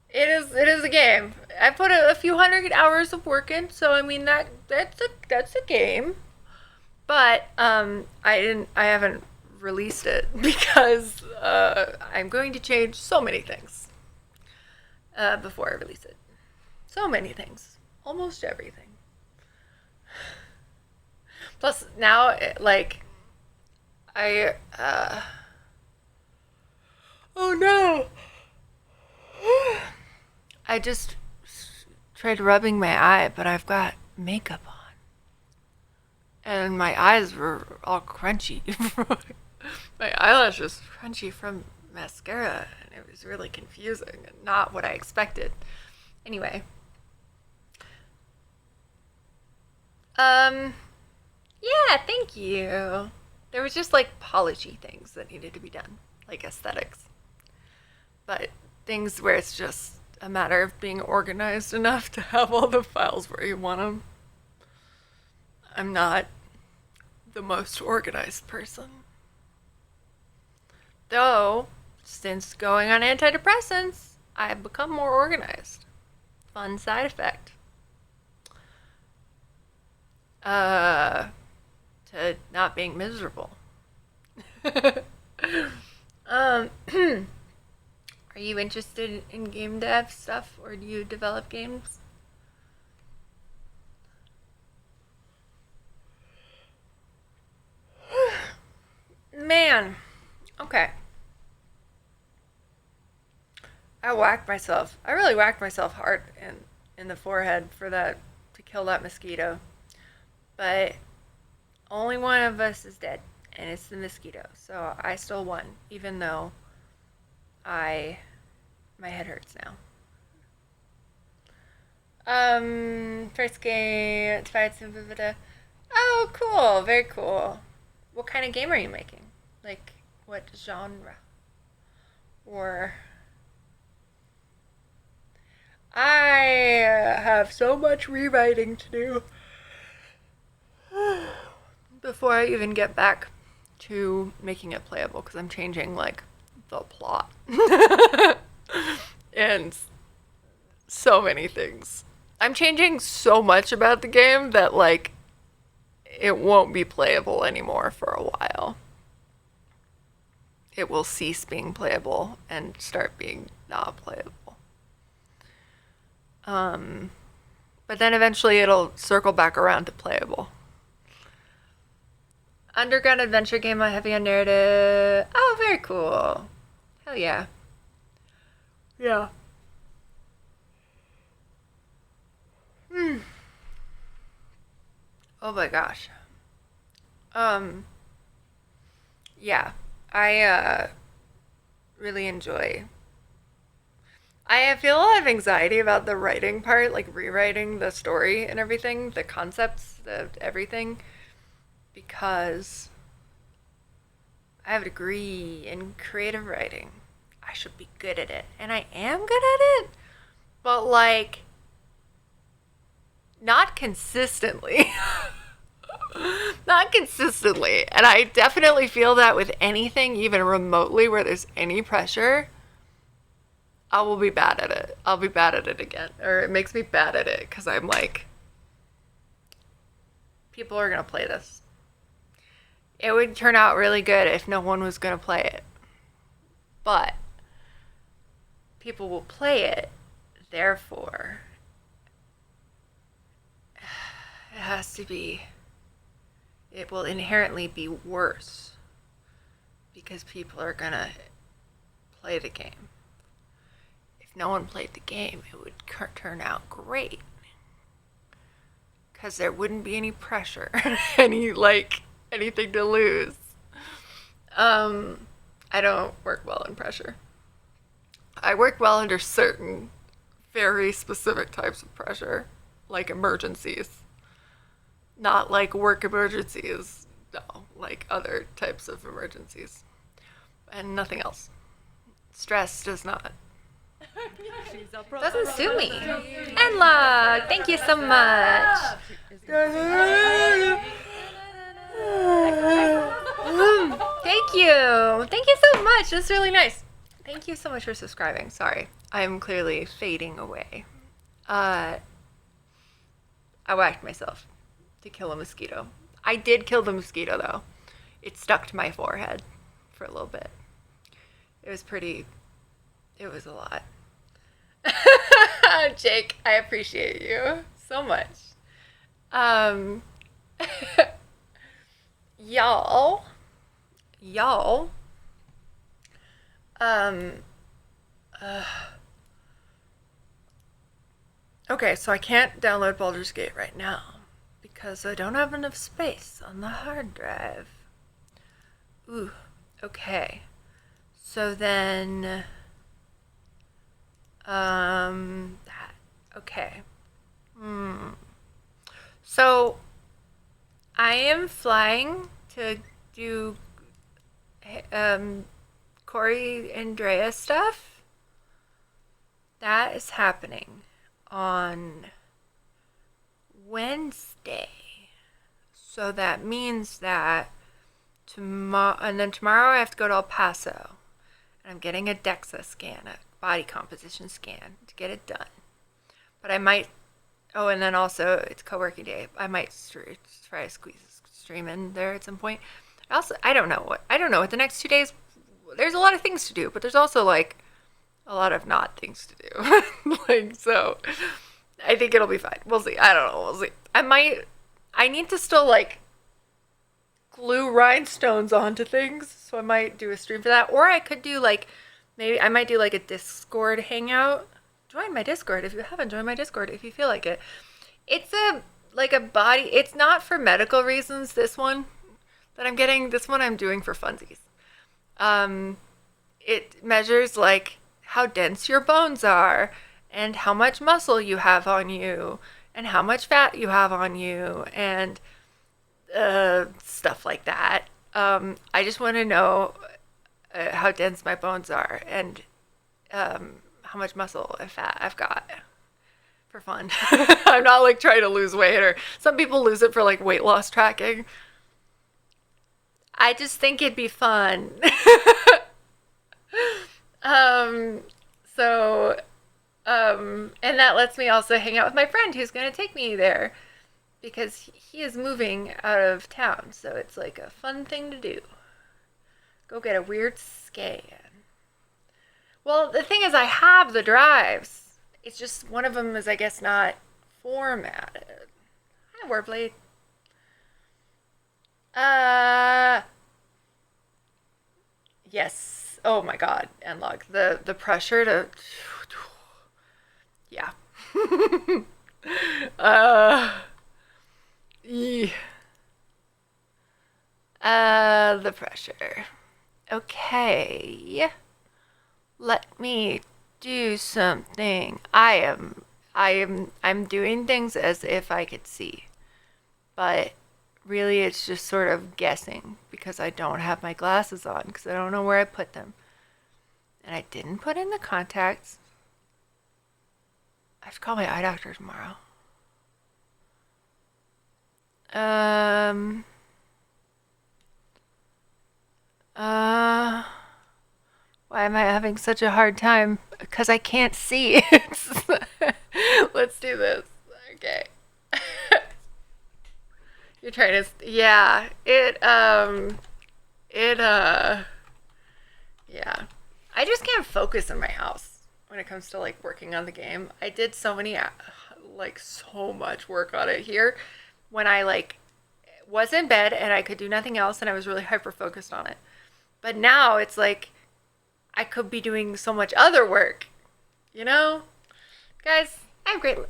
it is a game. I put a few hundred hours of work in, so I mean that's a game. But I haven't released it because I'm going to change so many things before I release it. So many things, almost everything. Plus now, oh no! I just tried rubbing my eye, but I've got makeup on. And my eyes were all crunchy. My eyelashes were crunchy from mascara, and it was really confusing and not what I expected. Anyway. Yeah, thank you. There was just like polishy things that needed to be done, like aesthetics. But things where it's just a matter of being organized enough to have all the files where you want them. I'm not the most organized person. Though, since going on antidepressants, I've become more organized. Fun side effect. to not being miserable. Are you interested in game dev stuff, or do you develop games? Man, okay. I whacked myself. I really whacked myself hard in the forehead for that, to kill that mosquito. But only one of us is dead, and it's the mosquito. So I still won, even though my head hurts now. First game, inspired some. Oh, cool, very cool. What kind of game are you making? Like, what genre? Or I have so much rewriting to do before I even get back to making it playable, because I'm changing, like, the plot. And so many things. I'm changing so much about the game that, like, it won't be playable anymore for a while. It will cease being playable and start being not playable. But then eventually it'll circle back around to playable. Underground adventure game, heavy on narrative. Oh, very cool. Hell yeah. Yeah. Oh my gosh. Yeah. I really enjoy. I feel a lot of anxiety about the writing part, like rewriting the story and everything, the concepts, everything, because I have a degree in creative writing. I should be good at it, and I am good at it, but, like, not consistently. Not consistently. And I definitely feel that with anything, even remotely, where there's any pressure, I will be bad at it. I'll be bad at it again. Or it makes me bad at it because I'm like, people are going to play this. It would turn out really good if no one was going to play it. But people will play it. Therefore, it has to be, it will inherently be worse because people are going to play the game. If no one played the game, it would turn out great. Because there wouldn't be any pressure, anything to lose. I don't work well in pressure. I work well under certain very specific types of pressure, like emergencies. Not like work emergencies, no, like other types of emergencies. And nothing else. Stress does not. Doesn't suit me. Enla, thank you so much. Thank you. Thank you so much. That's really nice. Thank you so much for subscribing. Sorry, I'm clearly fading away. I whacked myself to kill a mosquito. I did kill the mosquito, though. It stuck to my forehead for a little bit. It was a lot. Jake, I appreciate you so much. Y'all. Okay, so I can't download Baldur's Gate right now because I don't have enough space on the hard drive. Ooh, okay. So then, okay. So, I am flying to do, Corey Andrea stuff. That is happening on Wednesday. So that means that tomorrow I have to go to El Paso. And I'm getting a DEXA scan, a body composition scan, to get it done. But I might Oh, and then also it's co-working day. I might try to squeeze a stream in there at some point. Also, I don't know what the next 2 days. There's a lot of things to do, but there's also like a lot of not things to do. Like, so I think it'll be fine. We'll see. I don't know. We'll see. I need to still like glue rhinestones onto things, so I might do a stream for that. Or I could do like, maybe I might do like a Discord hangout. Join my Discord if you haven't joined my Discord, if you feel like it. It's like a body, it's not for medical reasons, this one that I'm getting. This one I'm doing for funsies. It measures like how dense your bones are and how much muscle you have on you and how much fat you have on you and stuff like that. I just want to know how dense my bones are and how much muscle and fat I've got for fun. I'm not like trying to lose weight, or some people lose it for like weight loss tracking. I just think it'd be fun. And that lets me also hang out with my friend who's going to take me there because he is moving out of town. So it's like a fun thing to do. Go get a weird scan. Well, the thing is, I have the drives. It's just one of them is, I guess, not formatted. Hi, Warblade. Yes. Oh my God, Nlog. The pressure to, yeah. The pressure. Okay. Let me do something. I'm doing things as if I could see. But really it's just sort of guessing because I don't have my glasses on because I don't know where I put them. And I didn't put in the contacts. I have to call my eye doctor tomorrow. Why am I having such a hard time? Because I can't see. Let's do this. Okay. You're trying to, yeah, yeah. I just can't focus in my house when it comes to like working on the game. I did so much work on it here when I like was in bed and I could do nothing else and I was really hyper focused on it. But now it's like I could be doing so much other work, you know? Guys, I have a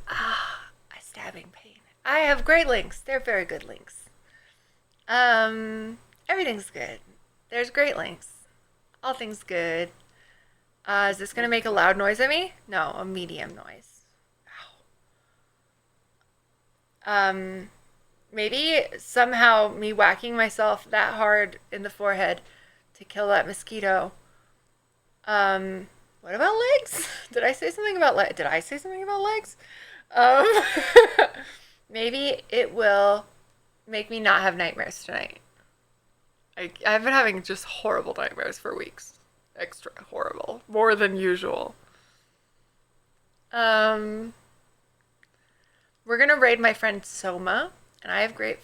stabbing pain. I have great links. They're very good links. Everything's good. There's great links. All things good. Is this going to make a loud noise at me? No, a medium noise. Ow. Maybe somehow me whacking myself that hard in the forehead to kill that mosquito. What about legs? Did I say something about legs? Maybe it will make me not have nightmares tonight. I've been having just horrible nightmares for weeks. Extra horrible. More than usual. We're gonna raid my friend Soma, and I have great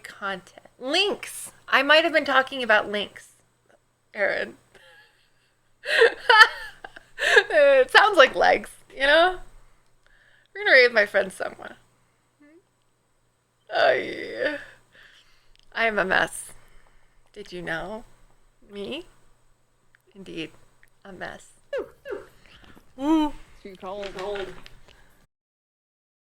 content. Links! I might have been talking about links, Aaron. It sounds like legs, you know? We're gonna raid my friend Soma. Oh yeah. I am a mess. Did you know? Me? Indeed, a mess. Too cold.